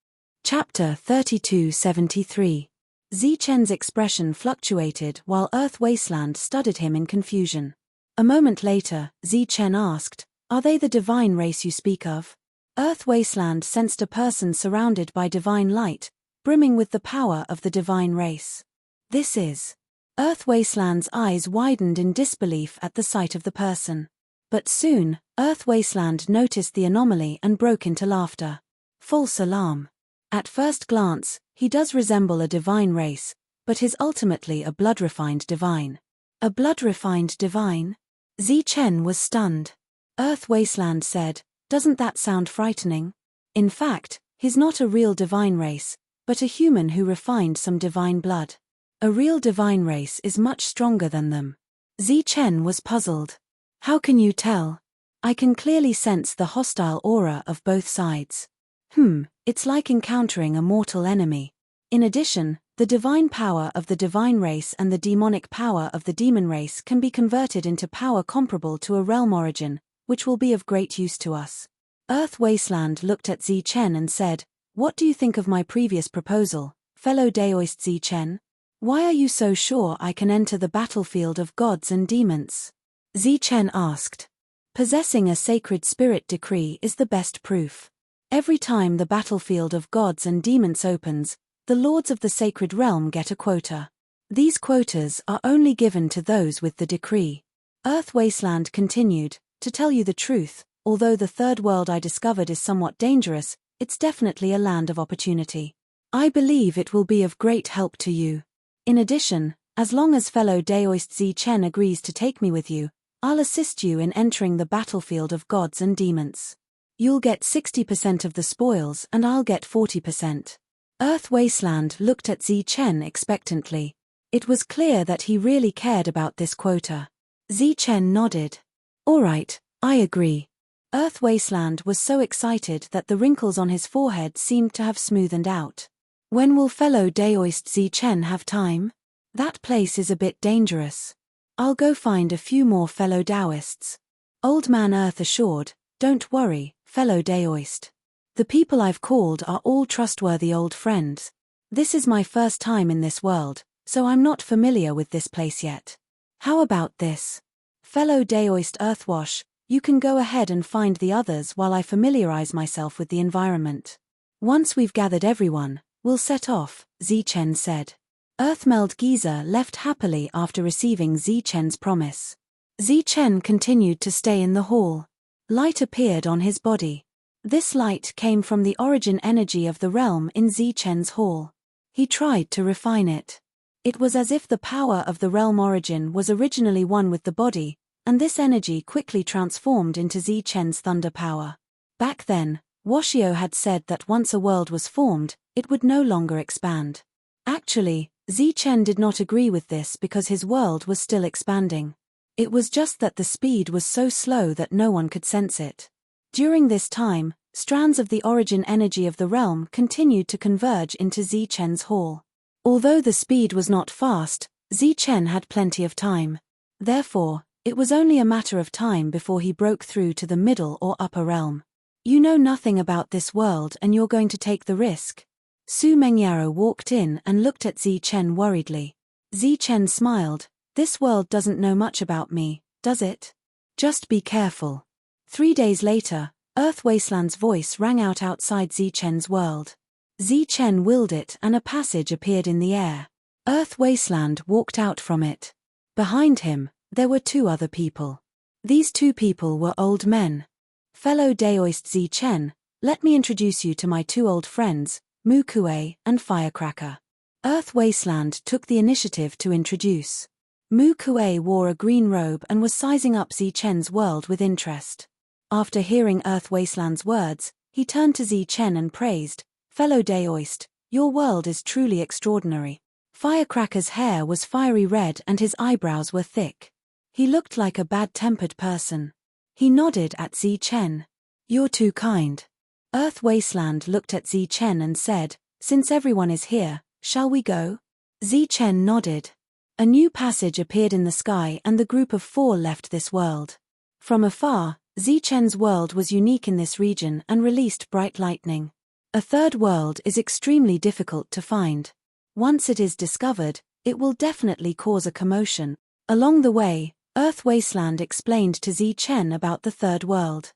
Chapter 3273. Zichen's expression fluctuated while Earth Wasteland studied him in confusion. A moment later, Zichen asked, Are they the divine race you speak of? Earth Wasteland sensed a person surrounded by divine light, brimming with the power of the divine race. This is. Earth Wasteland's eyes widened in disbelief at the sight of the person. But soon, Earth Wasteland noticed the anomaly and broke into laughter. False alarm. At first glance, he does resemble a divine race, but is ultimately a blood-refined divine. A blood-refined divine? Chen was stunned. Earth Wasteland said, "Doesn't that sound frightening? In fact, he's not a real divine race, but a human who refined some divine blood. A real divine race is much stronger than them." Chen was puzzled. "How can you tell? I can clearly sense the hostile aura of both sides." It's like encountering a mortal enemy. In addition, the divine power of the divine race and the demonic power of the demon race can be converted into power comparable to a realm origin, which will be of great use to us. Earth Wasteland looked at Chen and said, "What do you think of my previous proposal, fellow Daoist Chen? Why are you so sure I can enter the battlefield of gods and demons?" Chen asked. "Possessing a sacred spirit decree is the best proof. Every time the battlefield of gods and demons opens, the lords of the sacred realm get a quota. These quotas are only given to those with the decree." Earth Wasteland continued, "To tell you the truth, although the third world I discovered is somewhat dangerous, it's definitely a land of opportunity. I believe it will be of great help to you. In addition, as long as fellow Daoist Chen agrees to take me with you, I'll assist you in entering the battlefield of gods and demons. You'll get 60% of the spoils and I'll get 40%. Earth Wasteland looked at Chen expectantly. It was clear that he really cared about this quota. Chen nodded. "All right, I agree." Earth Wasteland was so excited that the wrinkles on his forehead seemed to have smoothened out. "When will fellow Daoist Chen have time? That place is a bit dangerous. I'll go find a few more fellow Daoists." Old Man Earth assured, "Don't worry, fellow Daoist. The people I've called are all trustworthy old friends. This is my first time in this world, so I'm not familiar with this place yet. How about this? Fellow Daoist Earthwash, you can go ahead and find the others while I familiarize myself with the environment. Once we've gathered everyone, we'll set off," Chen said. Earthmeld Giza left happily after receiving Chen's promise. Chen continued to stay in the hall. Light appeared on his body. This light came from the origin energy of the realm in Chen's hall. He tried to refine it. It was as if the power of the realm origin was originally one with the body, and this energy quickly transformed into Chen's thunder power. Back then, Washio had said that once a world was formed, it would no longer expand. Actually, Chen did not agree with this because his world was still expanding. It was just that the speed was so slow that no one could sense it. During this time, strands of the origin energy of the realm continued to converge into Chen's hall. Although the speed was not fast, Chen had plenty of time. Therefore, it was only a matter of time before he broke through to the middle or upper realm. "You know nothing about this world and you're going to take the risk?" Su Mengyaro walked in and looked at Chen worriedly. Chen smiled. "This world doesn't know much about me, does it? Just be careful." 3 days later, Earth Wasteland's voice rang out outside Chen's world. Chen willed it and a passage appeared in the air. Earth Wasteland walked out from it. Behind him, there were 2 other people. These 2 people were old men. "Fellow Daoist Chen, let me introduce you to my 2 old friends, Mukue and Firecracker." Earth Wasteland took the initiative to introduce. Mukue wore a green robe and was sizing up Chen's world with interest. After hearing Earth Wasteland's words, he turned to Chen and praised, "Fellow Daoist, your world is truly extraordinary." Firecracker's hair was fiery red and his eyebrows were thick. He looked like a bad-tempered person. He nodded at Chen. "You're too kind." Earth Wasteland looked at Chen and said, "Since everyone is here, shall we go?" Chen nodded. A new passage appeared in the sky and the group of 4 left this world. From afar, Chen's world was unique in this region and released bright lightning. A third world is extremely difficult to find. Once it is discovered, it will definitely cause a commotion. Along the way, Earth Wasteland explained to Chen about the third world.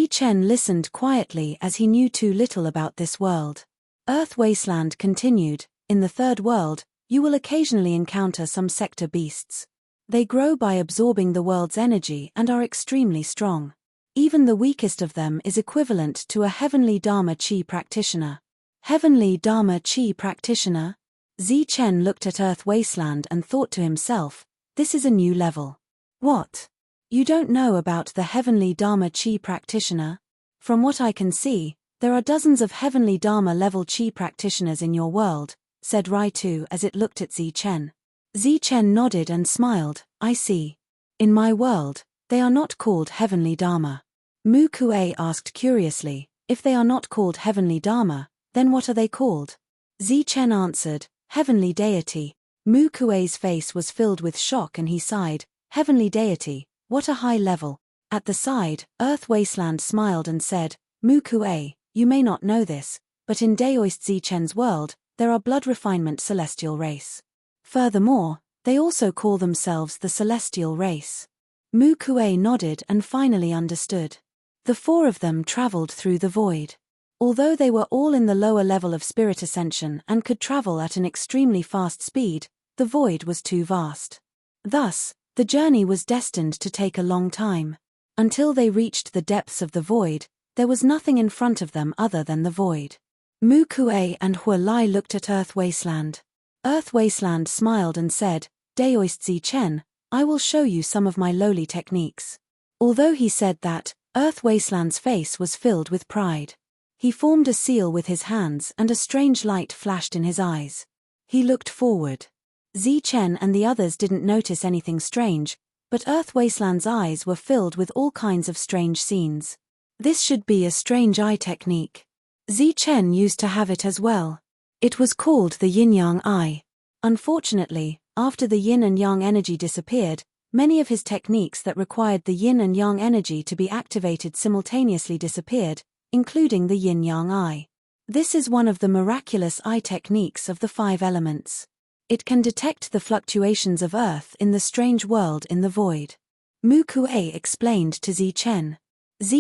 Chen listened quietly as he knew too little about this world. Earth Wasteland continued, "In the third world, you will occasionally encounter some sector beasts. They grow by absorbing the world's energy and are extremely strong. Even the weakest of them is equivalent to a heavenly Dharma Chi practitioner." "Heavenly Dharma Chi practitioner?" Chen looked at Earth Wasteland and thought to himself, this is a new level. What? You don't know about the Heavenly Dharma Chi practitioner? From what I can see, there are dozens of Heavenly Dharma level Chi practitioners in your world, said Raitu as it looked at Chen. Chen nodded and smiled, I see. In my world, they are not called Heavenly Dharma. Mu Kuei asked curiously, if they are not called Heavenly Dharma, then what are they called? Chen answered, Heavenly Deity. Mu Kuei's face was filled with shock and he sighed, Heavenly Deity, what a high level. At the side, Earth Wasteland smiled and said, Mu Kuei, you may not know this, but in Daoist Chen's world, there are blood refinement celestial race. Furthermore, they also call themselves the celestial race. Mu Kuei nodded and finally understood. The four of them traveled through the void. Although they were all in the lower level of spirit ascension and could travel at an extremely fast speed, the void was too vast. Thus, the journey was destined to take a long time. Until they reached the depths of the void, there was nothing in front of them other than the void. Mu Kuei and Hua Lai looked at Earth Wasteland. Earth Wasteland smiled and said, Daoist Chen, I will show you some of my lowly techniques. Although he said that, Earth Wasteland's face was filled with pride. He formed a seal with his hands and a strange light flashed in his eyes. He looked forward. Chen and the others didn't notice anything strange, but Earth Wasteland's eyes were filled with all kinds of strange scenes. This should be a strange eye technique. Chen used to have it as well. It was called the yin-yang eye. Unfortunately, after the yin and yang energy disappeared, many of his techniques that required the yin and yang energy to be activated simultaneously disappeared, including the yin-yang eye. This is one of the miraculous eye techniques of the 5 elements. It can detect the fluctuations of Earth in the strange world in the void. Mu Kuei explained to Chen.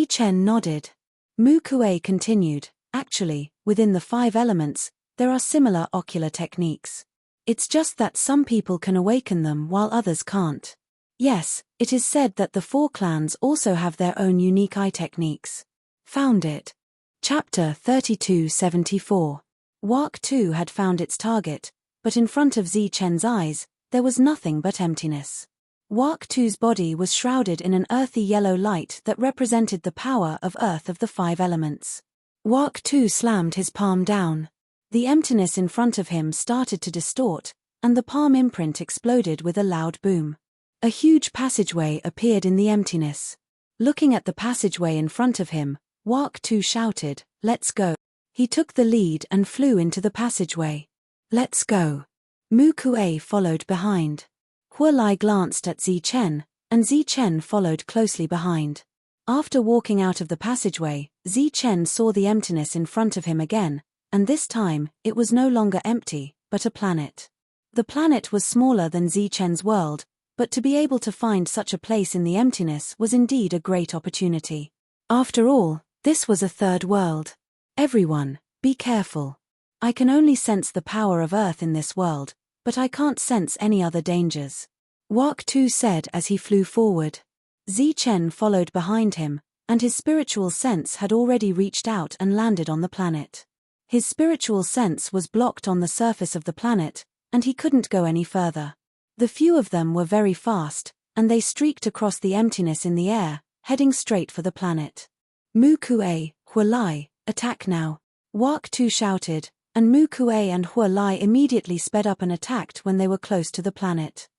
Chen nodded. Mu Kuei continued, actually, within the 5 elements, there are similar ocular techniques. It's just that some people can awaken them while others can't. Yes, it is said that the 4 clans also have their own unique eye techniques. Found it. Chapter 3274. Wark 2 had found its target, but in front of Chen's eyes, there was nothing but emptiness. Wark 2's body was shrouded in an earthy yellow light that represented the power of Earth of the 5 elements. Wark 2 slammed his palm down. The emptiness in front of him started to distort, and the palm imprint exploded with a loud boom. A huge passageway appeared in the emptiness. Looking at the passageway in front of him, Wark 2 shouted, "Let's go." He took the lead and flew into the passageway. "Let's go." Mu Kuei followed behind. Hua Lai glanced at Chen, and Chen followed closely behind. After walking out of the passageway, Chen saw the emptiness in front of him again, and this time, it was no longer empty, but a planet. The planet was smaller than Chen's world, but to be able to find such a place in the emptiness was indeed a great opportunity. After all, this was a third world. Everyone, be careful. I can only sense the power of Earth in this world, but I can't sense any other dangers. Wark 2 said as he flew forward. Chen followed behind him, and his spiritual sense had already reached out and landed on the planet. His spiritual sense was blocked on the surface of the planet, and he couldn't go any further. The few of them were very fast, and they streaked across the emptiness in the air, heading straight for the planet. Mu Kuei, Hua Lai, attack now. Wark 2 shouted, and Mu Kuei and Hua Lai immediately sped up and attacked when they were close to the planet.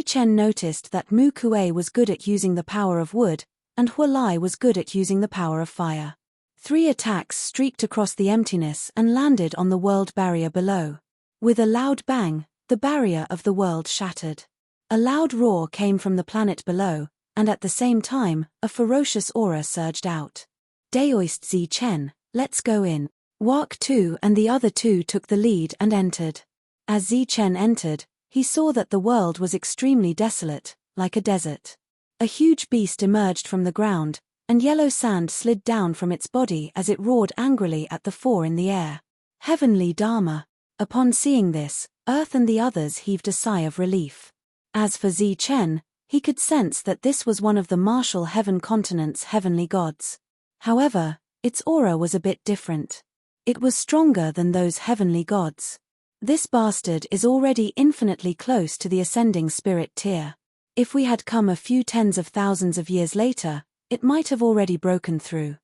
Chen noticed that Mu Kuei was good at using the power of wood, and Hua Lai was good at using the power of fire. 3 attacks streaked across the emptiness and landed on the world barrier below. With a loud bang, the barrier of the world shattered. A loud roar came from the planet below, and at the same time, a ferocious aura surged out. Daoist Chen, let's go in. Wark 2 and the other 2 took the lead and entered. As Chen entered, he saw that the world was extremely desolate, like a desert. A huge beast emerged from the ground, and yellow sand slid down from its body as it roared angrily at the 4 in the air. Heavenly Dharma. Upon seeing this, Earth and the others heaved a sigh of relief. As for Chen, he could sense that this was one of the martial heaven continent's heavenly gods. However, its aura was a bit different. It was stronger than those heavenly gods. This bastard is already infinitely close to the ascending spirit tier. If we had come a few tens of thousands of years later, it might have already broken through.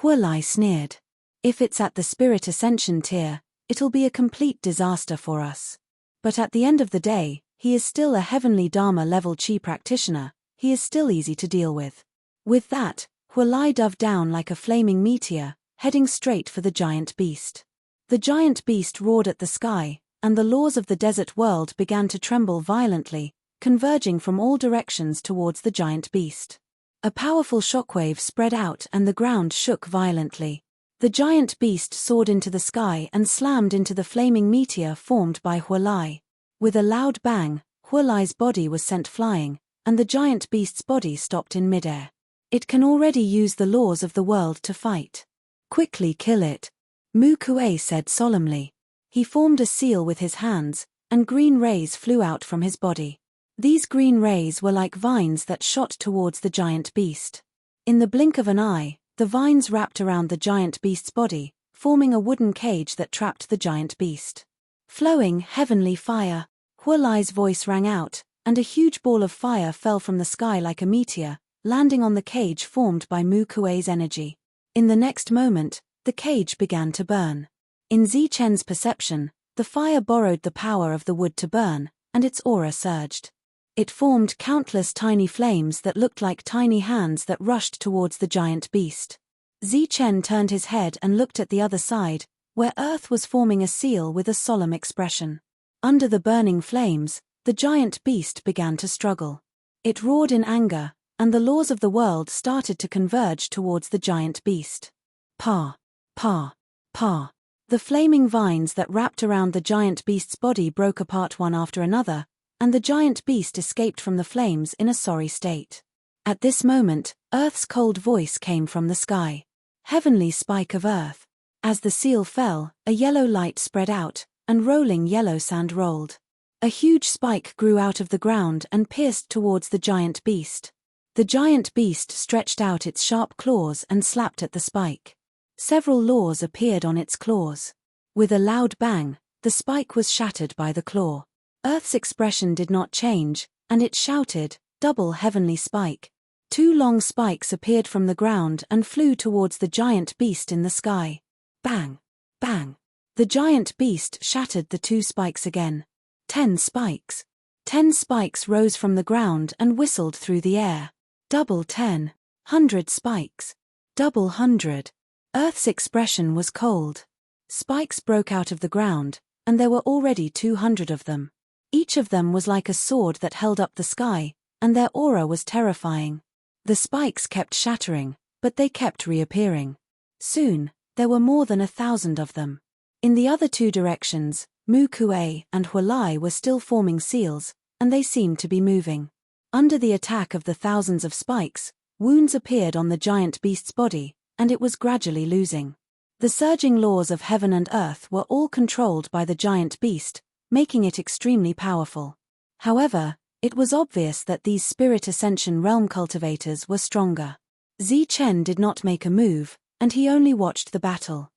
Huolai sneered. If it's at the spirit ascension tier, it'll be a complete disaster for us. But at the end of the day, he is still a heavenly Dharma level chi practitioner, he is still easy to deal with. With that, Huolai dove down like a flaming meteor, heading straight for the giant beast. The giant beast roared at the sky, and the laws of the desert world began to tremble violently, converging from all directions towards the giant beast. A powerful shockwave spread out and the ground shook violently. The giant beast soared into the sky and slammed into the flaming meteor formed by Huolai. With a loud bang, Huolai's body was sent flying, and the giant beast's body stopped in midair. It can already use the laws of the world to fight. Quickly kill it, Mu Kuei said solemnly. He formed a seal with his hands, and green rays flew out from his body. These green rays were like vines that shot towards the giant beast. In the blink of an eye, the vines wrapped around the giant beast's body, forming a wooden cage that trapped the giant beast. Flowing heavenly fire, Huolai's voice rang out, and a huge ball of fire fell from the sky like a meteor, landing on the cage formed by Mu Kuei's energy. In the next moment, the cage began to burn. In Zichen's perception, the fire borrowed the power of the wood to burn, and its aura surged. It formed countless tiny flames that looked like tiny hands that rushed towards the giant beast. Zichen turned his head and looked at the other side, where Earth was forming a seal with a solemn expression. Under the burning flames, the giant beast began to struggle. It roared in anger, and the laws of the world started to converge towards the giant beast. Pa, pa, pa. The flaming vines that wrapped around the giant beast's body broke apart one after another, and the giant beast escaped from the flames in a sorry state. At this moment, Earth's cold voice came from the sky. Heavenly spike of Earth. As the seal fell, a yellow light spread out, and rolling yellow sand rolled. A huge spike grew out of the ground and pierced towards the giant beast. The giant beast stretched out its sharp claws and slapped at the spike. Several laws appeared on its claws. With a loud bang, the spike was shattered by the claw. Earth's expression did not change, and it shouted, "Double heavenly spike." Two long spikes appeared from the ground and flew towards the giant beast in the sky. Bang! Bang! The giant beast shattered the two spikes again. 10 spikes. 10 spikes rose from the ground and whistled through the air. Double 10. 100 spikes. Double 100. Earth's expression was cold. Spikes broke out of the ground, and there were already 200 of them. Each of them was like a sword that held up the sky, and their aura was terrifying. The spikes kept shattering, but they kept reappearing. Soon, there were more than 1,000 of them. In the other two directions, Mu Kuei and Huolai were still forming seals, and they seemed to be moving. Under the attack of the thousands of spikes, wounds appeared on the giant beast's body, and it was gradually losing. The surging laws of heaven and earth were all controlled by the giant beast, making it extremely powerful. However, it was obvious that these spirit ascension realm cultivators were stronger. Zichen did not make a move, and he only watched the battle.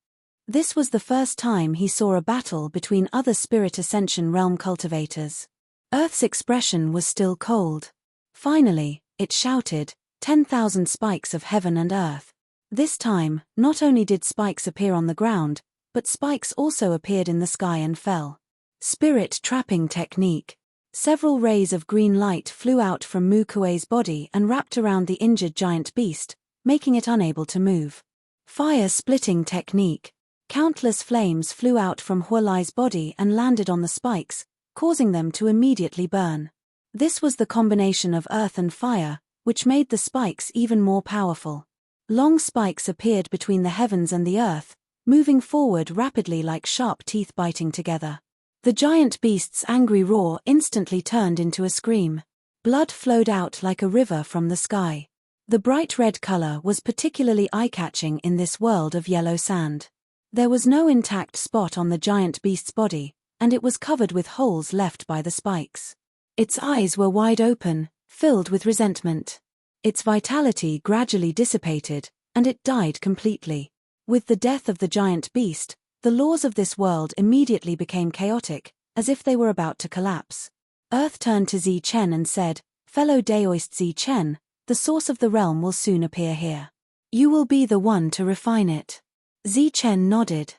This was the first time he saw a battle between other spirit ascension realm cultivators. Earth's expression was still cold. Finally, it shouted, 10,000 spikes of heaven and earth. This time, not only did spikes appear on the ground, but spikes also appeared in the sky and fell. Spirit trapping technique. Several rays of green light flew out from Mu Kuei's body and wrapped around the injured giant beast, making it unable to move. Fire splitting technique. Countless flames flew out from Huolai's body and landed on the spikes, causing them to immediately burn. This was the combination of earth and fire, which made the spikes even more powerful. Long spikes appeared between the heavens and the earth, moving forward rapidly like sharp teeth biting together. The giant beast's angry roar instantly turned into a scream. Blood flowed out like a river from the sky. The bright red color was particularly eye-catching in this world of yellow sand. There was no intact spot on the giant beast's body, and it was covered with holes left by the spikes. Its eyes were wide open, filled with resentment. Its vitality gradually dissipated, and it died completely. With the death of the giant beast, The laws of this world immediately became chaotic, as if they were about to collapse. Earth turned to Zi Chen and said, "Fellow Daoist Zi Chen, the source of the realm will soon appear here. You will be the one to refine it." Zi Chen nodded.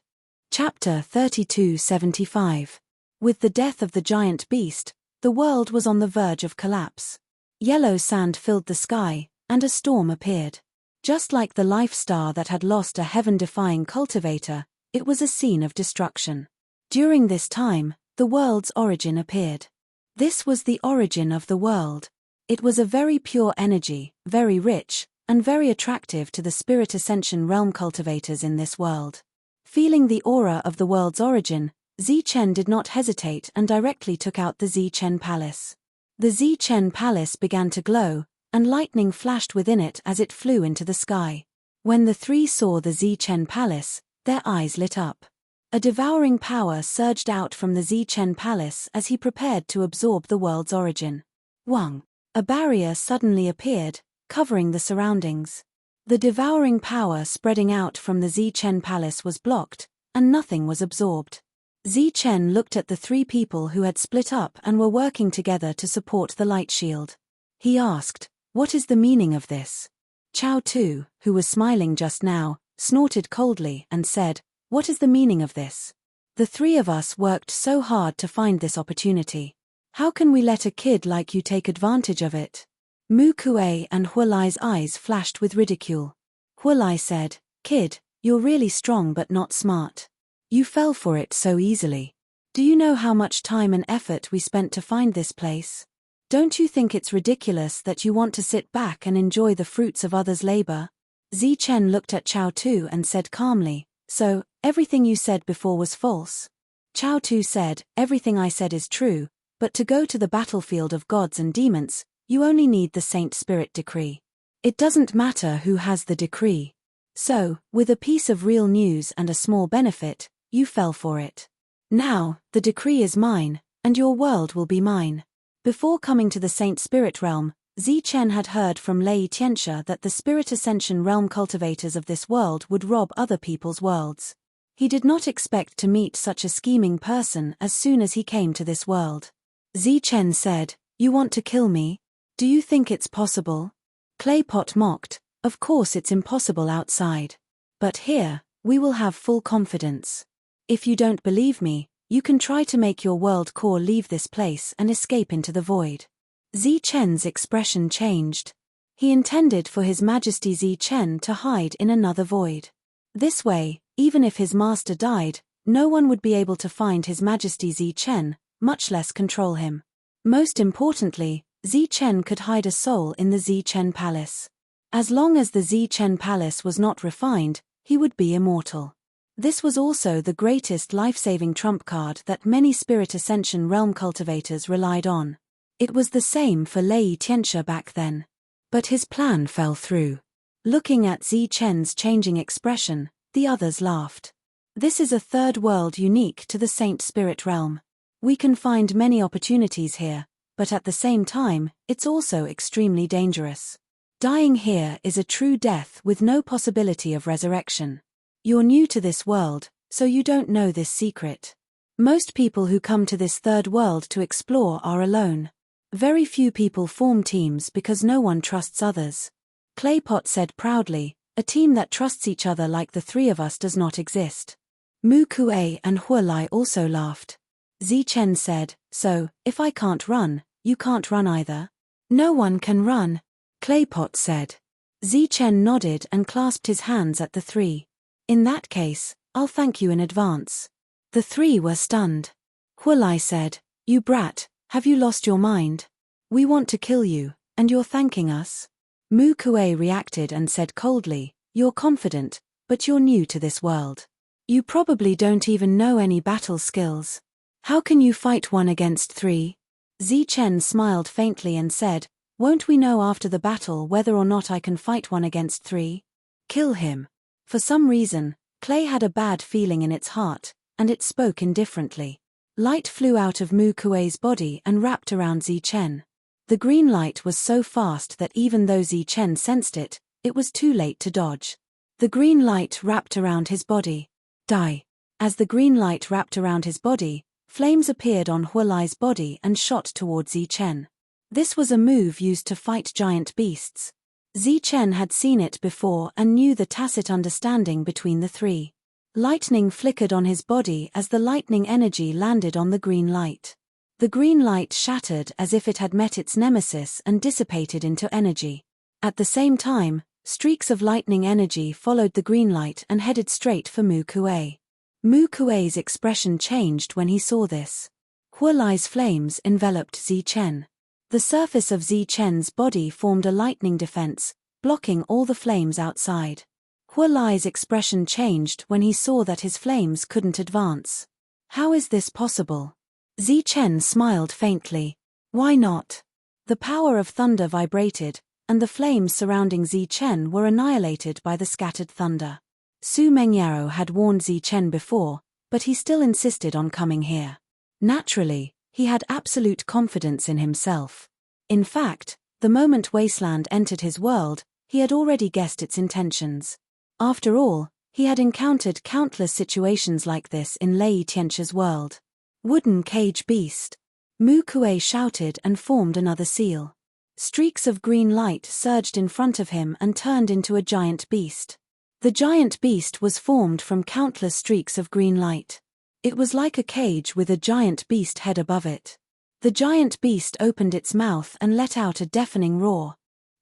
Chapter 3275. With the death of the giant beast, the world was on the verge of collapse. Yellow sand filled the sky, and a storm appeared. Just like the life star that had lost a heaven-defying cultivator, it was a scene of destruction. During this time, the world's origin appeared. This was the origin of the world. It was a very pure energy, very rich, and very attractive to the spirit ascension realm cultivators in this world. Feeling the aura of the world's origin, Zi Chen did not hesitate and directly took out the Zi Chen Palace. The Zi Chen Palace began to glow, and lightning flashed within it as it flew into the sky. When the three saw the Zi Chen Palace, their eyes lit up. A devouring power surged out from the Zi Chen Palace as he prepared to absorb the world's origin. Wang. A barrier suddenly appeared, covering the surroundings. The devouring power spreading out from the Zi Chen Palace was blocked, and nothing was absorbed. Zi Chen looked at the three people who had split up and were working together to support the light shield. He asked, "What is the meaning of this?" Chao Tu, who was smiling just now, snorted coldly and said, "What is the meaning of this? The three of us worked so hard to find this opportunity. How can we let a kid like you take advantage of it?" Mu Kuei and Hualai's eyes flashed with ridicule. Hualai said, "Kid, you're really strong but not smart. You fell for it so easily. Do you know how much time and effort we spent to find this place? Don't you think it's ridiculous that you want to sit back and enjoy the fruits of others' labor?" Zi Chen looked at Chao Tu and said calmly, "So, everything you said before was false?" Chao Tu said, "Everything I said is true, but to go to the battlefield of gods and demons, you only need the Saint Spirit decree. It doesn't matter who has the decree. So, with a piece of real news and a small benefit, you fell for it. Now, the decree is mine, and your world will be mine." Before coming to the Saint Spirit realm, Zi Chen had heard from Lei Tianxia that the Spirit Ascension realm cultivators of this world would rob other people's worlds. He did not expect to meet such a scheming person as soon as he came to this world. Zi Chen said, "You want to kill me? Do you think it's possible?" Claypot mocked, "Of course it's impossible outside. But here, we will have full confidence. If you don't believe me, you can try to make your world core leave this place and escape into the void." Zi Chen's expression changed. He intended for His Majesty Zi Chen to hide in another void. This way, even if his master died, no one would be able to find His Majesty Zi Chen, much less control him. Most importantly, Zi Chen could hide a soul in the Zi Chen Palace. As long as the Zi Chen Palace was not refined, he would be immortal. This was also the greatest life-saving trump card that many Spirit Ascension realm cultivators relied on. It was the same for Lei Tianxia back then. But his plan fell through. Looking at Zi Chen's changing expression, the others laughed. This is a third world unique to the Saint Spirit realm. We can find many opportunities here, but at the same time, it's also extremely dangerous. Dying here is a true death with no possibility of resurrection. You're new to this world, so you don't know this secret. Most people who come to this third world to explore are alone. Very few people form teams because no one trusts others. Claypot said proudly, "A team that trusts each other like the three of us does not exist." Mu Kuei and Hualai also laughed. Zi Chen said, "So, if I can't run, you can't run either?" "No one can run," Claypot said. Zi Chen nodded and clasped his hands at the three. "In that case, I'll thank you in advance." The three were stunned. Hualai said, "You brat, have you lost your mind? We want to kill you, and you're thanking us?" Mu Kuei reacted and said coldly, "You're confident, but you're new to this world. You probably don't even know any battle skills. How can you fight 1 against 3? Zi Chen smiled faintly and said, "Won't we know after the battle whether or not I can fight 1 against 3? Kill him." For some reason, Clay had a bad feeling in its heart, and it spoke indifferently. Light flew out of Mu Kuei's body and wrapped around Zi Chen. The green light was so fast that even though Zi Chen sensed it, it was too late to dodge. The green light wrapped around his body. "Die." As the green light wrapped around his body, flames appeared on Hualai's body and shot towards Zichen. This was a move used to fight giant beasts. Zichen had seen it before and knew the tacit understanding between the three. Lightning flickered on his body as the lightning energy landed on the green light. The green light shattered as if it had met its nemesis and dissipated into energy. At the same time, streaks of lightning energy followed the green light and headed straight for Mu Kuei. Mu Kuei's expression changed when he saw this. Hualai's flames enveloped Zichen. The surface of Zichen's body formed a lightning defense, blocking all the flames outside. Hualai's expression changed when he saw that his flames couldn't advance. How is this possible? Zichen smiled faintly. Why not? The power of thunder vibrated, and the flames surrounding Zichen were annihilated by the scattered thunder. Su Mengyaro had warned Zichen before, but he still insisted on coming here. Naturally, he had absolute confidence in himself. In fact, the moment Wasteland entered his world, he had already guessed its intentions. After all, he had encountered countless situations like this in Lei Tianche's world. Wooden cage beast. Mu Kuei shouted and formed another seal. Streaks of green light surged in front of him and turned into a giant beast. The giant beast was formed from countless streaks of green light. It was like a cage with a giant beast head above it. The giant beast opened its mouth and let out a deafening roar.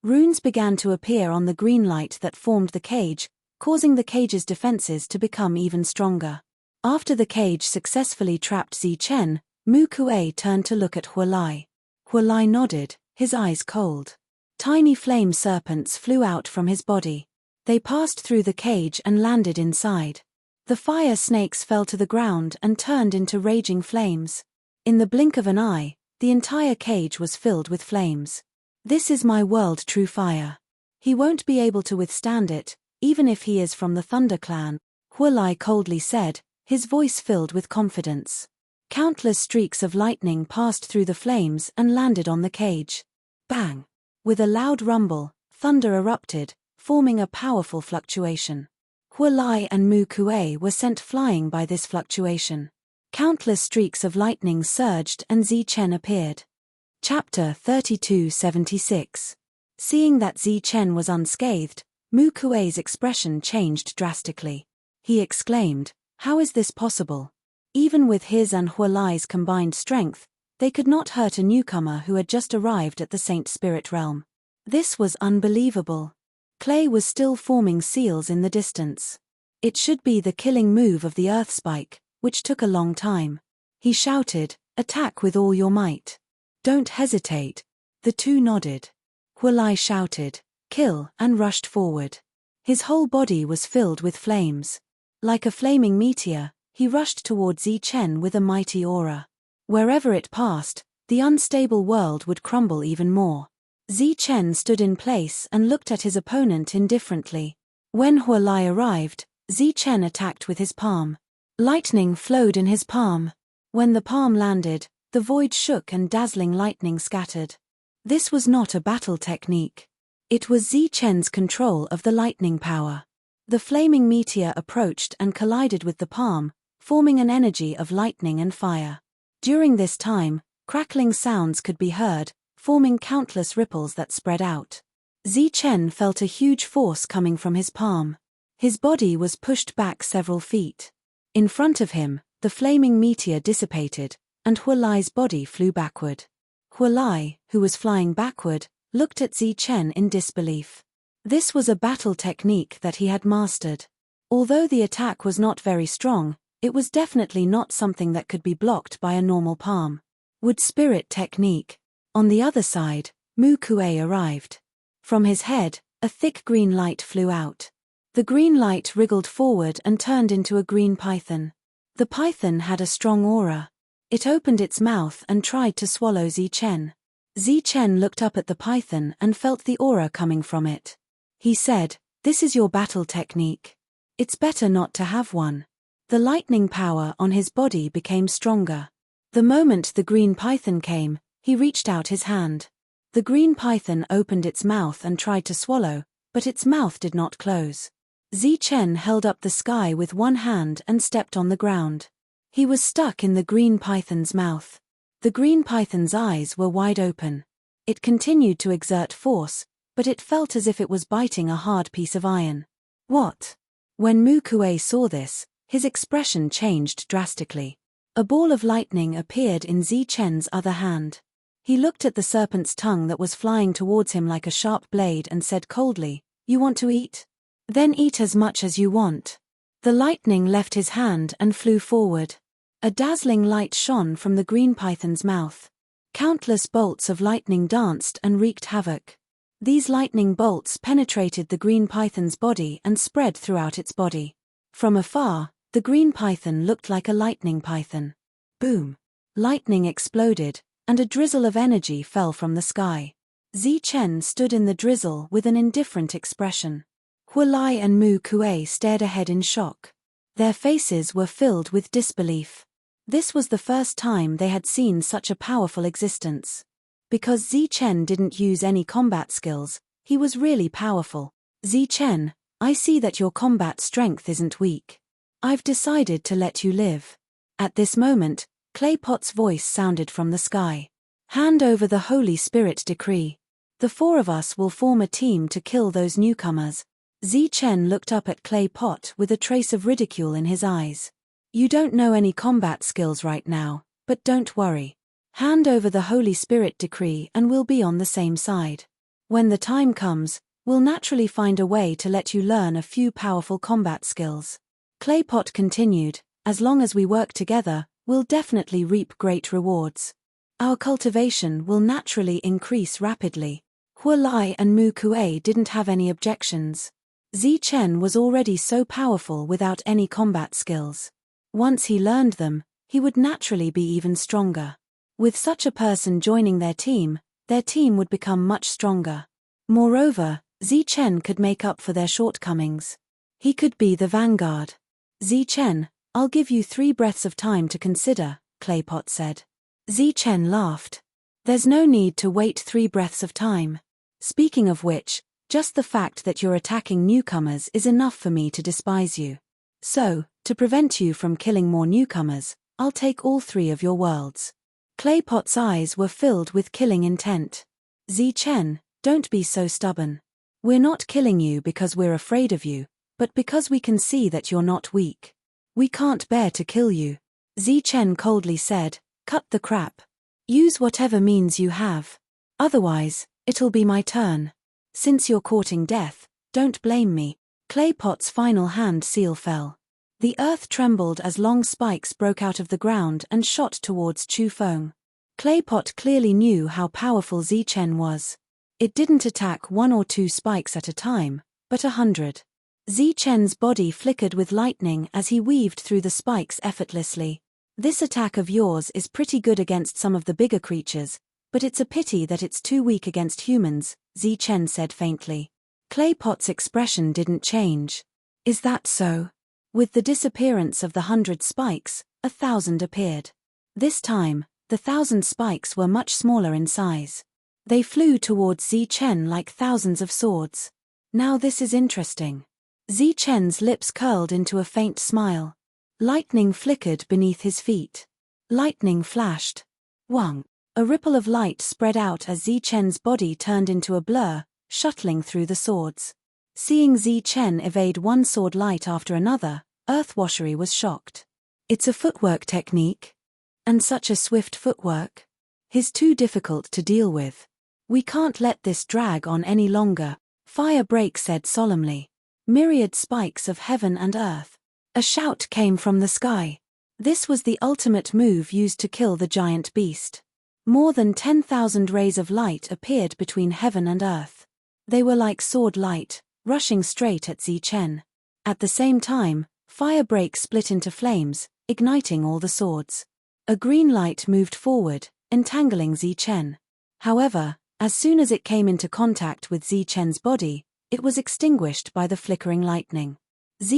Runes began to appear on the green light that formed the cage, causing the cage's defenses to become even stronger. After the cage successfully trapped Zichen, Mu Kuei turned to look at Hualai. Hualai nodded, his eyes cold. Tiny flame serpents flew out from his body. They passed through the cage and landed inside. The fire snakes fell to the ground and turned into raging flames. In the blink of an eye, the entire cage was filled with flames. This is my world, true fire. He won't be able to withstand it, even if he is from the Thunder Clan, Hualai coldly said, his voice filled with confidence. Countless streaks of lightning passed through the flames and landed on the cage. Bang! With a loud rumble, thunder erupted, forming a powerful fluctuation. Hualai and Mu Kuei were sent flying by this fluctuation. Countless streaks of lightning surged and Zichen appeared. Chapter 3276. Seeing that Zichen was unscathed, Mu Kuei's expression changed drastically. He exclaimed, "How is this possible? Even with his and Hualai's combined strength, they could not hurt a newcomer who had just arrived at the Saint Spirit realm. This was unbelievable." Clay was still forming seals in the distance. It should be the killing move of the Earth Spike, which took a long time. He shouted, "Attack with all your might. Don't hesitate." The two nodded. Hualai shouted, "Kill," and rushed forward. His whole body was filled with flames. Like a flaming meteor, he rushed toward Zichen with a mighty aura. Wherever it passed, the unstable world would crumble even more. Zichen stood in place and looked at his opponent indifferently. When Hualai arrived, Zichen attacked with his palm. Lightning flowed in his palm. When the palm landed, the void shook and dazzling lightning scattered. This was not a battle technique. It was Zichen's control of the lightning power. The flaming meteor approached and collided with the palm, forming an energy of lightning and fire. During this time, crackling sounds could be heard, forming countless ripples that spread out. Zichen felt a huge force coming from his palm. His body was pushed back several feet. In front of him, the flaming meteor dissipated, and Hualai's body flew backward. Hualai, who was flying backward, looked at Zichen in disbelief. This was a battle technique that he had mastered. Although the attack was not very strong, it was definitely not something that could be blocked by a normal palm. Wood spirit technique. On the other side, Mu Kuei arrived. From his head, a thick green light flew out. The green light wriggled forward and turned into a green python. The python had a strong aura. It opened its mouth and tried to swallow Zichen. Zichen looked up at the python and felt the aura coming from it. He said, "This is your battle technique. It's better not to have one." The lightning power on his body became stronger. The moment the green python came, he reached out his hand. The green python opened its mouth and tried to swallow, but its mouth did not close. Chen held up the sky with one hand and stepped on the ground. He was stuck in the green python's mouth. The green python's eyes were wide open. It continued to exert force, but it felt as if it was biting a hard piece of iron. What? When Mu Kuei saw this, his expression changed drastically. A ball of lightning appeared in Chen's other hand. He looked at the serpent's tongue that was flying towards him like a sharp blade and said coldly, "You want to eat? Then eat as much as you want." The lightning left his hand and flew forward. A dazzling light shone from the green python's mouth. Countless bolts of lightning danced and wreaked havoc. These lightning bolts penetrated the green python's body and spread throughout its body. From afar, the green python looked like a lightning python. Boom! Lightning exploded, and a drizzle of energy fell from the sky. Chen stood in the drizzle with an indifferent expression. Hualai and Mu Kuei stared ahead in shock. Their faces were filled with disbelief. This was the first time they had seen such a powerful existence. Because Chen didn't use any combat skills, he was really powerful. Chen, I see that your combat strength isn't weak. I've decided to let you live. At this moment, Claypot's voice sounded from the sky. Hand over the Holy Spirit decree. The four of us will form a team to kill those newcomers. Chen looked up at Claypot with a trace of ridicule in his eyes. You don't know any combat skills right now, but don't worry. Hand over the Holy Spirit decree and we'll be on the same side. When the time comes, we'll naturally find a way to let you learn a few powerful combat skills. Claypot continued, as long as we work together, we'll definitely reap great rewards. Our cultivation will naturally increase rapidly. Hualai and Mu Kuei didn't have any objections. Chen was already so powerful without any combat skills. Once he learned them, he would naturally be even stronger. With such a person joining their team would become much stronger. Moreover, Chen could make up for their shortcomings. He could be the vanguard. Chen, I'll give you 3 breaths of time to consider, Claypot said. Chen laughed. There's no need to wait 3 breaths of time. Speaking of which, just the fact that you're attacking newcomers is enough for me to despise you. So, to prevent you from killing more newcomers, I'll take all 3 of your worlds. Claypot's eyes were filled with killing intent. Chen, don't be so stubborn. We're not killing you because we're afraid of you, but because we can see that you're not weak. We can't bear to kill you. Chen coldly said, cut the crap. Use whatever means you have. Otherwise, it'll be my turn. Since you're courting death, don't blame me. Claypot's final hand seal fell. The earth trembled as long spikes broke out of the ground and shot towards Chu Feng. Claypot clearly knew how powerful Chen was. It didn't attack 1 or 2 spikes at a time, but 100. Chen's body flickered with lightning as he weaved through the spikes effortlessly. This attack of yours is pretty good against some of the bigger creatures, but it's a pity that it's too weak against humans, Chen said faintly. Claypot's expression didn't change. Is that so? With the disappearance of the 100 spikes, 1,000 appeared. This time, the 1,000 spikes were much smaller in size. They flew towards Chen like thousands of swords. Now this is interesting. Chen's lips curled into a faint smile. Lightning flickered beneath his feet. Lightning flashed. Wang. A ripple of light spread out as Chen's body turned into a blur, shuttling through the swords. Seeing Chen evade one sword light after another, Earthwashery was shocked. It's a footwork technique? And such a swift footwork? He's too difficult to deal with. We can't let this drag on any longer, Firebreak said solemnly. Myriad spikes of heaven and earth. A shout came from the sky. This was the ultimate move used to kill the giant beast. More than 10,000 rays of light appeared between heaven and earth. They were like sword light, rushing straight at Chen. At the same time, Firebreak split into flames, igniting all the swords. A green light moved forward, entangling Chen. However, as soon as it came into contact with Chen's body, it was extinguished by the flickering lightning.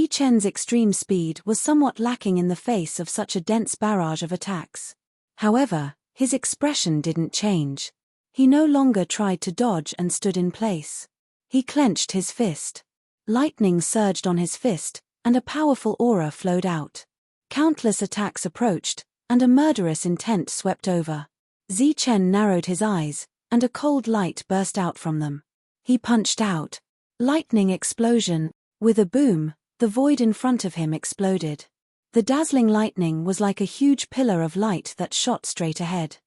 Chen's extreme speed was somewhat lacking in the face of such a dense barrage of attacks. However, his expression didn't change. He no longer tried to dodge and stood in place. He clenched his fist. Lightning surged on his fist, and a powerful aura flowed out. Countless attacks approached, and a murderous intent swept over. Zichen narrowed his eyes, and a cold light burst out from them. He punched out. Lightning explosion. With a boom, the void in front of him exploded. The dazzling lightning was like a huge pillar of light that shot straight ahead.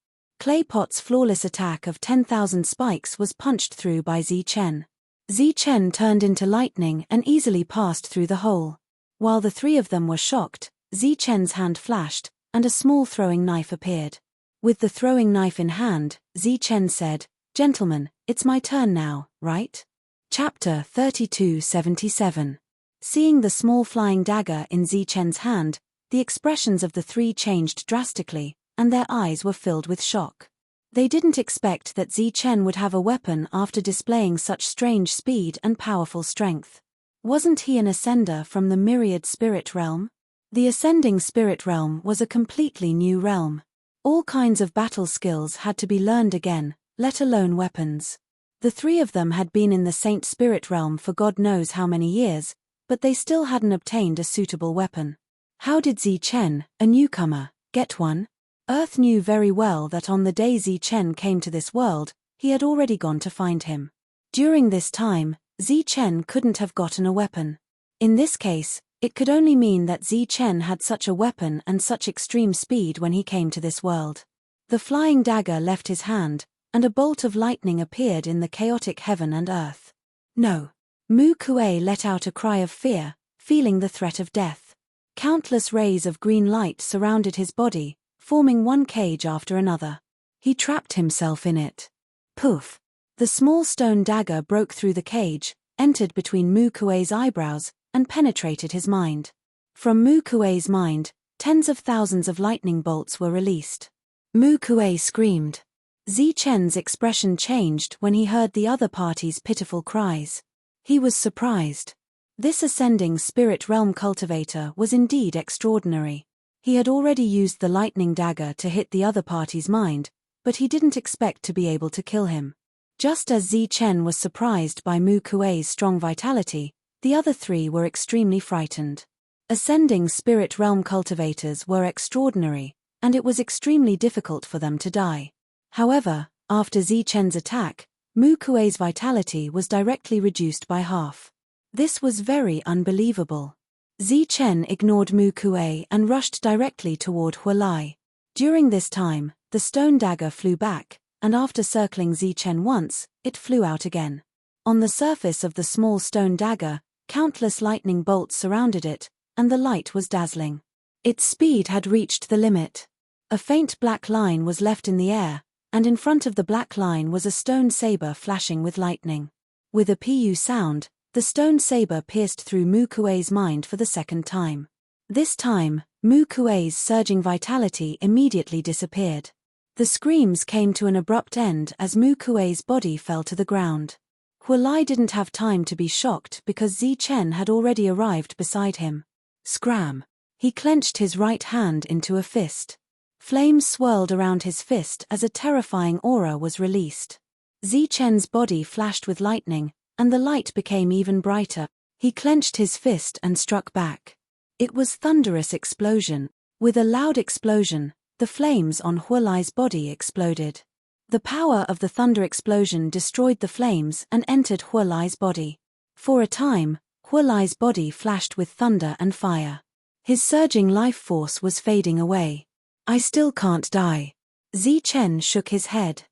Claypot's flawless attack of 10,000 spikes was punched through by Zichen. Zichen turned into lightning and easily passed through the hole. While the three of them were shocked, Zichen's hand flashed, and a small throwing knife appeared. With the throwing knife in hand, Zichen said, "Gentlemen, it's my turn now, right?" Chapter 3277. Seeing the small flying dagger in Zichen's hand, the expressions of the three changed drastically, and their eyes were filled with shock. They didn't expect that Zichen would have a weapon after displaying such strange speed and powerful strength. Wasn't he an ascender from the myriad spirit realm? The ascending spirit realm was a completely new realm. All kinds of battle skills had to be learned again, let alone weapons. The three of them had been in the Saint Spirit realm for God knows how many years, but they still hadn't obtained a suitable weapon. How did Zichen, a newcomer, get one? Earth knew very well that on the day Zichen came to this world, he had already gone to find him. During this time, Zichen couldn't have gotten a weapon. In this case, it could only mean that Zichen had such a weapon and such extreme speed when he came to this world. The flying dagger left his hand, and a bolt of lightning appeared in the chaotic heaven and earth. No. Mu Kuei let out a cry of fear, feeling the threat of death. Countless rays of green light surrounded his body, forming one cage after another. He trapped himself in it. Poof! The small stone dagger broke through the cage, entered between Mu Kuei's eyebrows, and penetrated his mind. From Mu Kuei's mind, tens of thousands of lightning bolts were released. Mu Kuei screamed. Zichen's expression changed when he heard the other party's pitiful cries. He was surprised. This ascending spirit realm cultivator was indeed extraordinary. He had already used the lightning dagger to hit the other party's mind, but he didn't expect to be able to kill him. Just as Zichen was surprised by Mu Kuei's strong vitality, the other three were extremely frightened. Ascending spirit realm cultivators were extraordinary, and it was extremely difficult for them to die. However, after Zichen's attack, Mu Kuei's vitality was directly reduced by half. This was very unbelievable. Zichen ignored Mu Kuei and rushed directly toward Huolai. During this time, the stone dagger flew back, and after circling Zichen once, it flew out again. On the surface of the small stone dagger, countless lightning bolts surrounded it, and the light was dazzling. Its speed had reached the limit. A faint black line was left in the air, and in front of the black line was a stone saber flashing with lightning. With a pu sound, the stone saber pierced through Mu Kuei's mind for the second time. This time, Mu Kuei's surging vitality immediately disappeared. The screams came to an abrupt end as Mu Kuei's body fell to the ground. Huolai didn't have time to be shocked because Zichen had already arrived beside him. Scram! He clenched his right hand into a fist. Flames swirled around his fist as a terrifying aura was released. Zichen's body flashed with lightning, and the light became even brighter. He clenched his fist and struck back. It was thunderous explosion. With a loud explosion, the flames on Huolai's body exploded. The power of the thunder explosion destroyed the flames and entered Huolai's body. For a time, Huolai's body flashed with thunder and fire. His surging life force was fading away. I still can't die. Zichen shook his head.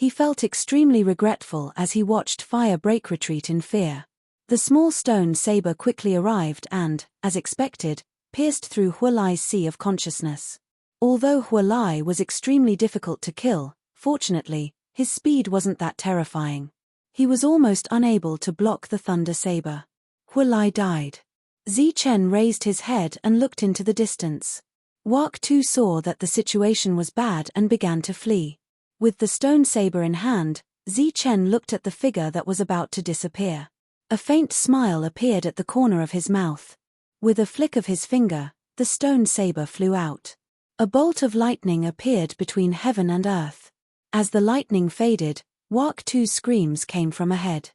He felt extremely regretful as he watched fire break retreat in fear. The small stone saber quickly arrived and, as expected, pierced through Huolai's sea of consciousness. Although Huolai was extremely difficult to kill, fortunately, his speed wasn't that terrifying. He was almost unable to block the thunder saber. Huolai died. Zichen raised his head and looked into the distance. Wak Tu saw that the situation was bad and began to flee. With the stone saber in hand, Zichen looked at the figure that was about to disappear. A faint smile appeared at the corner of his mouth. With a flick of his finger, the stone saber flew out. A bolt of lightning appeared between heaven and earth. As the lightning faded, Wak Tu's screams came from ahead.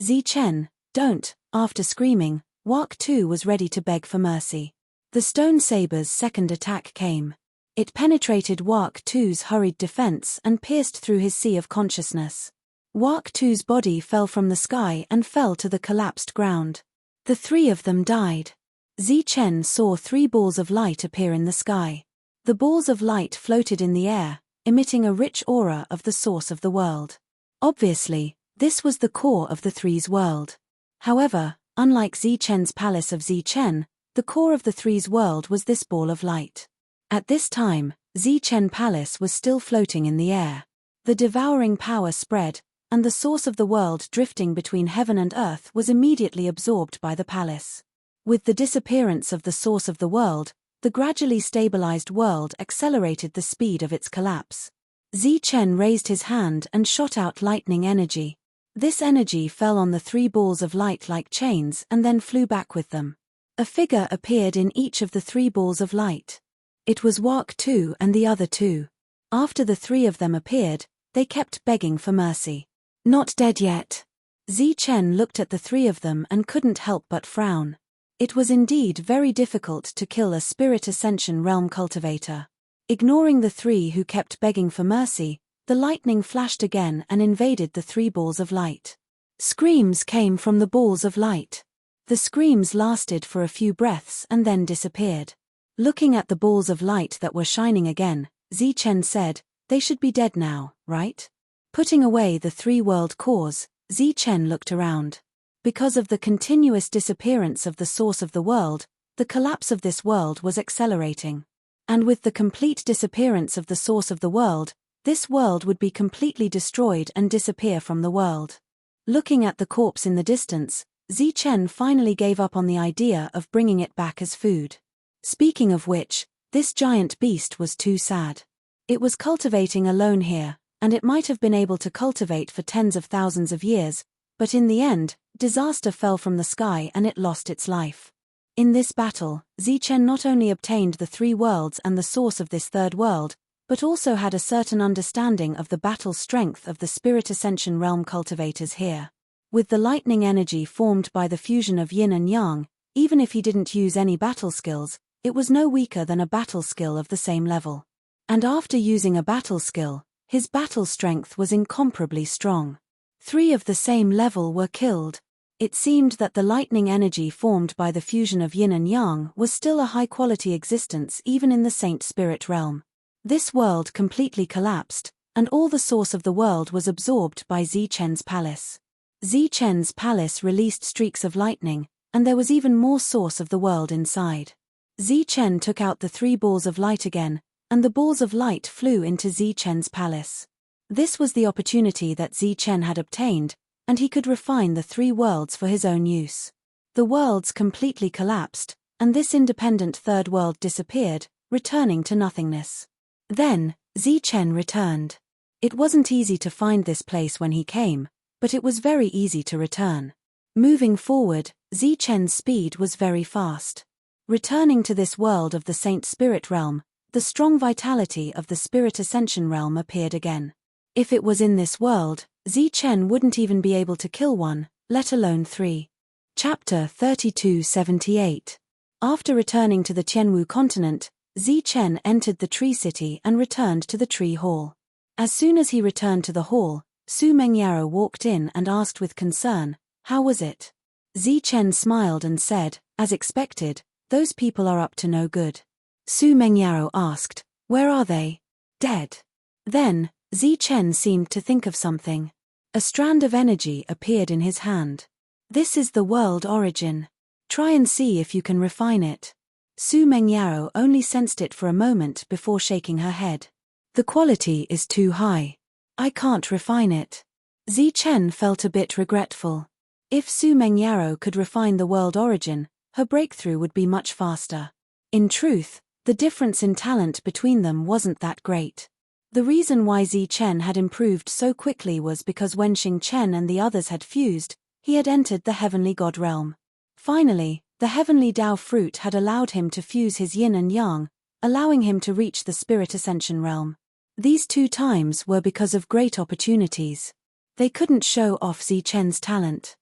Zichen, don't, After screaming, Wak 2 was ready to beg for mercy. The stone saber's second attack came. It penetrated Wak 2's hurried defense and pierced through his sea of consciousness. Wak 2's body fell from the sky and fell to the collapsed ground. The three of them died. Zichen saw 3 balls of light appear in the sky. The balls of light floated in the air, emitting a rich aura of the source of the world. Obviously, this was the core of the Three's world. However, unlike Zichen's palace of Zichen, the core of the Three's world was this ball of light. At this time, Zichen Palace was still floating in the air. The devouring power spread, and the source of the world drifting between heaven and earth was immediately absorbed by the palace. With the disappearance of the source of the world, the gradually stabilized world accelerated the speed of its collapse. Zichen raised his hand and shot out lightning energy. This energy fell on the 3 balls of light like chains and then flew back with them. A figure appeared in each of the 3 balls of light. It was Wak 2 and the other 2. After the 3 of them appeared, they kept begging for mercy. Not dead yet. Zichen looked at the 3 of them and couldn't help but frown. It was indeed very difficult to kill a Spirit Ascension Realm cultivator. Ignoring the 3 who kept begging for mercy, the lightning flashed again and invaded the 3 balls of light. Screams came from the balls of light. The screams lasted for a few breaths and then disappeared. Looking at the balls of light that were shining again, Zichen said, "They should be dead now, right?" Putting away the 3 world cores, Zichen looked around. Because of the continuous disappearance of the source of the world, the collapse of this world was accelerating. And with the complete disappearance of the source of the world, this world would be completely destroyed and disappear from the world. Looking at the corpse in the distance, Zichen finally gave up on the idea of bringing it back as food. Speaking of which, this giant beast was too sad. It was cultivating alone here, and it might have been able to cultivate for tens of thousands of years, but in the end, disaster fell from the sky and it lost its life. In this battle, Zichen not only obtained the 3 worlds and the source of this 3rd world, but also had a certain understanding of the battle strength of the Spirit Ascension Realm cultivators here. With the lightning energy formed by the fusion of yin and yang, even if he didn't use any battle skills, it was no weaker than a battle skill of the same level. And after using a battle skill, his battle strength was incomparably strong. 3 of the same level were killed. It seemed that the lightning energy formed by the fusion of yin and yang was still a high-quality existence even in the Saint Spirit realm. This world completely collapsed, and all the source of the world was absorbed by Zichen's palace. Zichen's palace released streaks of lightning, and there was even more source of the world inside. Zichen took out the 3 balls of light again, and the balls of light flew into Zichen's palace. This was the opportunity that Zichen had obtained, and he could refine the 3 worlds for his own use. The worlds completely collapsed, and this independent 3rd world disappeared, returning to nothingness. Then, Zichen returned. It wasn't easy to find this place when he came, but it was very easy to return. Moving forward, Zichen's speed was very fast. Returning to this world of the Saint Spirit realm, the strong vitality of the Spirit Ascension realm appeared again. If it was in this world, Zichen wouldn't even be able to kill one, let alone 3. Chapter 3278. After returning to the Tianwu continent, Zichen entered the Tree City and returned to the Tree Hall. As soon as he returned to the hall, Su Mengyaro walked in and asked with concern, "How was it?" Zichen smiled and said, "As expected, those people are up to no good." Su Mengyaro asked, "Where are they?" "Dead." Then, Zichen seemed to think of something. A strand of energy appeared in his hand. "This is the world origin. Try and see if you can refine it." Su Mengyaro only sensed it for a moment before shaking her head. "The quality is too high. I can't refine it." Zichen felt a bit regretful. If Su Mengyaro could refine the world origin, her breakthrough would be much faster. In truth, the difference in talent between them wasn't that great. The reason why Zichen had improved so quickly was because when Xingchen and the others had fused, he had entered the heavenly god realm. Finally, the heavenly Dao fruit had allowed him to fuse his yin and yang, allowing him to reach the Spirit Ascension realm. These 2 times were because of great opportunities. They couldn't show off Zichen's talent.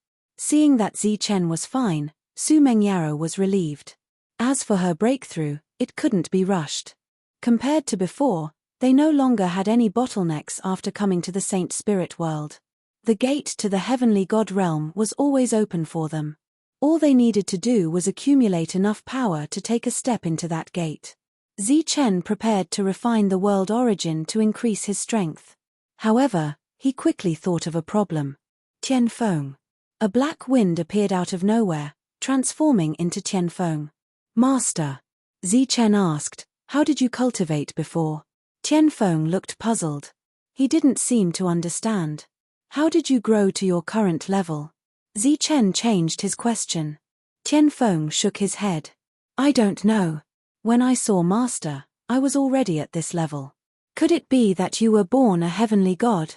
Seeing that Zichen was fine, Su Mengyaro was relieved. As for her breakthrough, it couldn't be rushed. Compared to before, they no longer had any bottlenecks after coming to the Saint Spirit world. The gate to the heavenly God realm was always open for them. All they needed to do was accumulate enough power to take a step into that gate. Zichen prepared to refine the world origin to increase his strength. However, he quickly thought of a problem. Tianfeng. A black wind appeared out of nowhere, transforming into Tianfeng. Master, Zichen asked, how did you cultivate before? Tianfeng looked puzzled. He didn't seem to understand. How did you grow to your current level? Zichen changed his question. Tianfeng shook his head. I don't know. When I saw Master, I was already at this level. Could it be that you were born a heavenly god?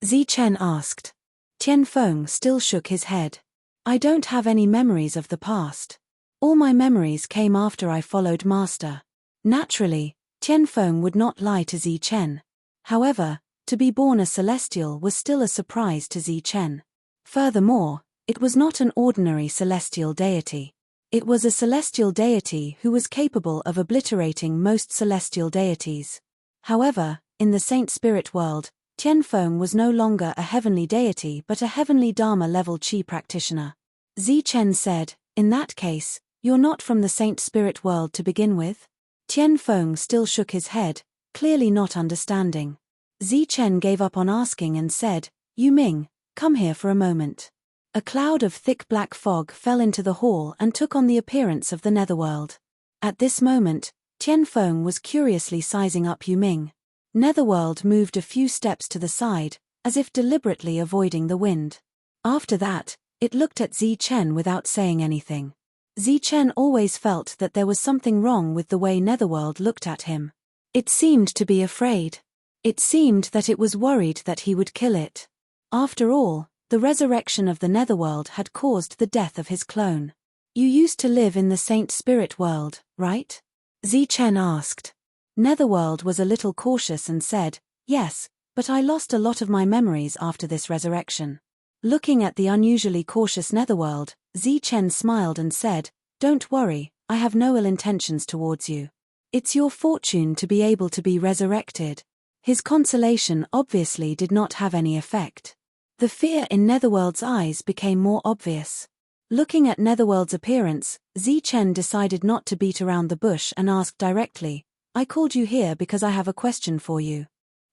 Zichen asked. Tianfeng still shook his head. I don't have any memories of the past. All my memories came after I followed Master. Naturally, Tianfeng would not lie to Zichen. However, to be born a celestial was still a surprise to Zichen. Furthermore, it was not an ordinary celestial deity. It was a celestial deity who was capable of obliterating most celestial deities. However, in the Saint Spirit world, Tianfeng was no longer a heavenly deity but a heavenly Dharma level Qi practitioner. Zichen said, in that case, you're not from the Saint Spirit world to begin with? Tianfeng still shook his head, clearly not understanding. Zichen gave up on asking and said, Yu Ming, come here for a moment. A cloud of thick black fog fell into the hall and took on the appearance of the netherworld. At this moment, Tianfeng was curiously sizing up Yu Ming. Netherworld moved a few steps to the side, as if deliberately avoiding the wind. After that, it looked at Zichen without saying anything. Zichen always felt that there was something wrong with the way Netherworld looked at him. It seemed to be afraid. It seemed that it was worried that he would kill it. After all, the resurrection of the Netherworld had caused the death of his clone. You used to live in the Saint Spirit world, right? Zichen asked. Netherworld was a little cautious and said, yes, but I lost a lot of my memories after this resurrection. Looking at the unusually cautious Netherworld, Zichen smiled and said, don't worry, I have no ill intentions towards you. It's your fortune to be able to be resurrected. His consolation obviously did not have any effect. The fear in Netherworld's eyes became more obvious. Looking at Netherworld's appearance, Zichen decided not to beat around the bush and asked directly, I called you here because I have a question for you.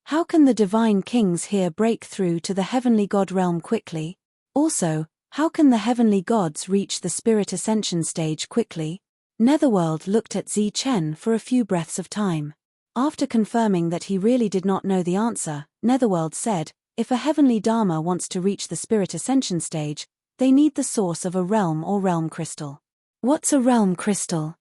How can the divine kings here break through to the heavenly god realm quickly? Also, how can the heavenly gods reach the spirit ascension stage quickly? Netherworld looked at Zichen for a few breaths of time. After confirming that he really did not know the answer, Netherworld said, if a heavenly Dharma wants to reach the spirit ascension stage, they need the source of a realm or realm crystal. What's a realm crystal?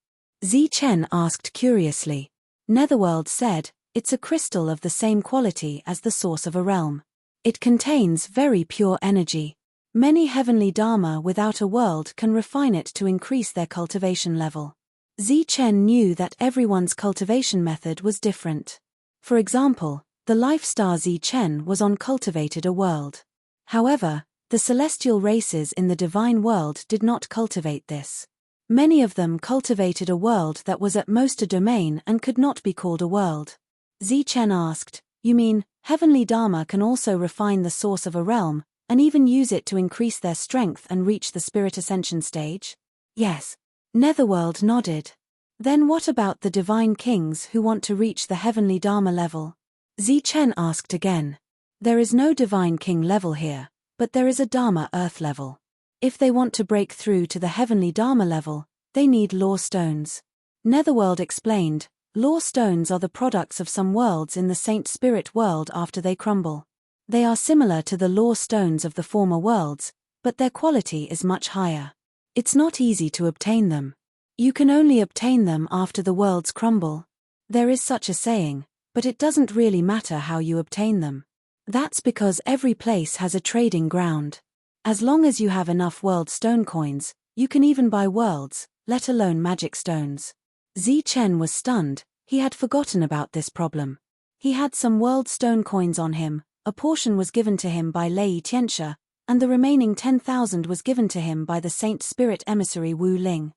Zichen asked curiously. Netherworld said, it's a crystal of the same quality as the source of a realm. It contains very pure energy. Many heavenly Dharma without a world can refine it to increase their cultivation level. Zichen knew that everyone's cultivation method was different. For example, the life star Zichen was on cultivated a world. However, the celestial races in the divine world did not cultivate this. Many of them cultivated a world that was at most a domain and could not be called a world. Zichen asked, you mean, heavenly Dharma can also refine the source of a realm, and even use it to increase their strength and reach the spirit ascension stage? Yes. Netherworld nodded. Then what about the divine kings who want to reach the heavenly Dharma level? Zichen asked again. There is no divine king level here, but there is a Dharma earth level. If they want to break through to the heavenly Dharma level, they need law stones. Netherworld explained, law stones are the products of some worlds in the Saint Spirit world after they crumble. They are similar to the law stones of the former worlds, but their quality is much higher. It's not easy to obtain them. You can only obtain them after the worlds crumble. There is such a saying, but it doesn't really matter how you obtain them. That's because every place has a trading ground. As long as you have enough world stone coins, you can even buy worlds, let alone magic stones. Zichen was stunned, he had forgotten about this problem. He had some world stone coins on him, a portion was given to him by Lei Tianxia, and the remaining 10,000 was given to him by the Saint Spirit emissary Wu Ling.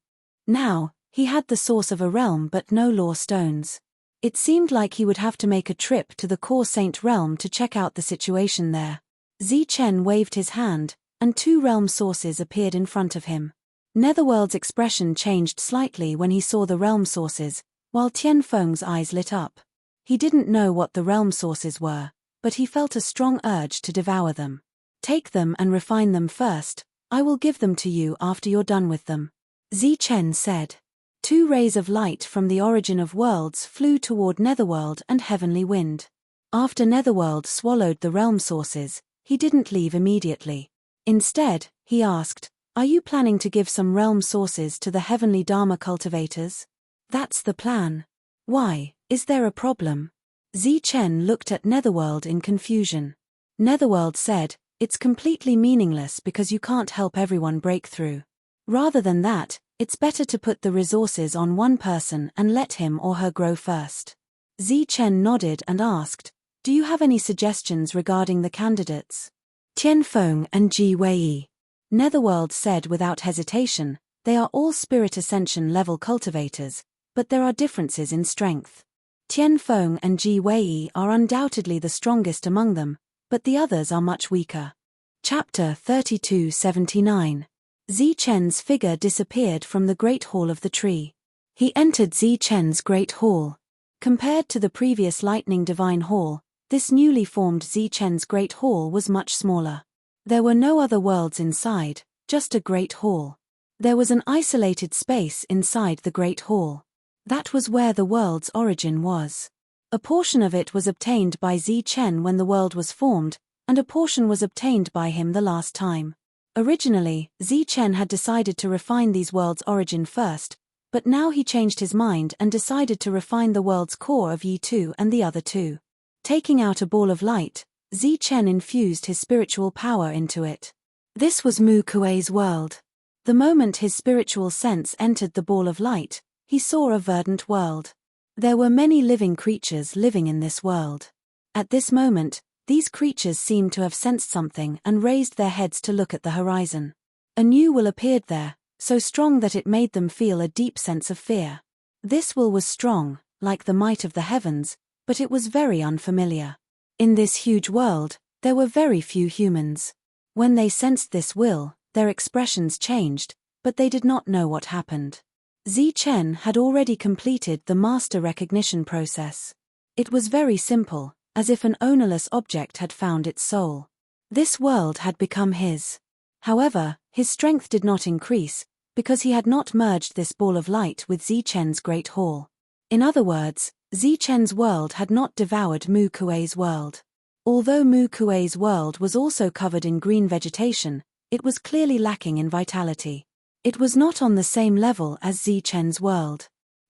Now, he had the source of a realm but no law stones. It seemed like he would have to make a trip to the core Saint realm to check out the situation there. Zichen waved his hand, and 2 realm sources appeared in front of him. Netherworld's expression changed slightly when he saw the realm sources, while Tianfeng's eyes lit up. He didn't know what the realm sources were, but he felt a strong urge to devour them. Take them and refine them first, I will give them to you after you're done with them. Zichen said. 2 rays of light from the origin of worlds flew toward Netherworld and Heavenly Wind. After Netherworld swallowed the realm sources, he didn't leave immediately. Instead, he asked, "Are you planning to give some realm sources to the Heavenly Dharma cultivators?" "That's the plan." "Why, is there a problem?" Zichen looked at Netherworld in confusion. Netherworld said, "It's completely meaningless because you can't help everyone break through. Rather than that, it's better to put the resources on one person and let him or her grow first." Zichen nodded and asked, "Do you have any suggestions regarding the candidates?" "Tianfeng and Ji Wei." Netherworld said without hesitation, "They are all Spirit Ascension level cultivators, but there are differences in strength. Tianfeng and Ji Wei are undoubtedly the strongest among them, but the others are much weaker." Chapter 3279. Zichen's figure disappeared from the Great Hall of the Tree. He entered Zichen's Great Hall. Compared to the previous Lightning Divine Hall, this newly formed Zichen's Great Hall was much smaller. There were no other worlds inside, just a Great Hall. There was an isolated space inside the Great Hall. That was where the world's origin was. A portion of it was obtained by Zichen when the world was formed, and a portion was obtained by him the last time. Originally, Zichen had decided to refine these worlds' origin first, but now he changed his mind and decided to refine the world's core of Yi2 and the other 2. Taking out a ball of light, Zichen infused his spiritual power into it. This was Mu Kuei's world. The moment his spiritual sense entered the ball of light, he saw a verdant world. There were many living creatures living in this world. At this moment, these creatures seemed to have sensed something and raised their heads to look at the horizon. A new will appeared there, so strong that it made them feel a deep sense of fear. This will was strong, like the might of the heavens, but it was very unfamiliar. In this huge world, there were very few humans. When they sensed this will, their expressions changed, but they did not know what happened. Zichen had already completed the master recognition process. It was very simple, as if an ownerless object had found its soul. This world had become his. However, his strength did not increase, because he had not merged this ball of light with Zichen's Great Hall. In other words, Zichen's world had not devoured Mu Kuei's world. Although Mu Kuei's world was also covered in green vegetation, it was clearly lacking in vitality. It was not on the same level as Zichen's world.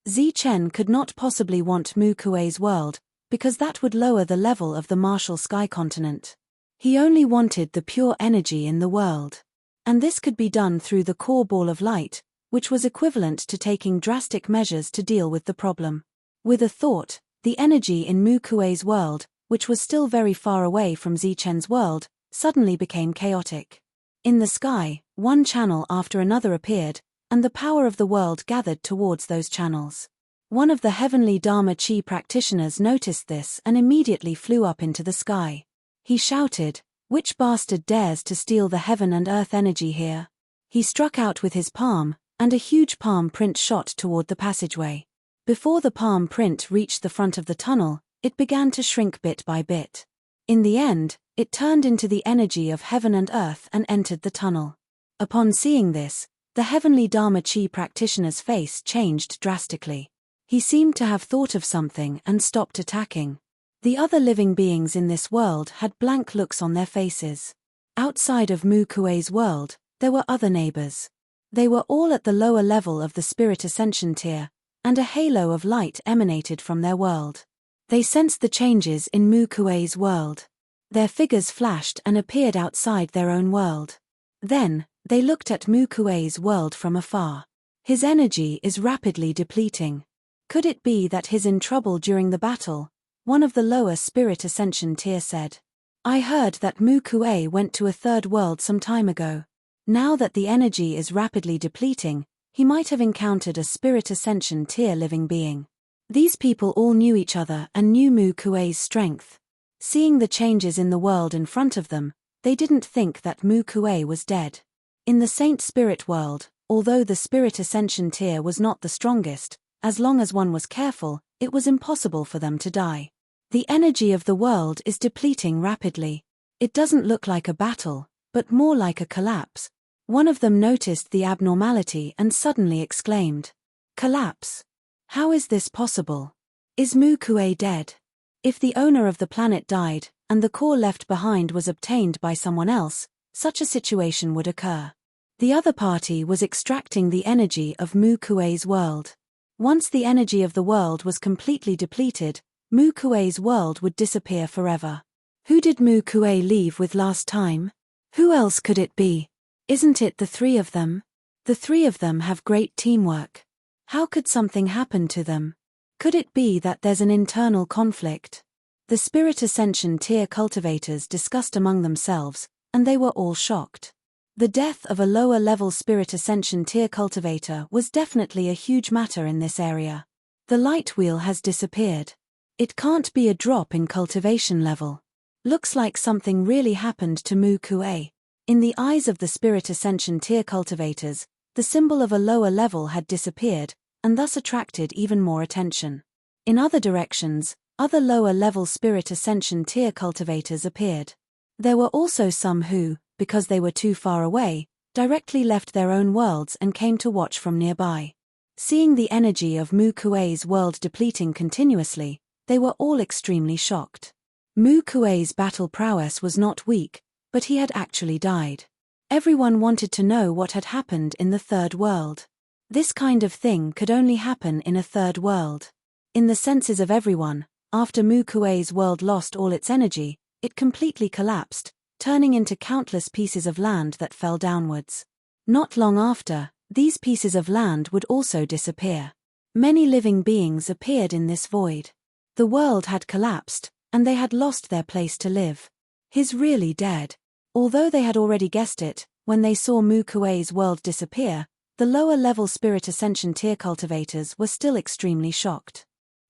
Zichen could not possibly want Mu Kuei's world, because that would lower the level of the martial sky continent. He only wanted the pure energy in the world. And this could be done through the core ball of light, which was equivalent to taking drastic measures to deal with the problem. With a thought, the energy in Mu Kuei's world, which was still very far away from Zichen's world, suddenly became chaotic. In the sky, one channel after another appeared, and the power of the world gathered towards those channels. One of the heavenly Dharma Chi practitioners noticed this and immediately flew up into the sky. He shouted, "Which bastard dares to steal the heaven and earth energy here?" He struck out with his palm, and a huge palm print shot toward the passageway. Before the palm print reached the front of the tunnel, it began to shrink bit by bit. In the end, it turned into the energy of heaven and earth and entered the tunnel. Upon seeing this, the heavenly Dharma Chi practitioner's face changed drastically. He seemed to have thought of something and stopped attacking. The other living beings in this world had blank looks on their faces. Outside of Mu Kuei's world, there were other neighbors. They were all at the lower level of the Spirit Ascension tier, and a halo of light emanated from their world. They sensed the changes in Mu Kuei's world. Their figures flashed and appeared outside their own world. Then, they looked at Mu Kuei's world from afar. His energy is rapidly depleting. Could it be that he's in trouble during the battle? One of the lower Spirit Ascension tier said. I heard that Mu Kuei went to a third world some time ago. Now that the energy is rapidly depleting, he might have encountered a spirit ascension tier living being. These people all knew each other and knew Mu Kuei's strength. Seeing the changes in the world in front of them, they didn't think that Mu Kuei was dead. In the Saint Spirit world, although the spirit ascension tier was not the strongest, as long as one was careful, it was impossible for them to die. The energy of the world is depleting rapidly. It doesn't look like a battle, but more like a collapse. One of them noticed the abnormality and suddenly exclaimed, "Collapse? How is this possible? Is Mu Kuei dead?" If the owner of the planet died, and the core left behind was obtained by someone else, such a situation would occur. The other party was extracting the energy of Mu Kuei's world. Once the energy of the world was completely depleted, Mu Kuei's world would disappear forever. Who did Mu Kuei leave with last time? Who else could it be? Isn't it the three of them? The three of them have great teamwork. How could something happen to them? Could it be that there's an internal conflict? The Spirit Ascension tier cultivators discussed among themselves, and they were all shocked. The death of a lower-level Spirit Ascension tier cultivator was definitely a huge matter in this area. The light wheel has disappeared. It can't be a drop in cultivation level. Looks like something really happened to Mu Kuei. In the eyes of the Spirit Ascension tier cultivators, the symbol of a lower level had disappeared, and thus attracted even more attention. In other directions, other lower-level Spirit Ascension tier cultivators appeared. There were also some who, because they were too far away, directly left their own worlds and came to watch from nearby. Seeing the energy of Mu Kuei's world depleting continuously, they were all extremely shocked. Mu Kuei's battle prowess was not weak, but he had actually died. Everyone wanted to know what had happened in the third world. This kind of thing could only happen in a third world. In the senses of everyone, after Mu Kuei's world lost all its energy, it completely collapsed, turning into countless pieces of land that fell downwards. Not long after, these pieces of land would also disappear. Many living beings appeared in this void. The world had collapsed, and they had lost their place to live. He's really dead. Although they had already guessed it, when they saw Mu Kuei's world disappear, the lower-level Spirit Ascension tier cultivators were still extremely shocked.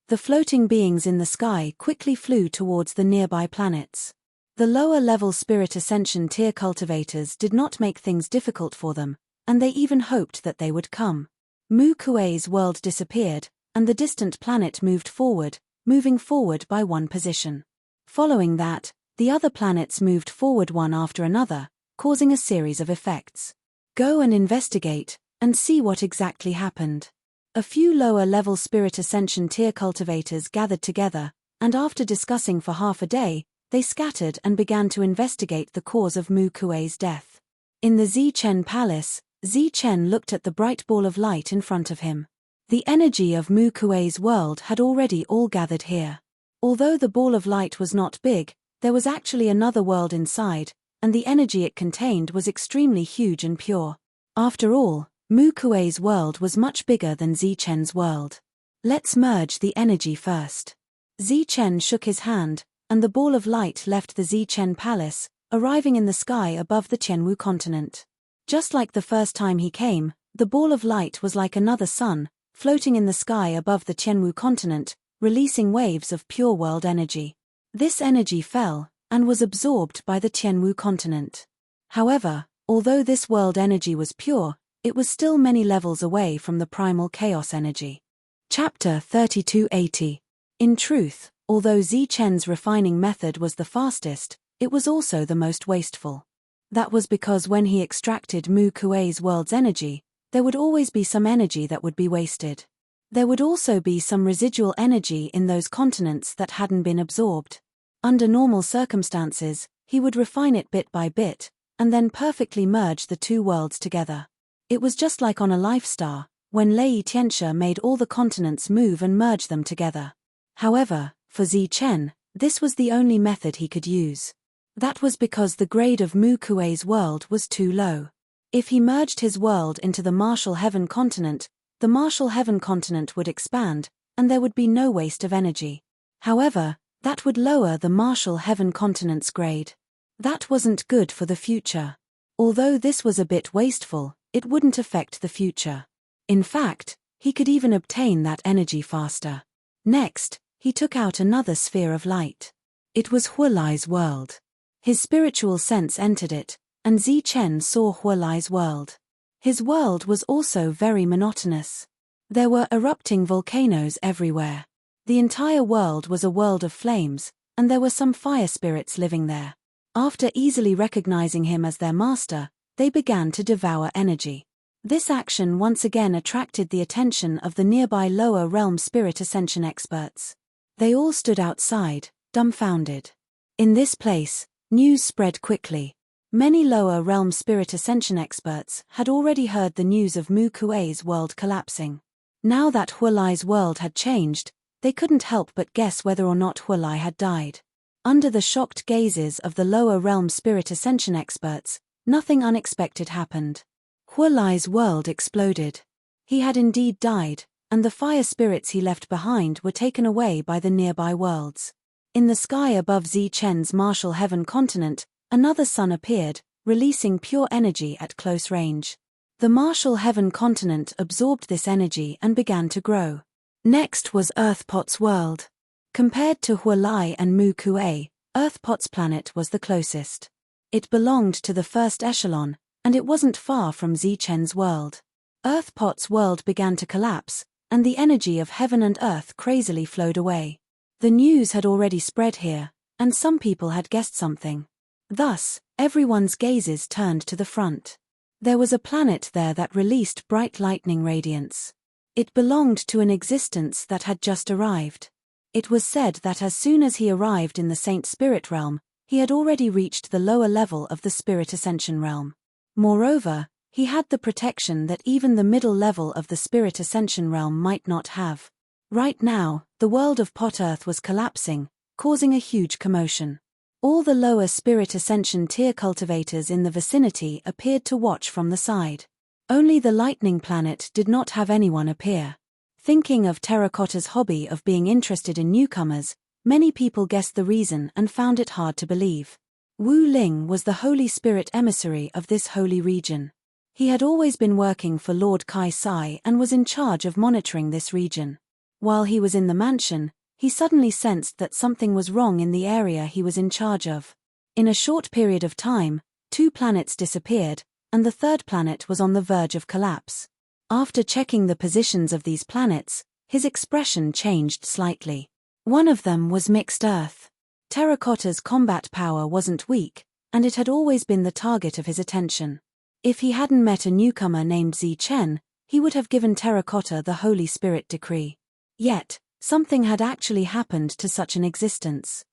The floating beings in the sky quickly flew towards the nearby planets. The lower-level Spirit Ascension tier cultivators did not make things difficult for them, and they even hoped that they would come. Mu Kuei's world disappeared, and the distant planet moved forward, moving forward by one position. Following that, the other planets moved forward one after another, causing a series of effects. Go and investigate, and see what exactly happened. A few lower-level Spirit Ascension tier cultivators gathered together, and after discussing for half a day, they scattered and began to investigate the cause of Mu Kuei's death. In the Zichen Palace, Zichen looked at the bright ball of light in front of him. The energy of Mu Kuei's world had already all gathered here. Although the ball of light was not big, there was actually another world inside, and the energy it contained was extremely huge and pure. After all, Mu Kuei's world was much bigger than Zichen's world. Let's merge the energy first. Zichen shook his hand, and the ball of light left the Zichen Palace, arriving in the sky above the Qianwu continent. Just like the first time he came, the ball of light was like another sun, floating in the sky above the Qianwu continent, releasing waves of pure world energy. This energy fell, and was absorbed by the Qianwu continent. However, although this world energy was pure, it was still many levels away from the primal chaos energy. Chapter 3280. In truth, although Zichen's refining method was the fastest, it was also the most wasteful. That was because when he extracted Mu Kuei's world's energy, there would always be some energy that would be wasted. There would also be some residual energy in those continents that hadn't been absorbed. Under normal circumstances, he would refine it bit by bit, and then perfectly merge the two worlds together. It was just like on a life star, when Lei Tianxia made all the continents move and merge them together. However, for Zichen, this was the only method he could use. That was because the grade of Mu Kuei's world was too low. If he merged his world into the Martial Heaven continent, the Martial Heaven continent would expand, and there would be no waste of energy. However, That would lower the martial heaven continent's grade. That wasn't good for the future. Although this was a bit wasteful, it wouldn't affect the future. In fact, he could even obtain that energy faster. Next, he took out another sphere of light. It was Huolai's world. His spiritual sense entered it, and Zichen saw Huolai's world. His world was also very monotonous. There were erupting volcanoes everywhere. The entire world was a world of flames, and there were some fire spirits living there. After easily recognizing him as their master, they began to devour energy. This action once again attracted the attention of the nearby lower realm spirit ascension experts. They all stood outside, dumbfounded. In this place, news spread quickly. Many lower realm spirit ascension experts had already heard the news of Mu Kuei's world collapsing. Now that Huolai's world had changed, they couldn't help but guess whether or not Huolai had died. Under the shocked gazes of the lower realm spirit ascension experts, nothing unexpected happened. Huolai's world exploded. He had indeed died, and the fire spirits he left behind were taken away by the nearby worlds. In the sky above Zichen's martial heaven continent, another sun appeared, releasing pure energy at close range. The martial heaven continent absorbed this energy and began to grow. Next was Earthpot's world. Compared to Huolai and Mu Kuei, Earthpot's planet was the closest. It belonged to the first echelon, and it wasn't far from Zichen's world. Earthpot's world began to collapse, and the energy of heaven and earth crazily flowed away. The news had already spread here, and some people had guessed something. Thus, everyone's gazes turned to the front. There was a planet there that released bright lightning radiance. It belonged to an existence that had just arrived. It was said that as soon as he arrived in the Saint Spirit realm, he had already reached the lower level of the Spirit Ascension realm. Moreover, he had the protection that even the middle level of the Spirit Ascension realm might not have. Right now, the world of Pot Earth was collapsing, causing a huge commotion. All the lower Spirit Ascension tier cultivators in the vicinity appeared to watch from the side. Only the Lightning Planet did not have anyone appear. Thinking of Terracotta's hobby of being interested in newcomers, many people guessed the reason and found it hard to believe. Wu Ling was the Holy Spirit emissary of this holy region. He had always been working for Lord Kai Sai and was in charge of monitoring this region. While he was in the mansion, he suddenly sensed that something was wrong in the area he was in charge of. In a short period of time, 2 planets disappeared, and the third planet was on the verge of collapse. After checking the positions of these planets, his expression changed slightly. One of them was Mixed Earth. Terracotta's combat power wasn't weak, and it had always been the target of his attention. If he hadn't met a newcomer named Zichen, he would have given Terracotta the Holy Spirit decree. Yet, something had actually happened to such an existence.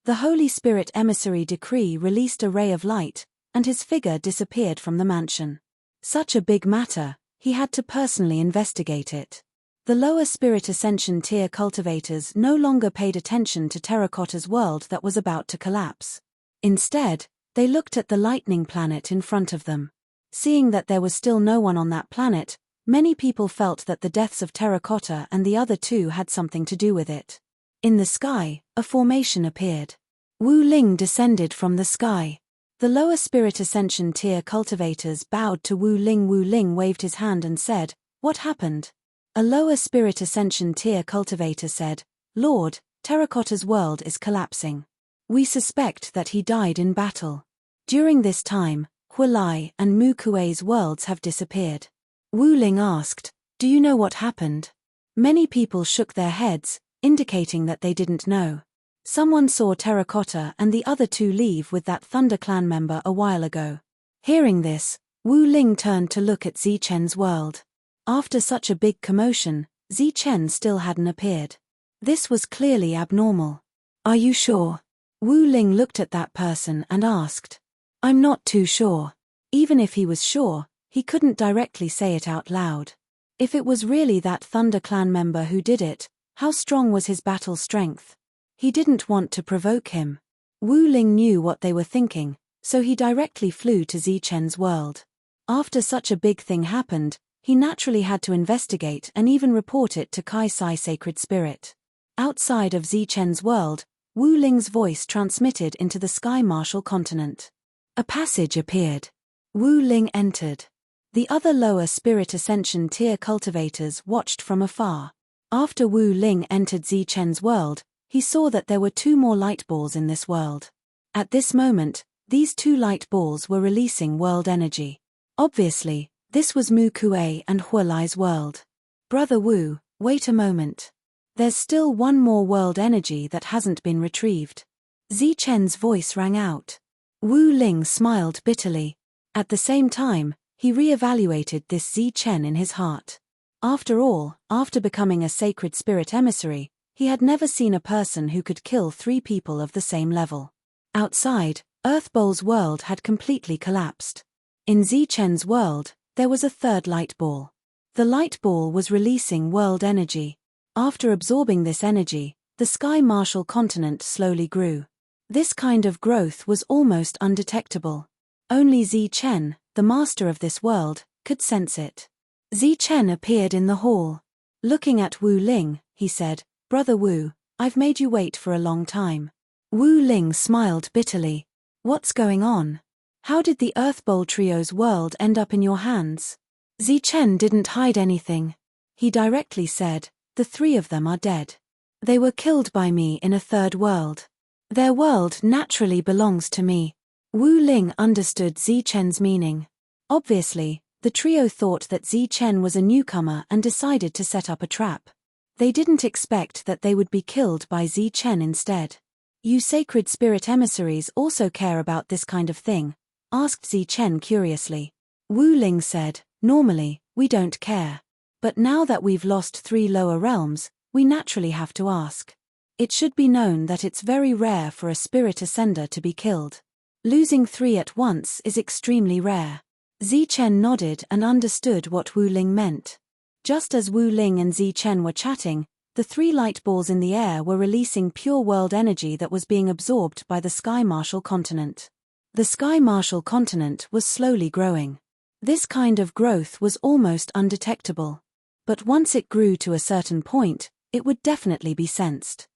The Holy Spirit emissary decree released a ray of light, and his figure disappeared from the mansion. Such a big matter, he had to personally investigate it. The lower Spirit Ascension tier cultivators no longer paid attention to Terracotta's world that was about to collapse. Instead, they looked at the lightning planet in front of them. Seeing that there was still no one on that planet, many people felt that the deaths of Terracotta and the other 2 had something to do with it. In the sky, a formation appeared. Wu Ling descended from the sky. The lower Spirit Ascension tier cultivators bowed to Wu Ling. Wu Ling waved his hand and said, "What happened?" A lower Spirit Ascension tier cultivator said, "Lord, Terracotta's world is collapsing. We suspect that he died in battle. During this time, Huolai and Mu Kuei's worlds have disappeared." Wu Ling asked, "Do you know what happened?" Many people shook their heads, indicating that they didn't know. Someone saw Terracotta and the other 2 leave with that Thunder Clan member a while ago. Hearing this, Wu Ling turned to look at Zichen's world. After such a big commotion, Zichen still hadn't appeared. This was clearly abnormal. "Are you sure?" Wu Ling looked at that person and asked. "I'm not too sure." Even if he was sure, he couldn't directly say it out loud. If it was really that Thunder Clan member who did it, how strong was his battle strength? He didn't want to provoke him. Wu Ling knew what they were thinking, so he directly flew to Zichen's world. After such a big thing happened, he naturally had to investigate and even report it to Kai Sai Sacred Spirit. Outside of Zichen's world, Wu Ling's voice transmitted into the Sky Martial continent. A passage appeared. Wu Ling entered. The other lower spirit ascension tier cultivators watched from afar. After Wu Ling entered Zichen's world, he saw that there were 2 more light balls in this world. At this moment, these 2 light balls were releasing world energy. Obviously, this was Mu Kuei and Hualai's world. Brother Wu, wait a moment. There's still 1 more world energy that hasn't been retrieved. Zichen's voice rang out. Wu Ling smiled bitterly. At the same time, he re-evaluated this Zichen in his heart. After all, after becoming a sacred spirit emissary, he had never seen a person who could kill 3 people of the same level. Outside, Earthbowl's world had completely collapsed. In Zichen's world, there was a 3rd light ball. The light ball was releasing world energy. After absorbing this energy, the Sky Martial continent slowly grew. This kind of growth was almost undetectable. Only Zichen, the master of this world, could sense it. Zichen appeared in the hall. Looking at Wu Ling, he said, "Brother Wu, I've made you wait for a long time." Wu Ling smiled bitterly. "What's going on? How did the Earthbowl Trio's world end up in your hands?" Zichen didn't hide anything. He directly said, "The 3 of them are dead. They were killed by me in a 3rd world. Their world naturally belongs to me." Wu Ling understood Zichen's meaning. Obviously, the trio thought that Zichen was a newcomer and decided to set up a trap. They didn't expect that they would be killed by Zichen instead. "You sacred spirit emissaries also care about this kind of thing?" asked Zichen curiously. Wu Ling said, "Normally, we don't care. But now that we've lost 3 lower realms, we naturally have to ask. It should be known that it's very rare for a spirit ascender to be killed. Losing 3 at once is extremely rare." Zichen nodded and understood what Wu Ling meant. Just as Wu Ling and Zichen were chatting, the 3 light balls in the air were releasing pure world energy that was being absorbed by the Sky Martial continent. The Sky Martial continent was slowly growing. This kind of growth was almost undetectable. But once it grew to a certain point, it would definitely be sensed.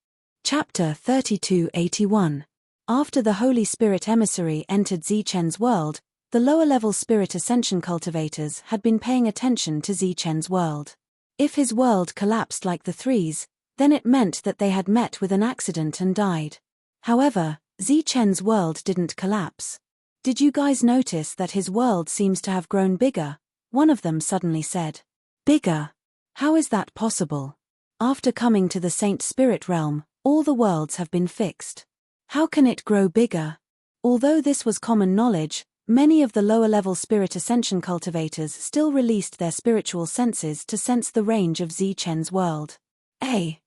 Chapter 3281. After the Holy Spirit emissary entered Zichen's world, the lower-level spirit ascension cultivators had been paying attention to Zichen's world. If his world collapsed like the 3's, then it meant that they had met with an accident and died. However, Zichen's world didn't collapse. "Did you guys notice that his world seems to have grown bigger?" one of them suddenly said. "Bigger? How is that possible? After coming to the Saint Spirit realm, all the worlds have been fixed. How can it grow bigger?" Although this was common knowledge, many of the lower-level spirit ascension cultivators still released their spiritual senses to sense the range of Zichen's world.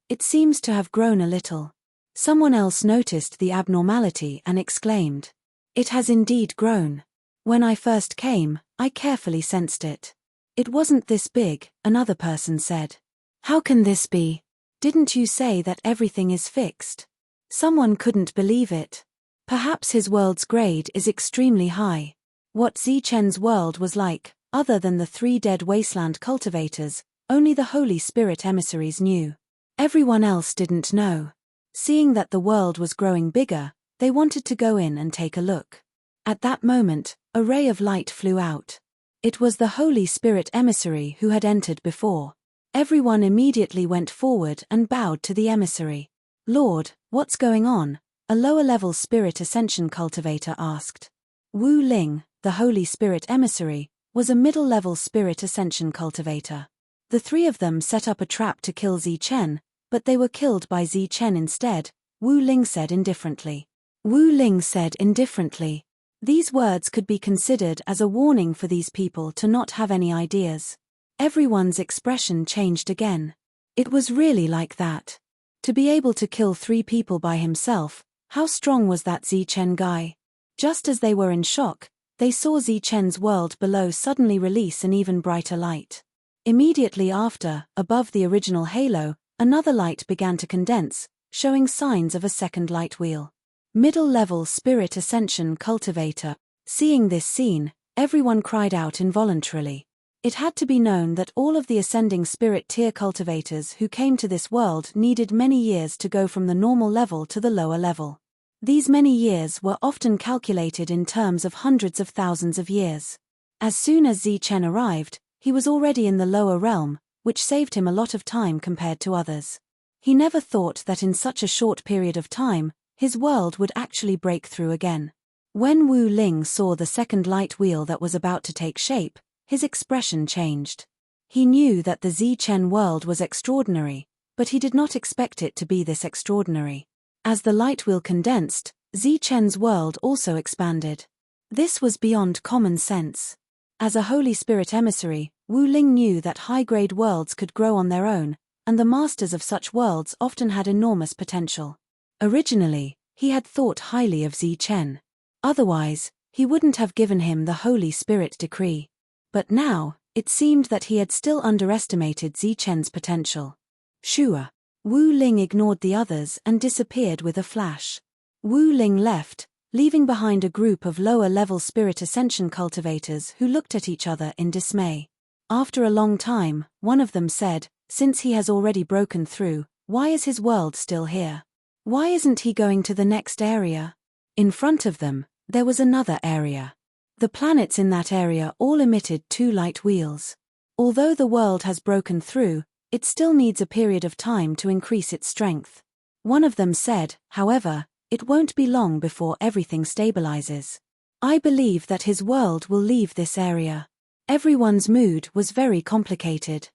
It seems to have grown a little." Someone else noticed the abnormality and exclaimed, "It has indeed grown. When I first came, I carefully sensed it. It wasn't this big," another person said. "How can this be? Didn't you say that everything is fixed?" Someone couldn't believe it. Perhaps his world's grade is extremely high. What Zichen's world was like, other than the 3 dead wasteland cultivators, only the Holy Spirit emissaries knew. Everyone else didn't know. Seeing that the world was growing bigger, they wanted to go in and take a look. At that moment, a ray of light flew out. It was the Holy Spirit emissary who had entered before. Everyone immediately went forward and bowed to the emissary. "Lord, what's going on?" a lower-level spirit ascension cultivator asked. Wu Ling, the Holy Spirit emissary, was a middle-level spirit ascension cultivator. The 3 of them set up a trap to kill Zichen, but they were killed by Zichen instead, Wu Ling said indifferently. Wu Ling said indifferently. These words could be considered as a warning for these people to not have any ideas. Everyone's expression changed again. It was really like that. To be able to kill 3 people by himself, how strong was that Zichen guy? Just as they were in shock, they saw Zichen's world below suddenly release an even brighter light. Immediately after, above the original halo, another light began to condense, showing signs of a second light wheel. Middle-level spirit ascension cultivator. Seeing this scene, everyone cried out involuntarily. It had to be known that all of the ascending spirit tier cultivators who came to this world needed many years to go from the normal level to the lower level. These many years were often calculated in terms of hundreds of thousands of years. As soon as Zichen arrived, he was already in the lower realm, which saved him a lot of time compared to others. He never thought that in such a short period of time, his world would actually break through again. When Wu Ling saw the second light wheel that was about to take shape, his expression changed. He knew that the Zichen world was extraordinary, but he did not expect it to be this extraordinary. As the light wheel condensed, Zichen's world also expanded. This was beyond common sense. As a Holy Spirit emissary, Wu Ling knew that high-grade worlds could grow on their own, and the masters of such worlds often had enormous potential. Originally, he had thought highly of Zichen. Otherwise, he wouldn't have given him the Holy Spirit decree. But now, it seemed that he had still underestimated Zichen's potential. Shua. Wu Ling ignored the others and disappeared with a flash. Wu Ling left, leaving behind a group of lower-level spirit ascension cultivators who looked at each other in dismay. After a long time, one of them said, "Since he has already broken through, why is his world still here? Why isn't he going to the next area?" In front of them, there was another area. The planets in that area all emitted 2 light wheels. Although the world has broken through, it still needs a period of time to increase its strength. One of them said, however, it won't be long before everything stabilizes. I believe that his world will leave this area. Everyone's mood was very complicated.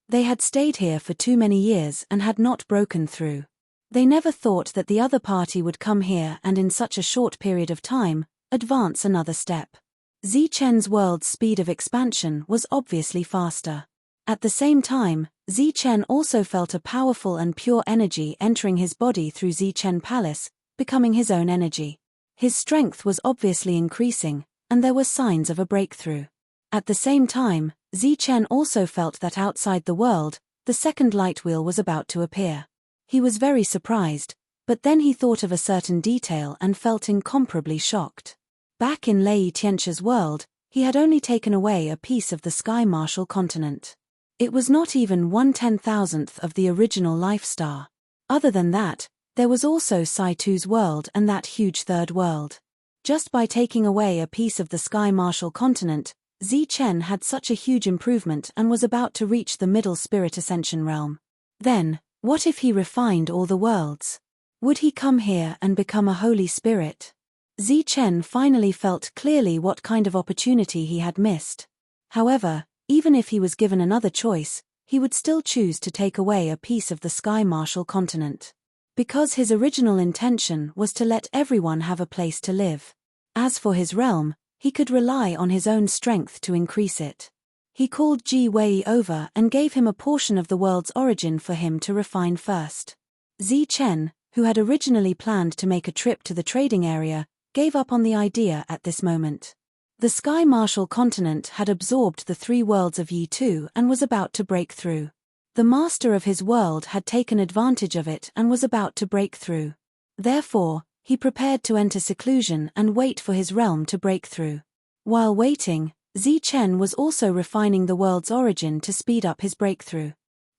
They had stayed here for too many years and had not broken through. They never thought that the other party would come here and in such a short period of time, advance another step. Zichen's world's speed of expansion was obviously faster. At the same time, Zichen also felt a powerful and pure energy entering his body through Zichen Palace, becoming his own energy. His strength was obviously increasing, and there were signs of a breakthrough. At the same time, Zichen also felt that outside the world, the second light wheel was about to appear. He was very surprised, but then he thought of a certain detail and felt incomparably shocked. Back in Lei Tianche's world, he had only taken away a piece of the Sky Marshal continent. It was not even 1/10,000th of the original Life Star. Other than that, there was also Saitu's world and that huge third world. Just by taking away a piece of the Sky Marshal continent, Zichen had such a huge improvement and was about to reach the middle spirit ascension realm. Then, what if he refined all the worlds? Would he come here and become a holy spirit? Zichen finally felt clearly what kind of opportunity he had missed. However, even if he was given another choice, he would still choose to take away a piece of the Sky Marshal continent. Because his original intention was to let everyone have a place to live. As for his realm, he could rely on his own strength to increase it. He called Ji Wei over and gave him a portion of the world's origin for him to refine first. Zichen, who had originally planned to make a trip to the trading area, gave up on the idea at this moment. The Sky Marshal continent had absorbed the 3 worlds of Yi-2 and was about to break through. The master of his world had taken advantage of it and was about to break through. Therefore, he prepared to enter seclusion and wait for his realm to break through. While waiting, Zichen was also refining the world's origin to speed up his breakthrough.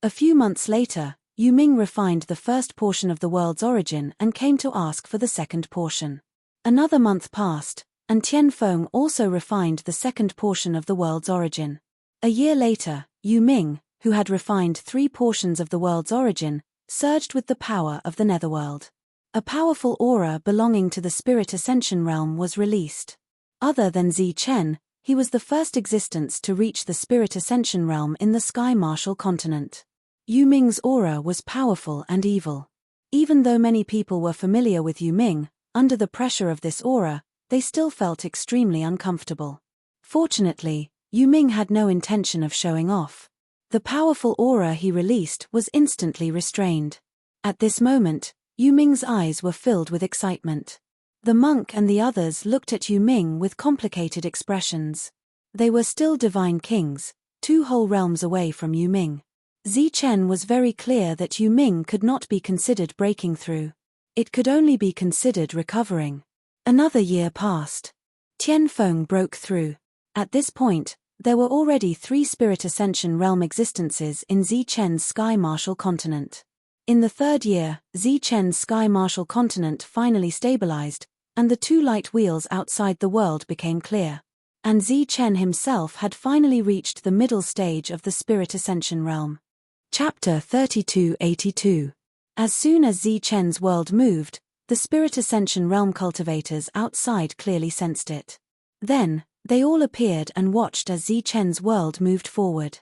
A few months later, Yu Ming refined the first portion of the world's origin and came to ask for the second portion. Another month passed, and Tianfeng also refined the second portion of the world's origin. A year later, Yu Ming, who had refined 3 portions of the world's origin, surged with the power of the netherworld. A powerful aura belonging to the spirit ascension realm was released. Other than Zichen, he was the first existence to reach the spirit ascension realm in the Sky Marshal continent. Yu Ming's aura was powerful and evil. Even though many people were familiar with Yu Ming, under the pressure of this aura, they still felt extremely uncomfortable. Fortunately, Yu Ming had no intention of showing off. The powerful aura he released was instantly restrained. At this moment, Yu Ming's eyes were filled with excitement. The monk and the others looked at Yu Ming with complicated expressions. They were still divine kings, 2 whole realms away from Yu Ming. Zichen was very clear that Yu Ming could not be considered breaking through. It could only be considered recovering. Another year passed. Tianfeng broke through. At this point, There were already 3 Spirit Ascension realm existences in Zichen's Sky Martial continent. In the 3rd year, Zichen's Sky Martial continent finally stabilized, and the 2 light wheels outside the world became clear. And Zichen himself had finally reached the middle stage of the Spirit Ascension realm. Chapter 3282. As soon as Zichen's world moved, the Spirit Ascension realm cultivators outside clearly sensed it. Then, they all appeared and watched as Zichen's world moved forward.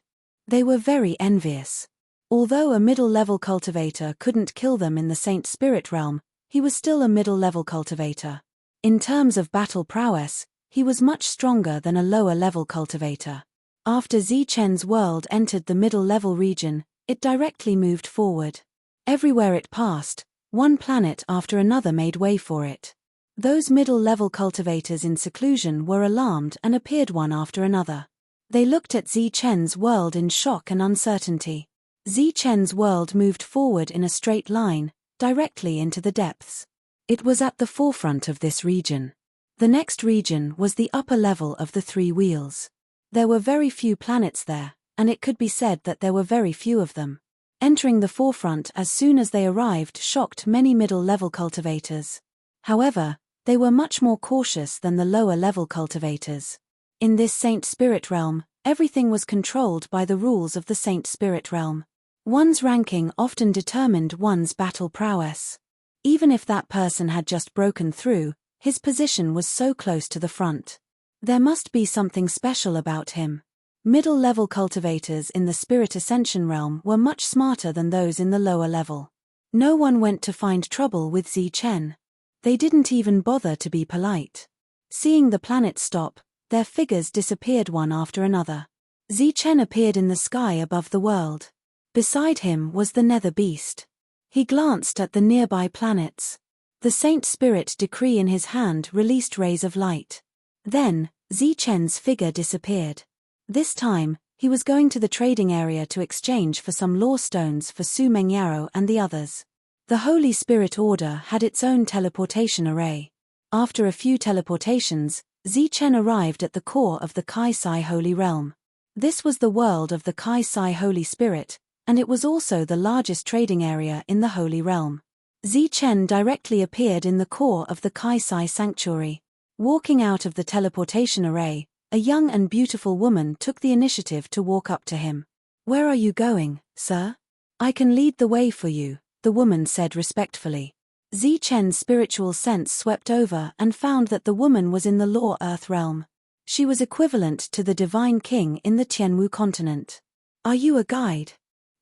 They were very envious. Although a middle-level cultivator couldn't kill them in the Saint Spirit realm, he was still a middle-level cultivator. In terms of battle prowess, he was much stronger than a lower-level cultivator. After Zichen's world entered the middle-level region, it directly moved forward. Everywhere it passed, one planet after another made way for it. Those middle-level cultivators in seclusion were alarmed and appeared one after another. They looked at Zichen's world in shock and uncertainty. Zichen's world moved forward in a straight line, directly into the depths. It was at the forefront of this region. The next region was the upper level of the 3 wheels. There were very few planets there, and it could be said that there were very few of them. Entering the forefront as soon as they arrived shocked many middle-level cultivators. However, they were much more cautious than the lower-level cultivators. In this Saint Spirit realm, everything was controlled by the rules of the Saint Spirit realm. One's ranking often determined one's battle prowess. Even if that person had just broken through, his position was so close to the front. There must be something special about him. Middle-level cultivators in the Spirit Ascension realm were much smarter than those in the lower level. No one went to find trouble with Zichen. They didn't even bother to be polite. Seeing the planet stop, their figures disappeared one after another. Zichen appeared in the sky above the world. Beside him was the Nether Beast. He glanced at the nearby planets. The Saint Spirit decree in his hand released rays of light. Then, Zichen's figure disappeared. This time, he was going to the trading area to exchange for some lore stones for Su Mengyaro and the others. The Holy Spirit Order had its own teleportation array. After a few teleportations, Zichen arrived at the core of the Kaisai Holy Realm. This was the world of the Kaisai Holy Spirit, and it was also the largest trading area in the Holy Realm. Zichen directly appeared in the core of the Kaisai Sanctuary. Walking out of the teleportation array, a young and beautiful woman took the initiative to walk up to him. "Where are you going, sir? I can lead the way for you," the woman said respectfully. Zichen's spiritual sense swept over and found that the woman was in the Law Earth realm. She was equivalent to the Divine King in the Tianwu continent. "Are you a guide?"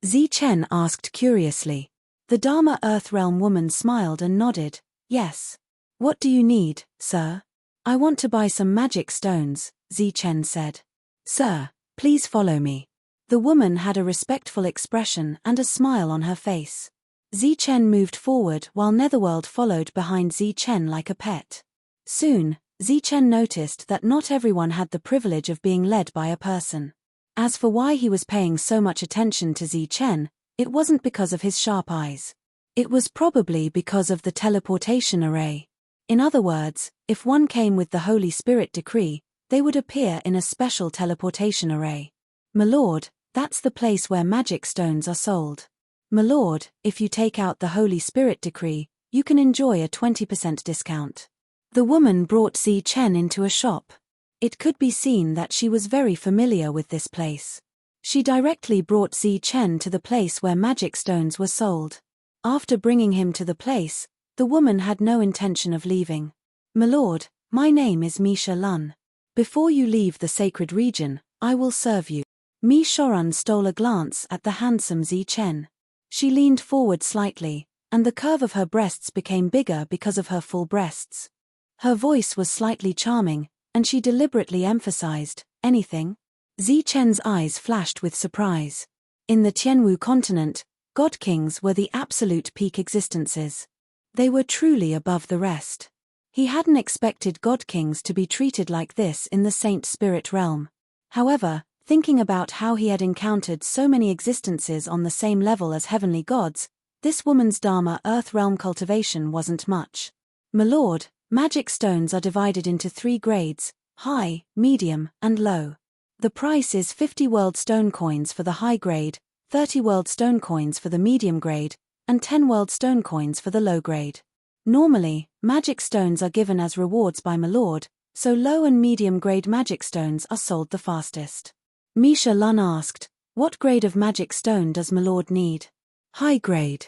Zichen asked curiously. The Dharma Earth realm woman smiled and nodded. "Yes. What do you need, sir?" "I want to buy some magic stones," Zichen said. "Sir, please follow me." The woman had a respectful expression and a smile on her face. Zichen moved forward while Netherworld followed behind Zichen like a pet. Soon, Zichen noticed that not everyone had the privilege of being led by a person. As for why he was paying so much attention to Zichen, it wasn't because of his sharp eyes. It was probably because of the teleportation array. In other words, if one came with the Holy Spirit decree, they would appear in a special teleportation array. "My lord, that's the place where magic stones are sold. My lord, if you take out the Holy Spirit decree, you can enjoy a 20% discount." The woman brought Zichen into a shop. It could be seen that she was very familiar with this place. She directly brought Zichen to the place where magic stones were sold. After bringing him to the place, the woman had no intention of leaving. "My lord, my name is Misha Lun. Before you leave the sacred region, I will serve you." Mi Shoran stole a glance at the handsome Zichen. She leaned forward slightly, and the curve of her breasts became bigger because of her full breasts. Her voice was slightly charming, and she deliberately emphasized, "Anything?" Zichen's eyes flashed with surprise. In the Tianwu continent, god kings were the absolute peak existences. They were truly above the rest. He hadn't expected god kings to be treated like this in the Saint Spirit realm. However, thinking about how he had encountered so many existences on the same level as heavenly gods, this woman's Dharma Earth realm cultivation wasn't much. "My lord, magic stones are divided into 3 grades: high, medium, and low. The price is 50 world stone coins for the high grade, 30 world stone coins for the medium grade, and 10 world stone coins for the low grade. Normally, magic stones are given as rewards by my lord, so low and medium grade magic stones are sold the fastest. Misha Lun asked, "What grade of magic stone does my lord need?" "High grade,"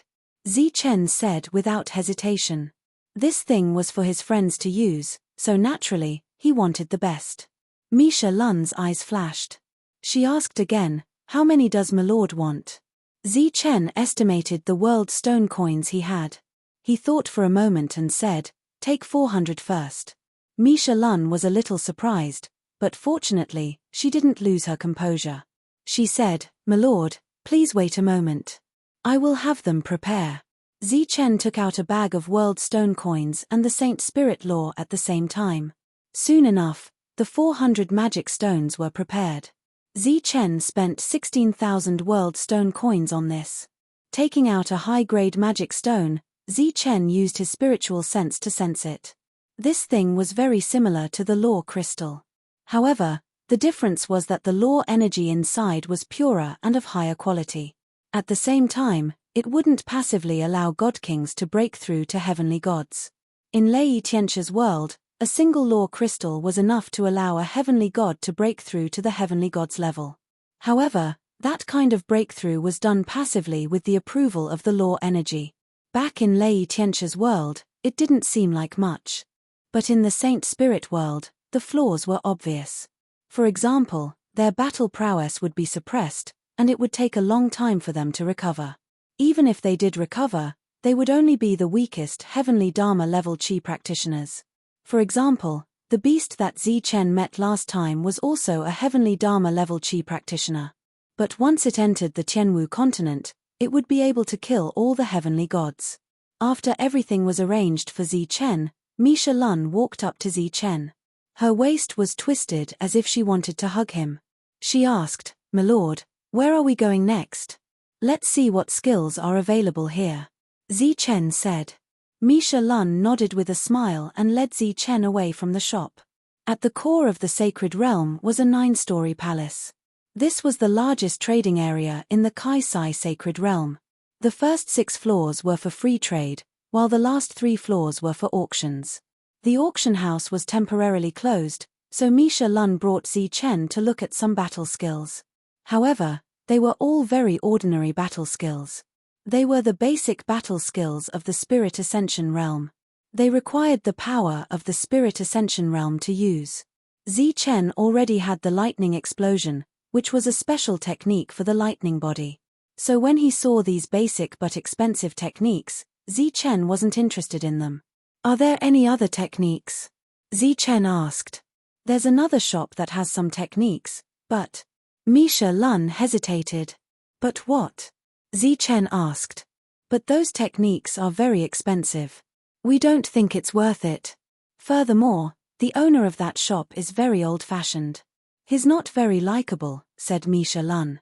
Zi Chen said without hesitation. This thing was for his friends to use, so naturally, he wanted the best. Misha Lun's eyes flashed. She asked again, "How many does my lord want?" Zi Chen estimated the world stone coins he had. He thought for a moment and said, "Take 400 first." Misha Lun was a little surprised, but fortunately, she didn't lose her composure. She said, "My lord, please wait a moment. I will have them prepare." Zi Chen took out a bag of world stone coins and the Saint Spirit Law at the same time. Soon enough, the 400 magic stones were prepared. Zi Chen spent 16,000 world stone coins on this. Taking out a high-grade magic stone, Zi Chen used his spiritual sense to sense it. This thing was very similar to the law crystal. However, the difference was that the law energy inside was purer and of higher quality. At the same time, it wouldn't passively allow god kings to break through to heavenly gods. In Lei Tianxi's world, a single law crystal was enough to allow a heavenly god to break through to the heavenly god's level. However, that kind of breakthrough was done passively with the approval of the law energy. Back in Lei Tianxi's world, it didn't seem like much. But in the Saint Spirit world, the flaws were obvious. For example, their battle prowess would be suppressed, and it would take a long time for them to recover. Even if they did recover, they would only be the weakest heavenly Dharma level Qi practitioners. For example, the beast that Zi Chen met last time was also a heavenly Dharma level Qi practitioner. But once it entered the Tianwu continent, it would be able to kill all the heavenly gods. After everything was arranged for Zi Chen, Misha Lun walked up to Zi Chen. Her waist was twisted as if she wanted to hug him. She asked, "My lord, where are we going next? Let's see what skills are available here." Zi Chen said. Misha Lun nodded with a smile and led Zi Chen away from the shop. At the core of the sacred realm was a 9-story palace. This was the largest trading area in the Kaisai sacred realm. The first 6 floors were for free trade, while the last 3 floors were for auctions. The auction house was temporarily closed, so Misha Lun brought Zi Chen to look at some battle skills. However, they were all very ordinary battle skills. They were the basic battle skills of the Spirit Ascension realm. They required the power of the Spirit Ascension realm to use. Zi Chen already had the lightning explosion, which was a special technique for the lightning body. So when he saw these basic but expensive techniques, Zi Chen wasn't interested in them. "Are there any other techniques?" Zi Chen asked. "There's another shop that has some techniques, but..." Misha Lun hesitated. "But what?" Zi Chen asked. "But those techniques are very expensive. We don't think it's worth it. Furthermore, the owner of that shop is very old-fashioned. He's not very likable," said Misha Lun.